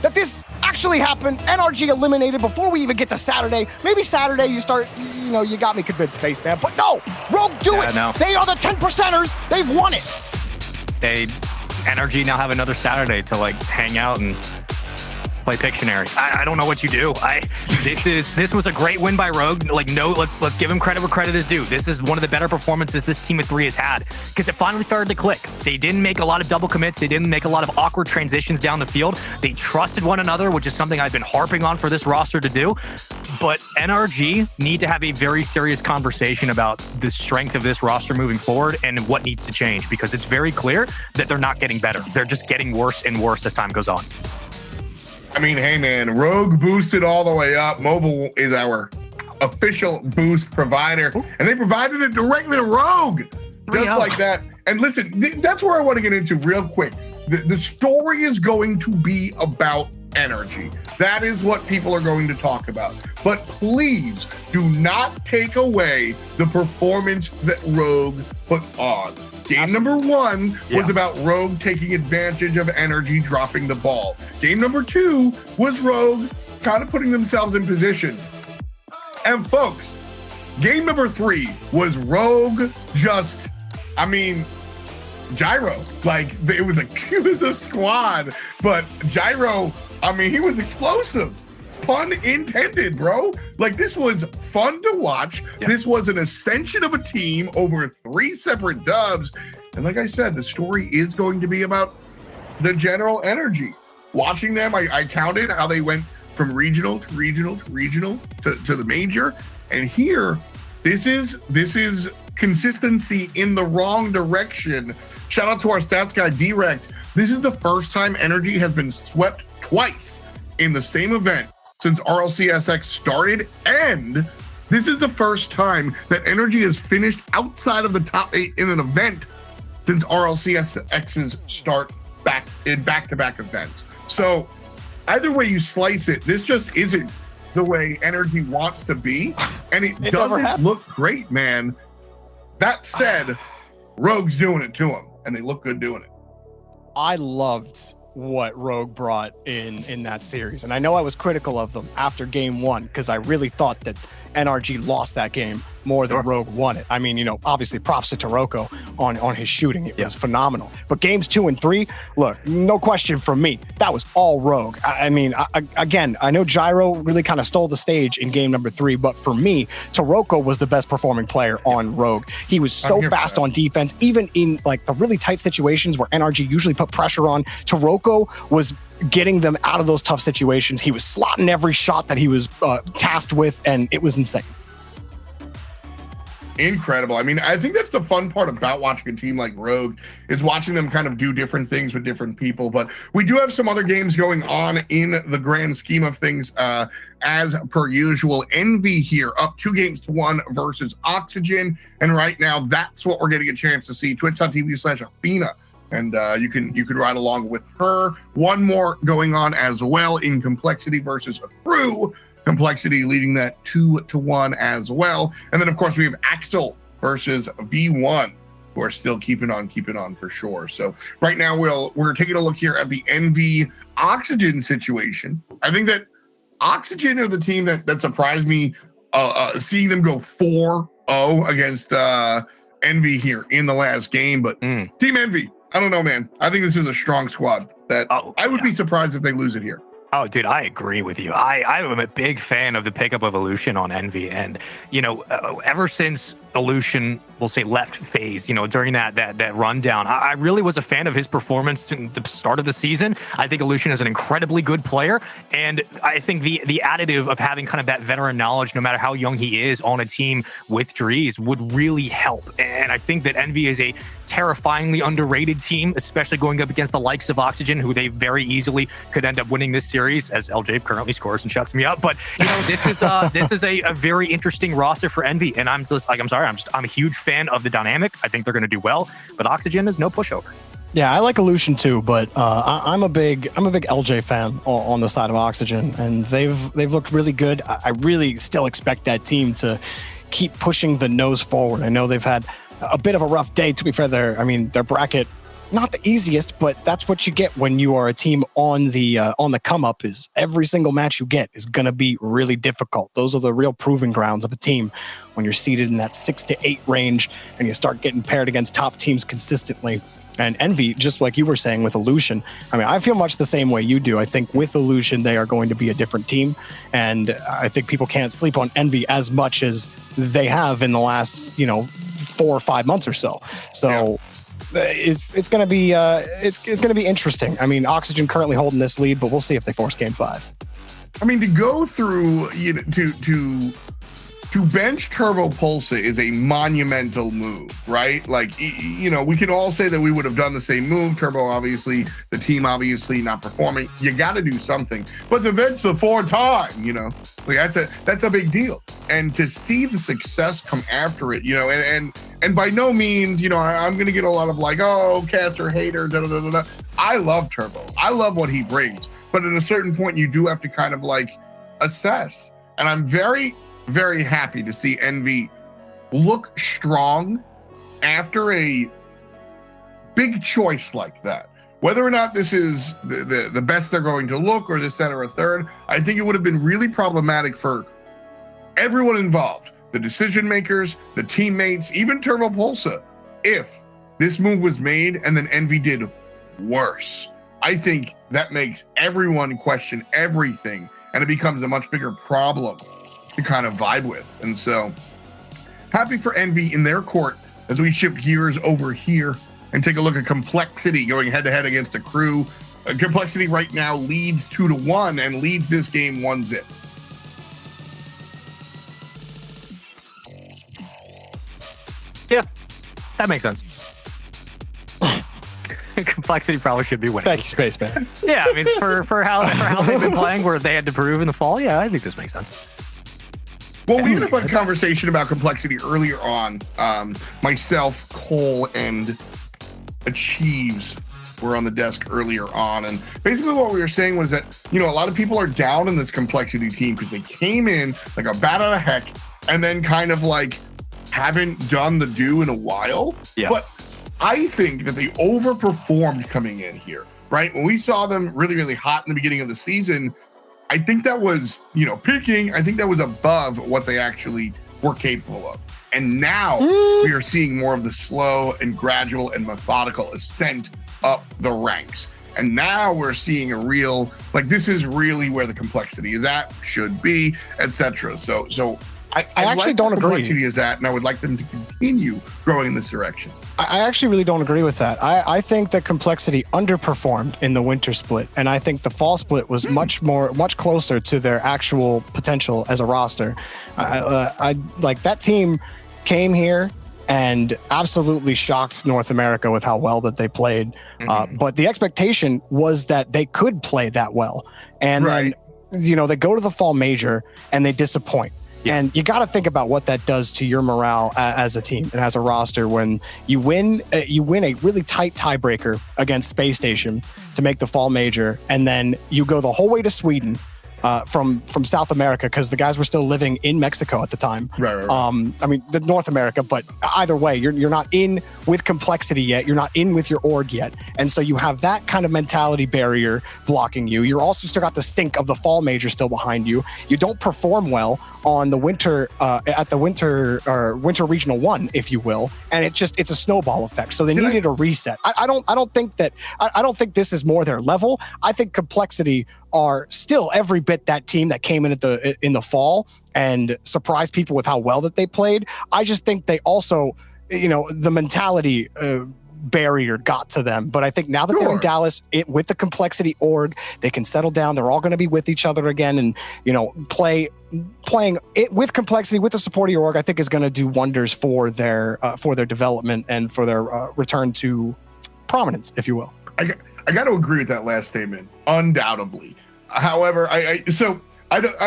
that this actually happened. NRG eliminated before we even get to Saturday. Maybe Saturday you start, you got me convinced, Spaceman, but no, Rogue do it. No. They are the 10%ers. They've won it. NRG now have another Saturday to hang out and play Pictionary. I don't know what you do. This was a great win by Rogue. Let's give him credit where credit is due. This is one of the better performances this team of 3 has had, because it finally started to click. They didn't make a lot of double commits. They didn't make a lot of awkward transitions down the field. They trusted one another, which is something I've been harping on for this roster to do. But NRG need to have a very serious conversation about the strength of this roster moving forward and what needs to change, because it's very clear that they're not getting better. They're just getting worse and worse as time goes on. I mean, hey man, Rogue boosted all the way up. Mobile is our official boost provider, and they provided it directly to Rogue, just like that. And listen, that's where I want to get into real quick. The story is going to be about energy. That is what people are going to talk about. But please do not take away the performance that Rogue put on. Game number 1 was about Rogue taking advantage of energy dropping the ball. Game number 2 was Rogue kind of putting themselves in position. And folks, game number 3 was Rogue Gyro. It was a squad, but Gyro, he was explosive. Pun intended, bro. This was fun to watch. Yeah. This was an ascension of a team over 3 separate dubs. And like I said, the story is going to be about the general energy. Watching them, I counted how they went from regional to regional to regional to the major. And here, this is consistency in the wrong direction. Shout out to our stats guy, Direct. This is the first time energy has been swept twice in the same event since RLCSX started, and this is the first time that energy has finished outside of the top 8 in an event since RLCSX's start back-to-back events. So either way you slice it, this just isn't the way energy wants to be, and it doesn't look great, man. That said, Rogue's doing it to him, and they look good doing it. I loved what Rogue brought in that series. And I know I was critical of them after game 1, because I really thought that NRG lost that game more than Rogue won it. Obviously props to Taroko on his shooting. It was phenomenal. But games 2 and 3, look, no question from me, that was all Rogue. I know Gyro really kind of stole the stage in game number 3, but for me, Taroko was the best performing player on Rogue. He was so fast on defense, even in the really tight situations where NRG usually put pressure on. Taroko was getting them out of those tough situations. He was slotting every shot that he was tasked with, and it was insane. Incredible. I mean, I think that's the fun part about watching a team like Rogue is watching them kind of do different things with different people. But we do have some other games going on in the grand scheme of things. As per usual, Envy here up 2-1 versus Oxygen. And right now, that's what we're getting a chance to see. Twitch.tv/Athena. And you can ride along with her. One more going on as well in Complexity versus Crew. Complexity leading that 2-1 as well. And then, of course, we have Axel versus V1, who are still keeping on for sure. So right now, we're taking a look here at the Envy Oxygen situation. I think that Oxygen are the team that surprised me, seeing them go 4-0 against Envy here in the last game. But Team Envy, I don't know, man. I think this is a strong squad that I would be surprised if they lose it here. Oh, dude, I agree with you. I'm a big fan of the pickup of Illusion on Envy. And, ever since Illusion, we'll say, left Faze, during that rundown, I really was a fan of his performance in the start of the season. I think Illusion is an incredibly good player. And I think the additive of having kind of that veteran knowledge, no matter how young he is, on a team with Dries would really help. And I think that Envy is a terrifyingly underrated team, especially going up against the likes of Oxygen, who they very easily could end up winning this series, as LJ currently scores and shuts me up. But this is a very interesting roster for Envy, and I'm a huge fan of the dynamic. I think they're going to do well, but Oxygen is no pushover. Yeah, I like Illusion too, but I'm a big LJ fan on the side of Oxygen, and they've looked really good. I really still expect that team to keep pushing the nose forward. I know they've had a bit of a rough day, to be fair. Their bracket, not the easiest, but that's what you get when you are a team on the come up. Is every single match you get is going to be really difficult. Those are the real proving grounds of a team when you're seated in that 6 to 8 range and you start getting paired against top teams consistently. And Envy, just like you were saying with Illusion, I feel much the same way you do. I think with Illusion, they are going to be a different team. And I think people can't sleep on Envy as much as they have in the last, 4 or 5 months or so. So it's going to be it's going to be interesting. Oxygen currently holding this lead, but we'll see if they force game 5. To go through, to bench Turbo Pulsa is a monumental move, right? We can all say that we would have done the same move. Turbo, obviously, the team obviously not performing. You got to do something. But to bench the 4th time, that's a big deal. And to see the success come after it, and by no means, I'm going to get a lot of caster hater, da da da da. I love Turbo. I love what he brings. But at a certain point, you do have to kind of assess. And I'm very, very happy to see Envy look strong after a big choice like that. Whether or not this is the best they're going to look or this, that, or a third, I think it would have been really problematic for everyone involved, the decision makers, the teammates, even Turbo Pulsa, if this move was made and then Envy did worse. I think that makes everyone question everything, and it becomes a much bigger problem to kind of vibe with. And so happy for Envy in their court as we shift gears over here and take a look at Complexity going head to head against the Crew. Complexity right now leads 2-1 and leads this game 1-0. Yeah, that makes sense. Complexity probably should be winning. Thank you, Spaceman. Yeah, for how they've been playing, where they had to prove in the fall. Yeah, I think this makes sense. Well, we had a conversation about Complexity earlier on. Myself, Cole, and Achieves were on the desk earlier on, and basically what we were saying was that a lot of people are down in this Complexity team because they came in like a bat out of heck, and then kind of haven't done the do in a while. Yeah. But I think that they overperformed coming in here, right? When we saw them really, really hot in the beginning of the season, I think that was, peaking. I think that was above what they actually were capable of. And now we are seeing more of the slow and gradual and methodical ascent up the ranks. And now we're seeing a real, this is really where the Complexity is at, should be, etc. So I actually don't agree. Complexity is at, and I would like them to continue growing in this direction. I actually really don't agree with that. I think that Complexity underperformed in the winter split, and I think the fall split was much closer to their actual potential as a roster. I like that team. came here and absolutely shocked North America with how well that they played. But the expectation was that they could play that well. And then, they go to the fall major and they disappoint. And you got to think about what that does to your morale as a team and as a roster when you win a really tight tiebreaker against Space Station to make the fall major, and then you go the whole way to Sweden from South America, because the guys were still living in Mexico at the time. Right. I mean, the North America, but either way, you're not in with Complexity yet. You're not in with your org yet. And so you have that kind of mentality barrier blocking you. You're also still got the stink of the fall major still behind you. You don't perform well on the winter, at the winter regional 1, if you will. And it's a snowball effect. So they needed a reset. I don't think this is more their level. I think Complexity are still every bit that team that came in in the fall and surprised people with how well that they played. I just think they also, the mentality barrier got to them. But I think now that they're in Dallas, with the Complexity org, they can settle down. They're all going to be with each other again, and playing it with Complexity, with the support of your org, I think is going to do wonders for their development and for their return to prominence, if you will. I got to agree with that last statement, undoubtedly. However, I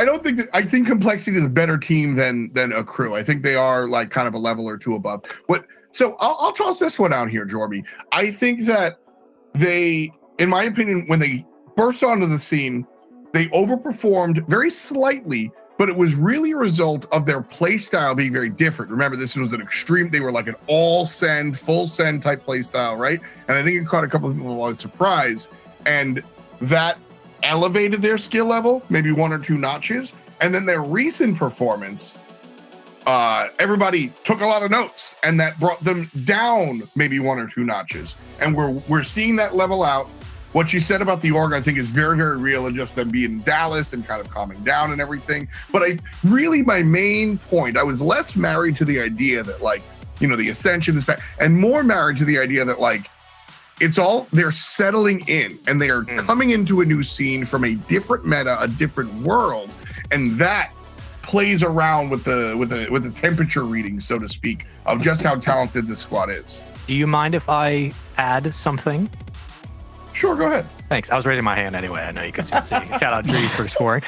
don't think I think Complexity is a better team than a Crew. I think they are like kind of a level or two above. So I'll toss this one out here, Jorby. I think that they, in my opinion, when they burst onto the scene, they overperformed very slightly, but it was really a result of their play style being very different. Remember, this was an extreme, they were like an all send, full send type play style, right? And I think it caught a couple of people by surprise, and that elevated their skill level, maybe 1 or 2 notches. And then their recent performance, everybody took a lot of notes, and that brought them down maybe 1 or 2 notches. And we're seeing that level out. What you said about the org, I think, is very, very real, and just them being in Dallas and kind of calming down and everything. But my main point, I was less married to the idea that, the ascension is back, and more married to the idea that, they're settling in, and they are coming into a new scene from a different meta, a different world, and that plays around with the temperature reading, so to speak, of just how talented this squad is. Do you mind if I add something? Sure, go ahead. Thanks. I was raising my hand anyway. I know you guys can see. Shout out Drees for scoring.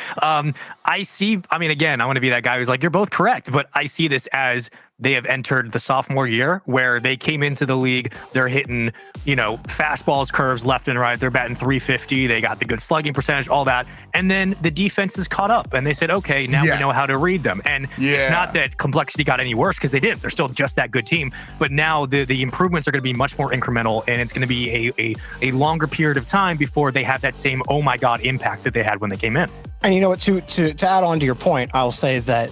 Again, I want to be that guy who's like, you're both correct, but I see this as they have entered the sophomore year where they came into the league. They're hitting, fastballs, curves left and right. They're batting 350. They got the good slugging percentage, all that. And then the defense is caught up and they said, okay, now we know how to read them. And it's not that Complexity got any worse, because they didn't. They're still just that good team. But now the improvements are going to be much more incremental, and it's going to be a longer period of time before they have that same, oh my God, impact that they had when they came in. And to add on to your point, I'll say that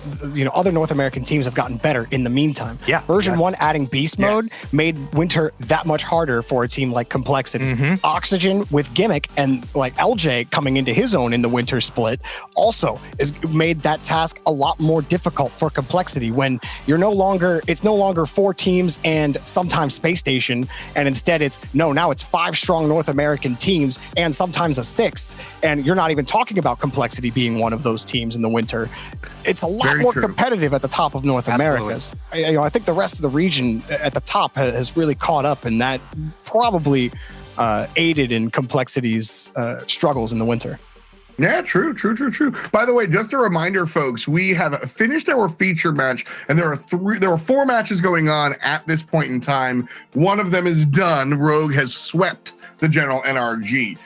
other North American teams have gotten better in the meantime. Version 1 adding beast mode made winter that much harder for a team like Complexity. Oxygen with Gimmick and LJ coming into his own in the winter split also made that task a lot more difficult for Complexity, when it's no longer 4 teams and sometimes Space Station, and instead now it's 5 strong North American teams and sometimes a 6th, and you're not even talking about Complexity being one of those teams in the winter. It's a lot more competitive at the top of North America's. I think the rest of the region at the top has really caught up, and that probably aided in Complexity's struggles in the winter. Yeah, true. By the way, just a reminder, folks, we have finished our feature match, and there are 4 matches going on at this point in time. One of them is done. Rogue has swept the general NRG.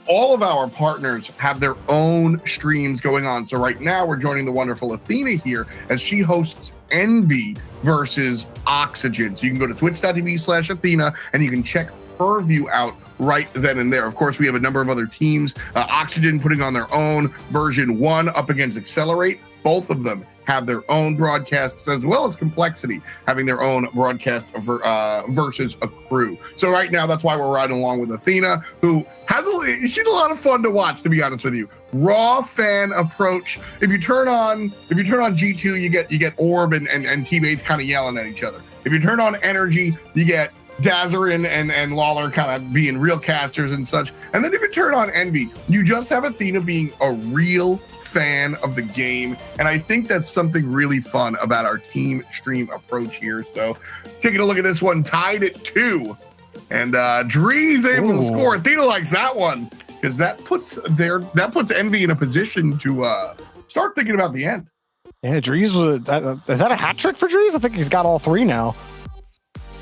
All of our partners have their own streams going on. So right now we're joining the wonderful Athena here as she hosts Envy versus Oxygen. So you can go to twitch.tv/Athena and you can check her view out right then and there. Of course, we have a number of other teams. Oxygen putting on their own version 1 up against Accelerate. Both of them have their own broadcasts, as well as Complexity having their own broadcast versus a Crew. So right now, that's why we're riding along with Athena, who she's a lot of fun to watch, to be honest with you. Raw fan approach. If you turn on G2, you get Orb and teammates kind of yelling at each other. If you turn on Energy, you get Dazarin and Lawler kind of being real casters and such. And then if you turn on Envy, you just have Athena being a real fan of the game, and I think that's something really fun about our team stream approach here. So taking a look at this one, tied at 2, and Dree's able to score. Athena likes that one because that puts Envy in a position to start thinking about the end. Yeah, Drees is that a hat trick for Drees? I think he's got all 3 now.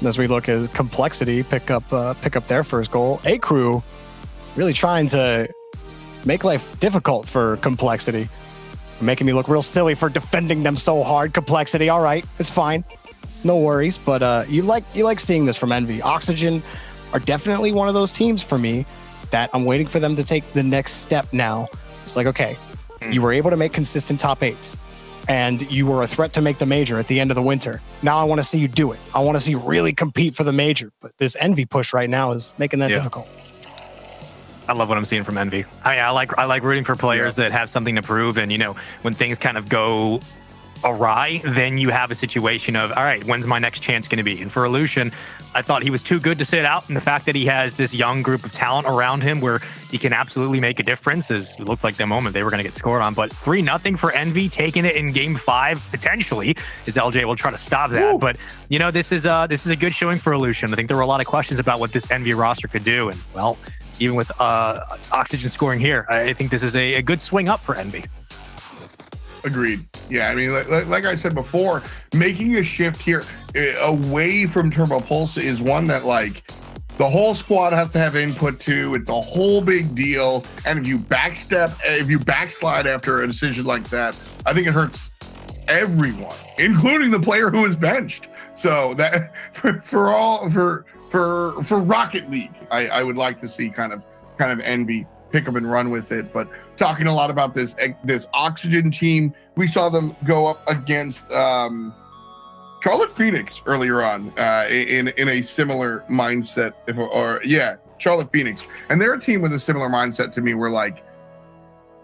As we look at Complexity pick up their first goal. A-Crew really trying to make life difficult for Complexity, making me look real silly for defending them so hard. Complexity, all right, it's fine, no worries. But you like seeing this from Envy. Oxygen are definitely one of those teams for me that I'm waiting for them to take the next step now. It's like, okay, you were able to make consistent top 8s. And you were a threat to make the major at the end of the winter. Now I want to see you do it. I want to see you really compete for the major. But this Envy push right now is making that difficult. I love what I'm seeing from Envy. I like rooting for players that have something to prove. And, when things kind of go awry, then you have a situation of, all right, when's my next chance going to be? And for Illusion, I thought he was too good to sit out. And the fact that he has this young group of talent around him where he can absolutely make a difference is, it looked like the moment they were going to get scored on. But 3-0 for Envy, taking it in game 5, potentially, as LJ will try to stop that. Woo. But, this is a good showing for Illusion. I think there were a lot of questions about what this Envy roster could do. And, well, even with Oxygen scoring here, I think this is a good swing up for Envy. Agreed. Yeah, I mean, like I said before, making a shift here away from Turbo Pulse is one that, like, the whole squad has to have input to. It's a whole big deal. And if you backslide after a decision like that, I think it hurts everyone, including the player who is benched. So that for Rocket League, I would like to see kind of Envy pick up and run with it. But talking a lot about this Oxygen team, we saw them go up against Charlotte Phoenix earlier on in a similar mindset. Charlotte Phoenix, and they're a team with a similar mindset to me. Where, like,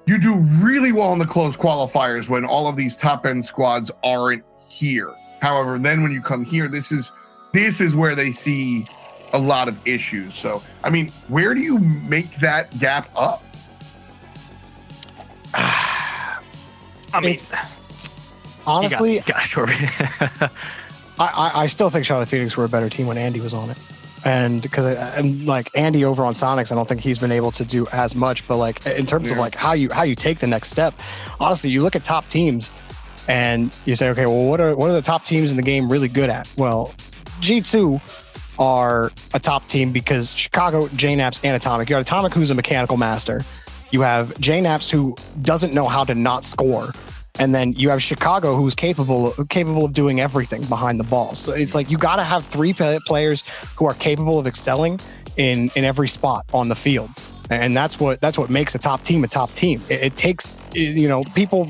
you do really well in the close qualifiers when all of these top end squads aren't here. However, then when you come here, this is where they see a lot of issues. So, I mean, where do you make that gap up? Honestly, I still think Charlotte Phoenix were a better team when Andy was on it. And because like Andy over on Sonics, I don't think he's been able to do as much. But, like, in terms of, like, how you take the next step, honestly, you look at top teams and you say, okay, well, what are the top teams in the game really good at? Well, G2 are a top team because Chicago, JNaps, and Atomic. You got Atomic, who's a mechanical master. You have JNaps, who doesn't know how to not score. And then you have Chicago, who's capable of doing everything behind the ball. So it's like you got to have 3 players who are capable of excelling in every spot on the field. And that's what makes a top team a top team. It takes, people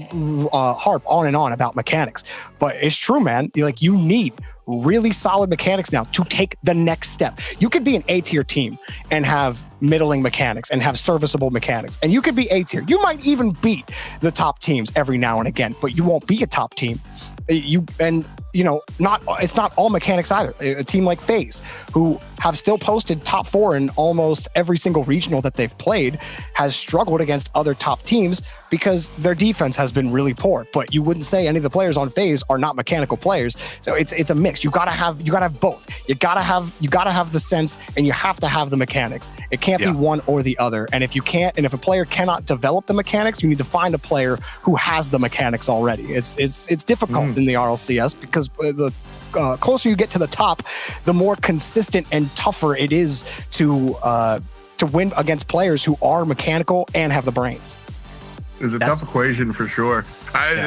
harp on and on about mechanics, but it's true, man. You need really solid mechanics now to take the next step. You could be an A-tier team and have middling mechanics and have serviceable mechanics, and you could be A-tier. You might even beat the top teams every now and again, but you won't be a top team. It's not all mechanics either. A team like Faze, who have still posted top 4 in almost every single regional that they've played, has struggled against other top teams because their defense has been really poor. But you wouldn't say any of the players on Faze are not mechanical players. So it's a mix. You gotta have both. You gotta have the sense, and you have to have the mechanics. It can't be one or the other. And if a player cannot develop the mechanics, you need to find a player who has the mechanics already. It's difficult in the RLCS because the closer you get to the top, the more consistent and tougher it is to win against players who are mechanical and have the brains. It's a tough equation for sure.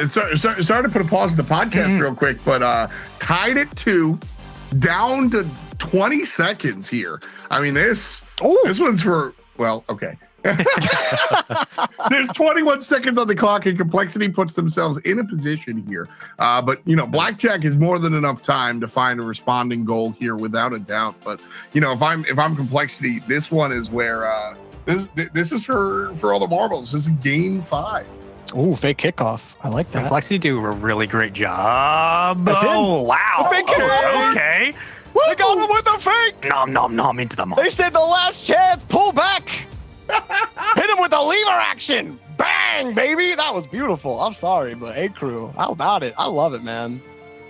Sorry to put a pause in the podcast real quick, but tied at 2, down to 20 seconds here. I mean, this one's for, well, okay. There's 21 seconds on the clock, and Complexity puts themselves in a position here. But Blackjack is more than enough time to find a responding goal here, without a doubt. But if I'm Complexity, this one is where this is for all the marbles. This is game 5. Ooh, fake kickoff. I like that. Complexity do a really great job. That's it. Oh, wow. The fake kickoff. Okay. They got him with the fake. Nom, nom, nom into the mouth. They said the last chance. Pull back. Hit him with the lever action. Bang, baby. That was beautiful. I'm sorry, but hey, crew, how about it? I love it, man.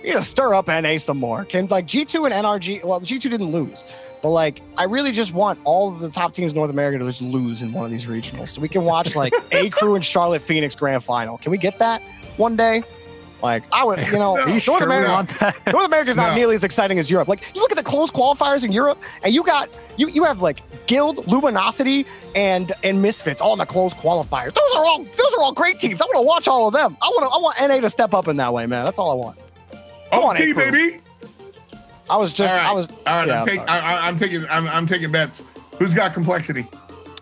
You gotta stir up NA some more. Can like G2 and NRG, well, G2 didn't lose, but like I really just want all of the top teams in North America to just lose in one of these regionals so we can watch like A Crew and Charlotte Phoenix grand final. Can we get that one day? Like I would, you know, North America's not nearly as exciting as Europe. Like you look at the close qualifiers in Europe, and you have like Guild, Luminosity, and Misfits all in the close qualifiers. Those are all great teams. I want to watch all of them. I want NA to step up in that way, man. That's all I want. Okay, baby. All right. Yeah, I'm taking bets. Who's got complexity?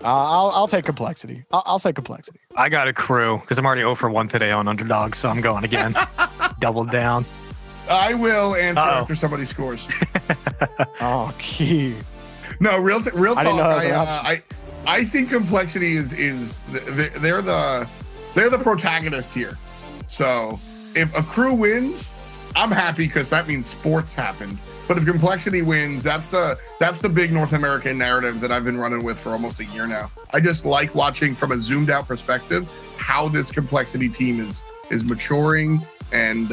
I'll take complexity. I'll say complexity. I got a crew because I'm already 0 for 1 today on underdog, so I'm going again. Double down. I will answer after somebody scores. Oh, key. No, real talk. I didn't know that was an option. I think complexity is they're the protagonist here. So if a crew wins, I'm happy because that means sports happened. But if complexity wins, that's the big North American narrative that I've been running with for almost a year now. I just like watching from a zoomed out perspective how this complexity team is maturing and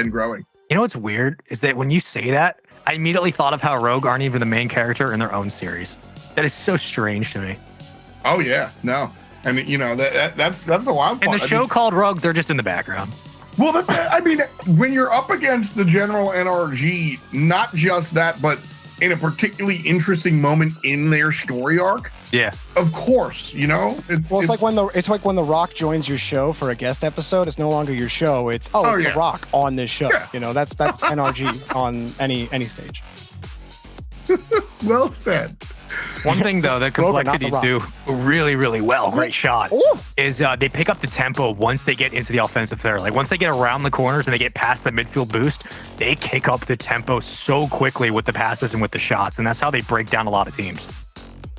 growing. You know what's weird is that when you say that, I immediately thought of how Rogue aren't even the main character in their own series. That is so strange to me. Oh yeah, no, and you know that's the wild part. In the show called Rogue, they're just in the background. Well, I mean, when you're up against the general NRG, not just that, but in a particularly interesting moment in their story arc. Yeah, of course, you know it's like when the Rock joins your show for a guest episode. It's no longer your show. It's The Rock on this show. Yeah. You know, that's NRG on any stage. Well said. One thing though that complexity do really, really well, great shot, is they pick up the tempo once they get into the offensive third. Like once they get around the corners and they get past the midfield boost, they kick up the tempo so quickly with the passes and with the shots, and that's how they break down a lot of teams.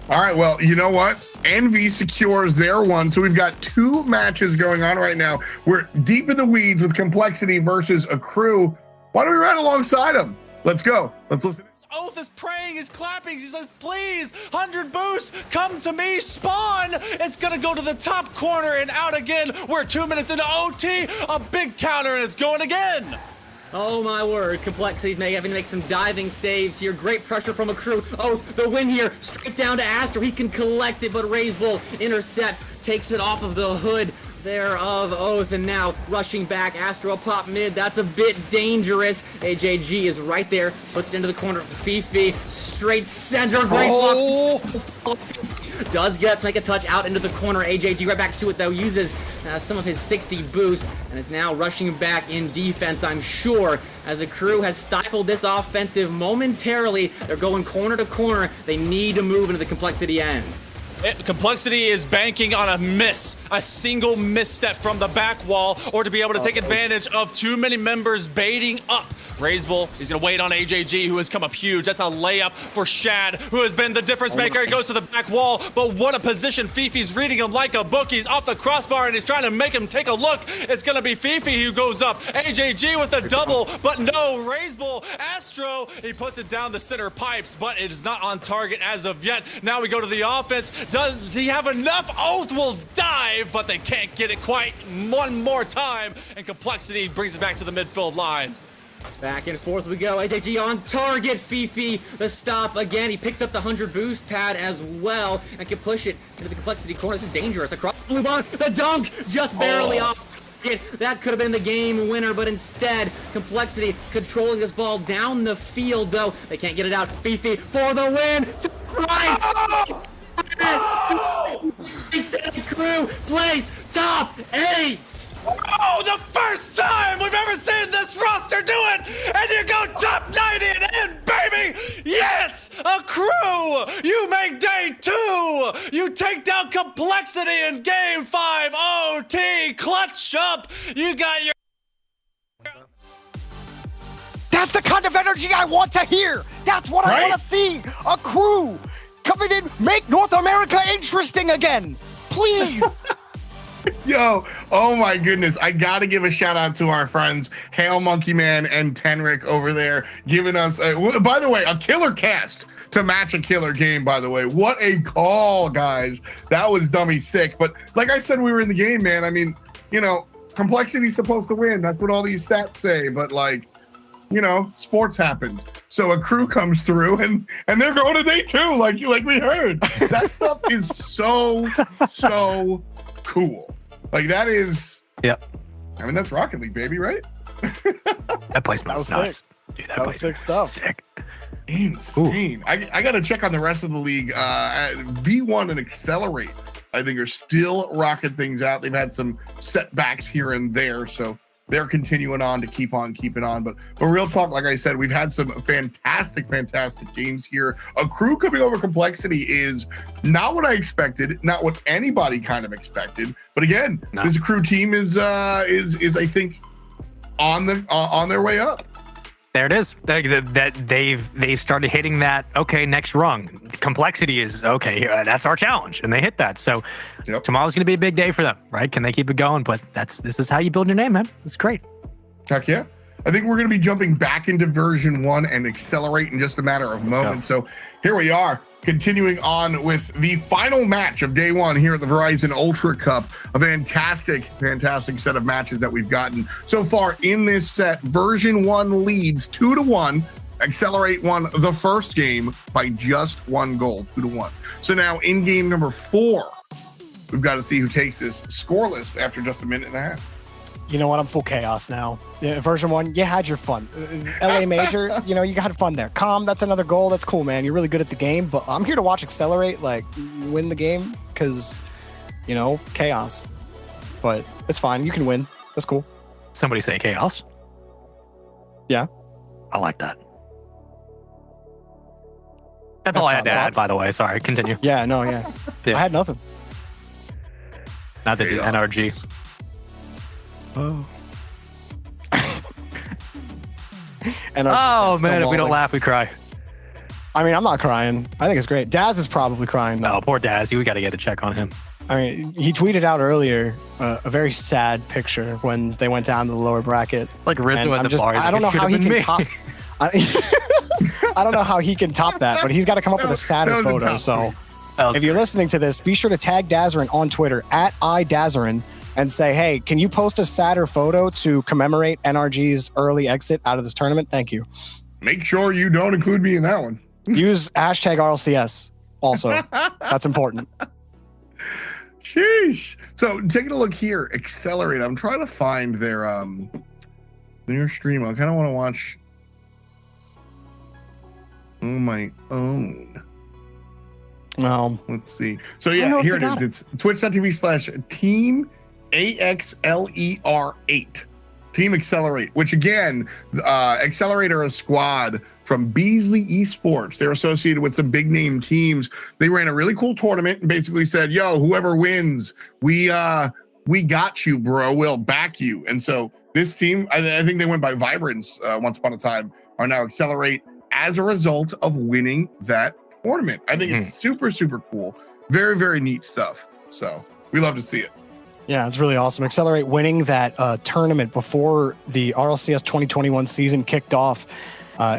All right, well, you know what? Envy secures their one. So we've got 2 matches going on right now. We're deep in the weeds with complexity versus a crew. Why don't we ride alongside them? Let's go. Let's listen. Oath is praying, is clapping. He says, please, 100 boosts, come to me, spawn. It's going to go to the top corner and out again. We're 2 minutes into OT. A big counter, and it's going again. Oh my word, Complexity's having to make some diving saves here. Great pressure from a crew. Oath, the win here, straight down to Astro. He can collect it, but Raze Bull intercepts, takes it off of the hood there of Oath, and now rushing back. Astro pop mid, that's a bit dangerous. AJG is right there, puts it into the corner. Fifi, straight center, great bluff. Does get to make a touch out into the corner. AJG right back to it though, uses some of his 60 boost, and is now rushing back in defense, I'm sure, as a crew has stifled this offensive momentarily. They're going corner to corner. They need to move into the Complexity end. Complexity is banking on a single misstep from the back wall, or to be able to take advantage of too many members baiting up. Raze Bull, he's going to wait on AJG, who has come up huge. That's a layup for Shad, who has been the difference maker. He goes to the back wall, but what a position. Fifi's reading him like a book. He's off the crossbar, and he's trying to make him take a look. It's going to be Fifi who goes up. AJG with the double, but no, Raze Bull, Astro, he puts it down the center pipes, but it is not on target as of yet. Now we go to the offense. Does he have enough? Oath will dive, but they can't get it quite one more time, and Complexity brings it back to the midfield line. Back and forth we go. AJG on target. Fifi, the stop again. He picks up the 100 boost pad as well and can push it into the Complexity corner. This is dangerous. Across the blue box. The dunk just barely off target. That could have been the game winner, but instead, Complexity controlling this ball down the field, though. They can't get it out. Fifi for the win. Right. Crew plays top 8. Oh, the first time we've ever seen this roster do it! And you go top 90 and in, baby! Yes! A crew! You make day 2! You take down Complexity in game 5 OT! Clutch up! You got your... That's the kind of energy I want to hear! That's what I want to see! A crew! Come in, make North America interesting again! Please! Yo, oh my goodness. I got to give a shout out to our friends, Hail Monkey Man and Tenric over there, giving us, by the way, a killer cast. to match a killer game, by the way. What a call, guys. That was dummy sick. But like I said, we were in the game, man. I mean, Complexity's supposed to win. That's what all these stats say. But like, sports happen. So a crew comes through and they're going to day 2, like we heard. That stuff is so cool. Like that is, yep. I mean, that's Rocket League, baby, right? That placement was nuts. Dude, that was sick stuff. Sick. Insane. I got to check on the rest of the league. V1 and Accelerate, I think, are still rocking things out. They've had some setbacks here and there, so they're continuing on to keep on keeping on. But real talk, like I said, we've had some fantastic games here. A crew coming over Complexity is not what I expected, not what anybody kind of expected. But again, this crew team is I think on their way up. There it is. That they've started hitting that. Okay, next rung. Complexity is okay. That's our challenge, and they hit that. So tomorrow's going to be a big day for them, right? Can they keep it going? But this is how you build your name, man. It's great. Heck yeah. I think we're going to be jumping back into version 1 and Accelerate in just a matter of moments. So here we are, continuing on with the final match of day 1 here at the Verizon Ultra Cup. A fantastic set of matches that we've gotten so far in this set. Version 1 leads 2-1. Accelerate won the first game by just 1 goal, 2-1. So now in game number 4, we've got to see who takes this scoreless after just a minute and a half. You know what? I'm full chaos now. Version 1, you had your fun. LA Major, you had fun there. Calm, that's another goal. That's cool, man. You're really good at the game, but I'm here to watch Accelerate, like, win the game because, chaos. But it's fine. You can win. That's cool. Somebody say chaos. Yeah. I like that. That's all I had to add, by the way. Sorry, continue. Yeah, no, yeah. I had nothing. Not the NRG. Oh. Oh man, if we don't laugh, we cry. I mean, I'm not crying. I think it's great. Daz is probably crying. No, poor Daz. We got to get a check on him. I mean, he tweeted out earlier a very sad picture when they went down to the lower bracket. Like Rizzo at the bar. I don't know how he can top. I don't know how he can top that, but he's got to come up with a sadder photo. So, if you're listening to this, be sure to tag Dazarin on Twitter at @iDazarin. And say, hey, can you post a sadder photo to commemorate NRG's early exit out of this tournament? Thank you. Make sure you don't include me in that one. Use hashtag RLCS also. That's important. Sheesh. So taking a look here, Accelerate. I'm trying to find their stream. I kind of want to watch on my own. Well, let's see. So yeah, here it is. It's twitch.tv/team AXLER8. Team Accelerate, which again, Accelerate are a squad from Beasley Esports. They're associated with some big name teams. They ran a really cool tournament and basically said, yo, whoever wins, we got you, bro. We'll back you. And so this team, I think they went by Vibrance once upon a time, are now Accelerate as a result of winning that tournament. I think it's super cool. Very, very neat stuff. So we love to see it. Yeah, it's really awesome. Accelerate winning that tournament before the RLCS 2021 season kicked off.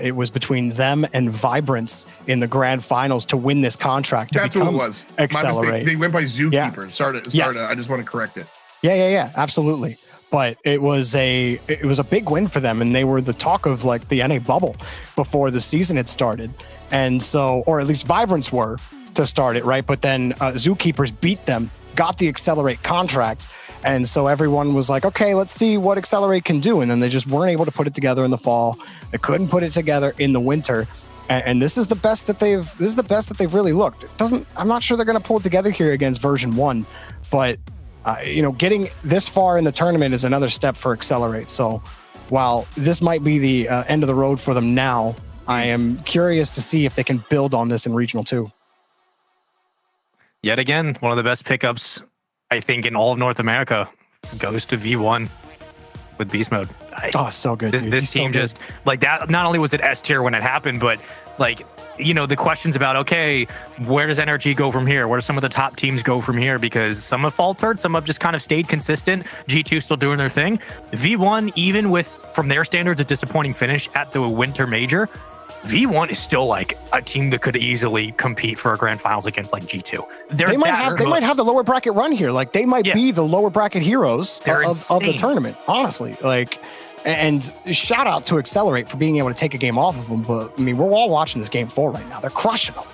It was between them and Vibrance in the grand finals to win this contract. That's what it was. Accelerate. My mistake. They went by Zookeeper. Sorry, Yes. I just want to correct it. Yeah, absolutely. But it was a big win for them, and they were the talk of like the NA bubble before the season had started. And so, or at least Vibrance were to start it, right? But then Zookeepers beat them, got the Accelerate contract. And so everyone was like, okay, let's see what Accelerate can do. And then they just weren't able to put it together in the fall. They couldn't put it together in the winter. And this is the best that they've really looked. I'm not sure they're going to pull it together here against version 1, but getting this far in the tournament is another step for Accelerate. So while this might be the end of the road for them now, I am curious to see if they can build on this in Regional 2. Yet again, one of the best pickups, I think, in all of North America goes to V1 with Beast Mode. So good. This team so just like that. Not only was it S tier when it happened, but like, the questions about, okay, where does NRG go from here? Where do some of the top teams go from here? Because some have faltered, some have just kind of stayed consistent. G2 still doing their thing. V1, even with, from their standards, a disappointing finish at the Winter Major, V1 is still like a team that could easily compete for a grand finals against like G2. They might have the lower bracket run here. Like they might be the lower bracket heroes of the tournament, honestly. Like, and shout out to Accelerate for being able to take a game off of them. But I mean, we're all watching this game 4 right now. They're crushing them.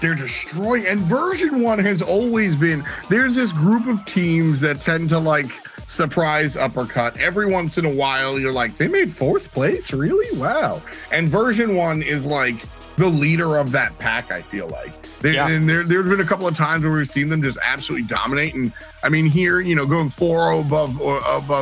They're destroying. And version 1 has always been, there's this group of teams that tend to like surprise uppercut. Every once in a while, you're like, they made 4th place? Really? Wow. And version 1 is like the leader of that pack, I feel like. And there's been a couple of times where we've seen them just absolutely dominate. And I mean, here, you know, going 4-0 above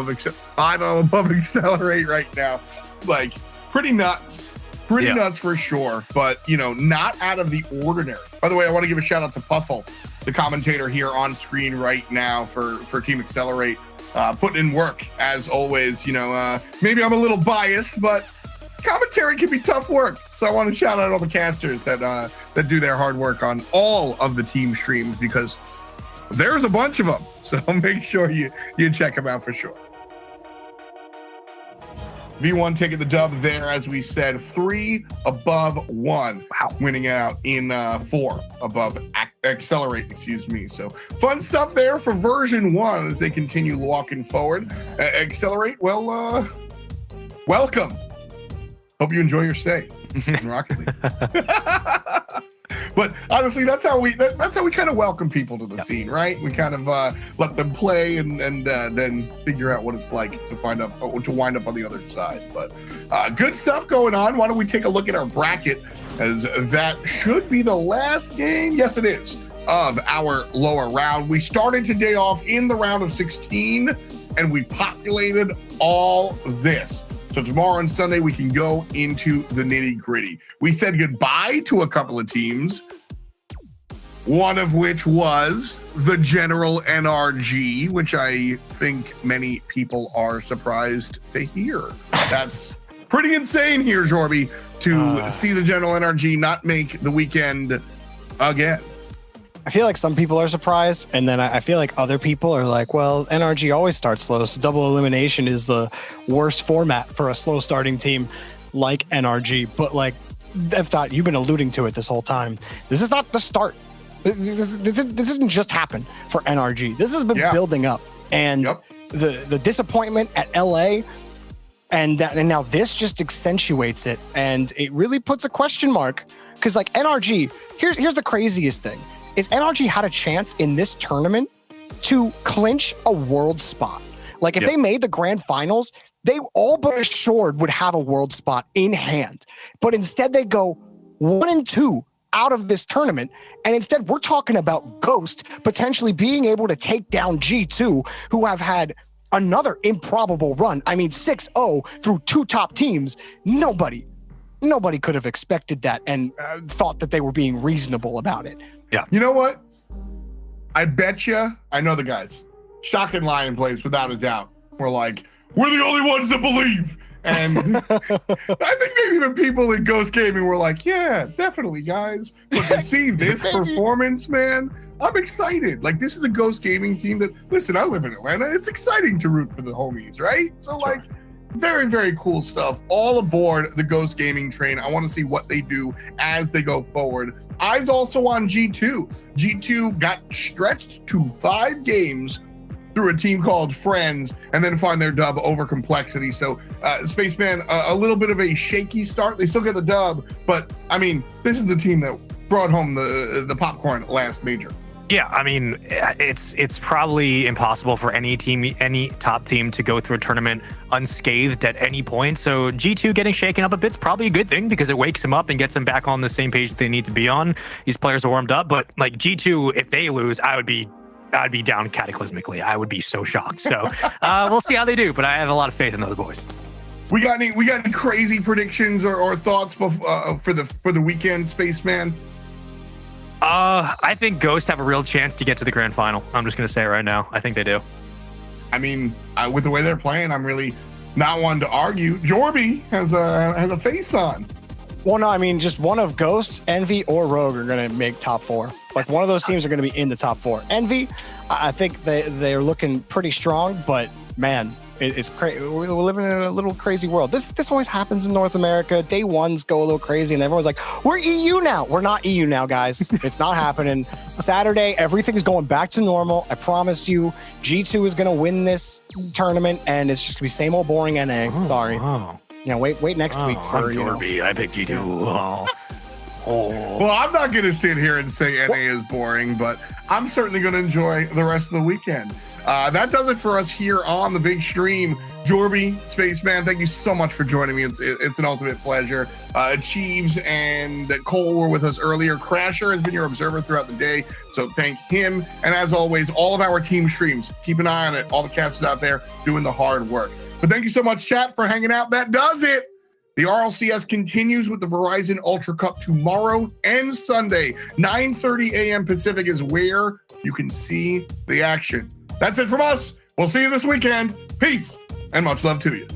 5-0 above Accelerate right now, like pretty nuts. Pretty nuts for sure, but, you know, not out of the ordinary. By the way, I want to give a shout out to Puffle, the commentator here on screen right now for Team Accelerate, putting in work as always. You know, maybe I'm a little biased, but commentary can be tough work. So I want to shout out all the casters that do their hard work on all of the team streams, because there's a bunch of them. So make sure you check them out for sure. V1 taking the dub there, as we said, 3 above 1. Wow. Winning out in 4 above Accelerate, excuse me. So fun stuff there for version 1 as they continue walking forward. Accelerate, well, welcome. Hope you enjoy your stay in Rocket League. But honestly, that's how we kind of welcome people to the scene, right? We kind of let them play and then figure out what it's like to wind up on the other side. But good stuff going on. Why don't we take a look at our bracket, as that should be the last game? Yes, it is, of our lower round. We started today off in the round of 16, and we populated all this. So tomorrow and Sunday, we can go into the nitty gritty. We said goodbye to a couple of teams, one of which was the General NRG, which I think many people are surprised to hear. That's pretty insane here, Jorby, to see the General NRG not make the weekend again. I feel like some people are surprised, and then I feel like other people are like, well, NRG always starts slow, so double elimination is the worst format for a slow starting team like NRG. But like, F-Dot, you've been alluding to it this whole time. This is not the start. This doesn't just happen for NRG. This has been building up, and the disappointment at LA, and now this just accentuates it, and it really puts a question mark, because like NRG, here's the craziest thing. Is NRG had a chance in this tournament to clinch a world spot. Like if they made the grand finals, they all but assured would have a world spot in hand. But instead they go 1-2 out of this tournament. And instead we're talking about Ghost potentially being able to take down G2, who have had another improbable run. I mean, 6-0 through 2 top teams. Nobody could have expected that and thought that they were being reasonable about it. Yeah. You know what? I bet you, I know the guys. Shock and Lion plays without a doubt. We're like, we're the only ones that believe. And I think maybe even people in Ghost Gaming were like, yeah, definitely, guys. But to see this performance, man, I'm excited. Like, this is a Ghost Gaming team that, listen, I live in Atlanta. It's exciting to root for the homies, right? So, like, very, very cool stuff. All aboard the Ghost Gaming train. I want to see what they do as they go forward. Eyes also on G2. G2 got stretched to 5 games through a team called Friends, and then find their dub over Complexity. So, Spaceman, a little bit of a shaky start. They still get the dub, but, I mean, this is the team that brought home the popcorn last major. Yeah, I mean, it's probably impossible for any top team to go through a tournament unscathed at any point. So G2 getting shaken up a bit's probably a good thing, because it wakes them up and gets them back on the same page that they need to be on. These players are warmed up, but like G2, if they lose, I'd be down cataclysmically. I would be so shocked. So we'll see how they do, but I have a lot of faith in those boys. We got any crazy predictions or thoughts for the weekend, Spaceman? I think Ghost have a real chance to get to the grand final. I'm just going to say it right now. I think they do. I mean, with the way they're playing, I'm really not one to argue. Jorby has a face on. Well, no, I mean, just one of Ghost, Envy, or Rogue are going to make top 4. Like, one of those teams are going to be in the top 4. Envy, I think they're looking pretty strong, but man, it's crazy. We're living in a little crazy world. This always happens in North America. Day ones go a little crazy, and everyone's like, "We're EU now." We're not EU now, guys. It's not happening. Saturday, everything's going back to normal. I promise you. G2 is going to win this tournament, and it's just going to be same old boring NA. Sorry. Wow. Wait next week for I picked G2. Oh. Well, I'm not going to sit here and say NA is boring, but I'm certainly going to enjoy the rest of the weekend. That does it for us here on the big stream. Jorby, Spaceman, thank you so much for joining me. It's an ultimate pleasure. Cheeves and Cole were with us earlier. Crasher has been your observer throughout the day, so thank him. And as always, all of our team streams, keep an eye on it. All the casters out there doing the hard work. But thank you so much, chat, for hanging out. That does it. The RLCS continues with the Verizon Ultra Cup tomorrow and Sunday. 9:30 a.m. Pacific is where you can see the action. That's it from us. We'll see you this weekend. Peace and much love to you.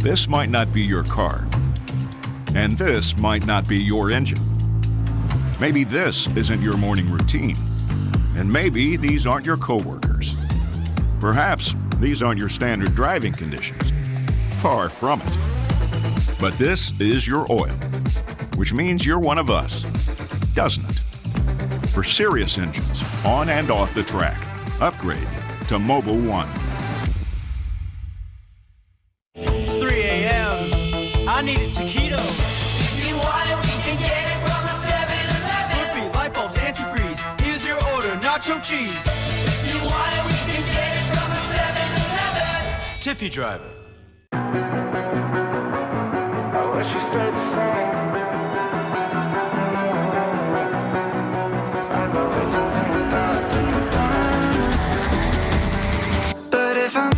This might not be your car, and this might not be your engine. Maybe this isn't your morning routine, and maybe these aren't your coworkers. Perhaps these aren't your standard driving conditions. Far from it. But this is your oil, which means you're one of us, doesn't it? For serious engines, on and off the track, upgrade to Mobile One. It's 3 a.m. I need a taquito. If you want it, we can get it from the 7-Eleven. Slurpee, light bulbs, antifreeze. Here's your order, nacho cheese. If you want it, we can get it from the 7-Eleven. Tip you, driver. I wish you stayed the same. I know it wasn't enough to find. But if I'm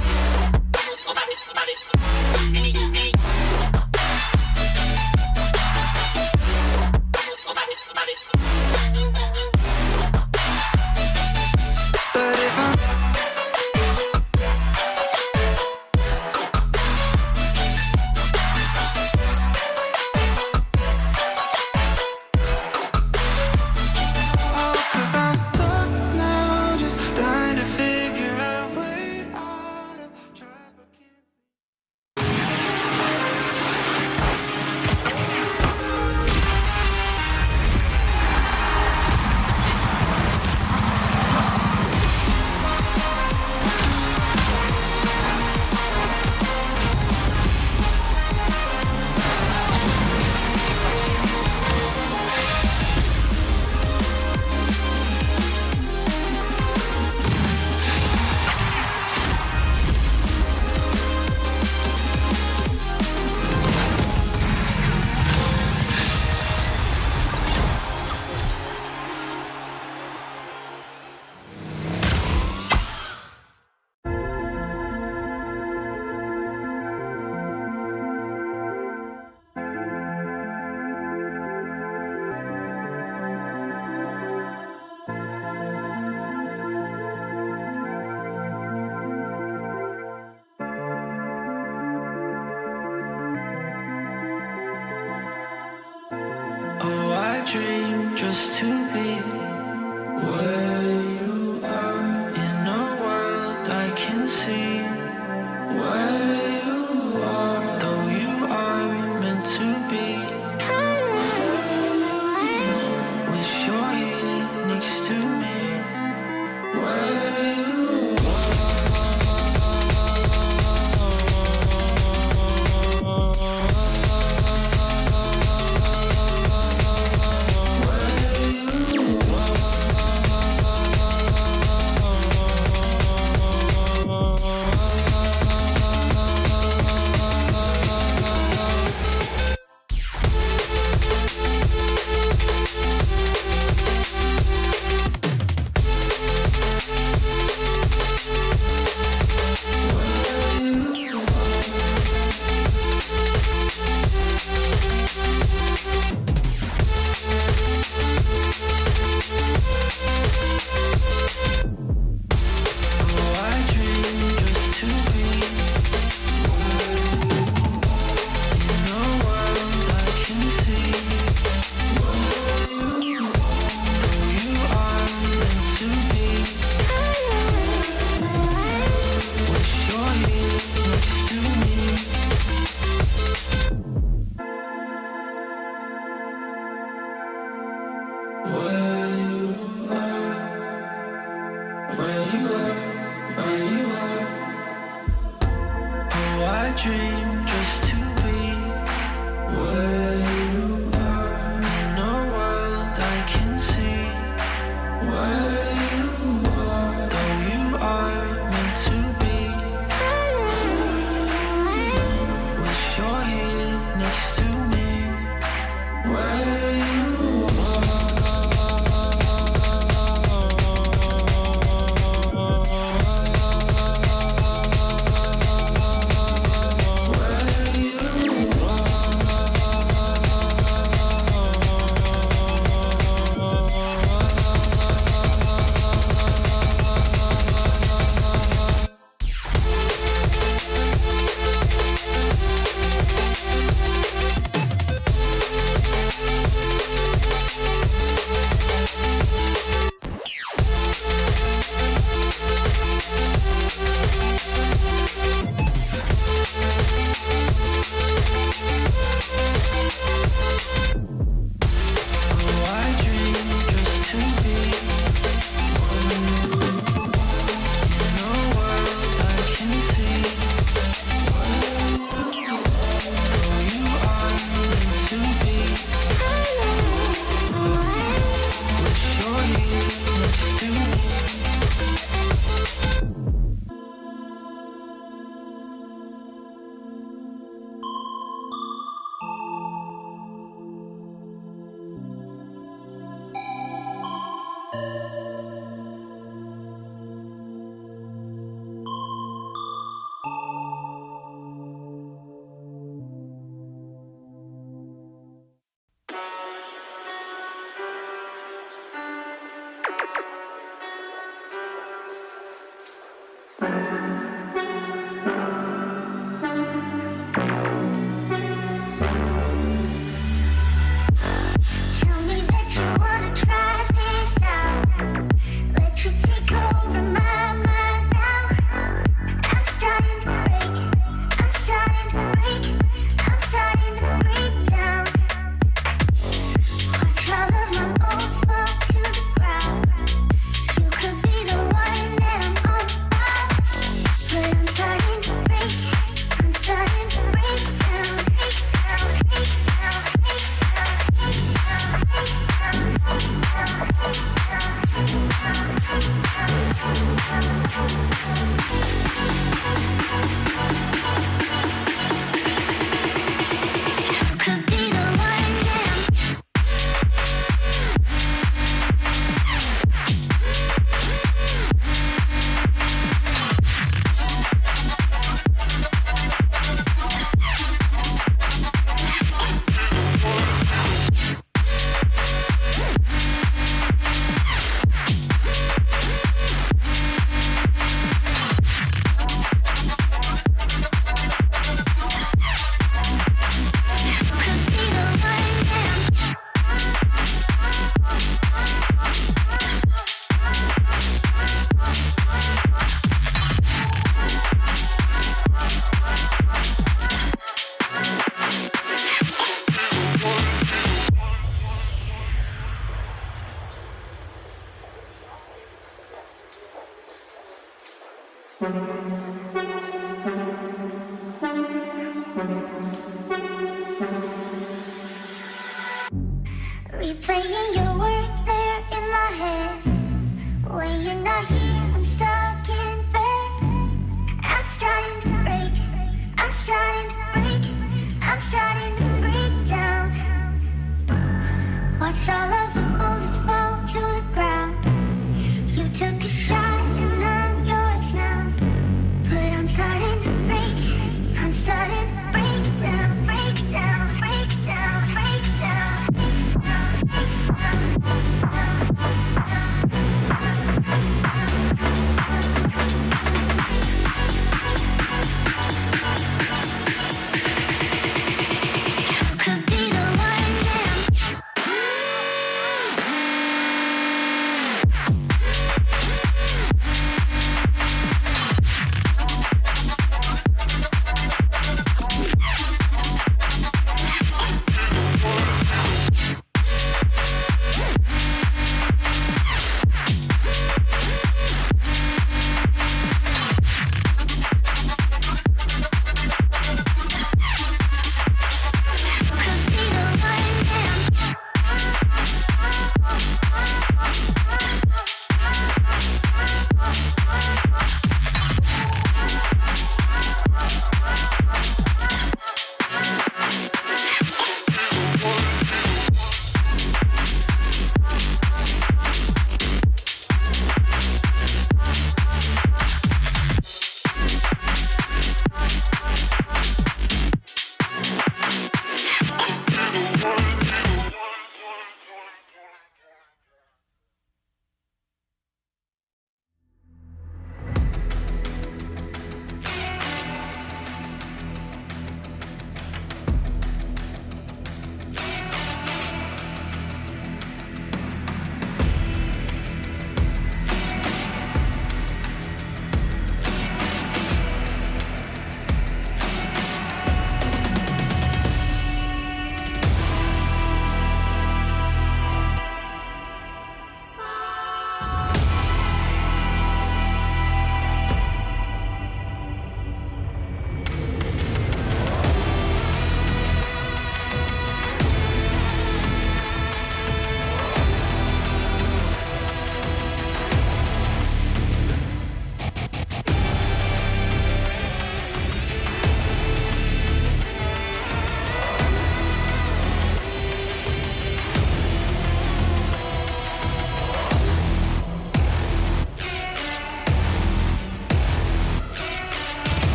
dream just to be where you are. In a world I can see where you are, though you are meant to be. Wish you're here next to me where you dream just to be where you are. In a world I can see where you are, though you are meant to be. Wish you're here next to me where you are. Replaying your words there in my head. When you're not here, I'm stuck in bed. I'm starting to break. I'm starting to break. I'm starting to break down. Watch all of the bullets fall to the ground. You took a shot and I'm yours now.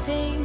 wanting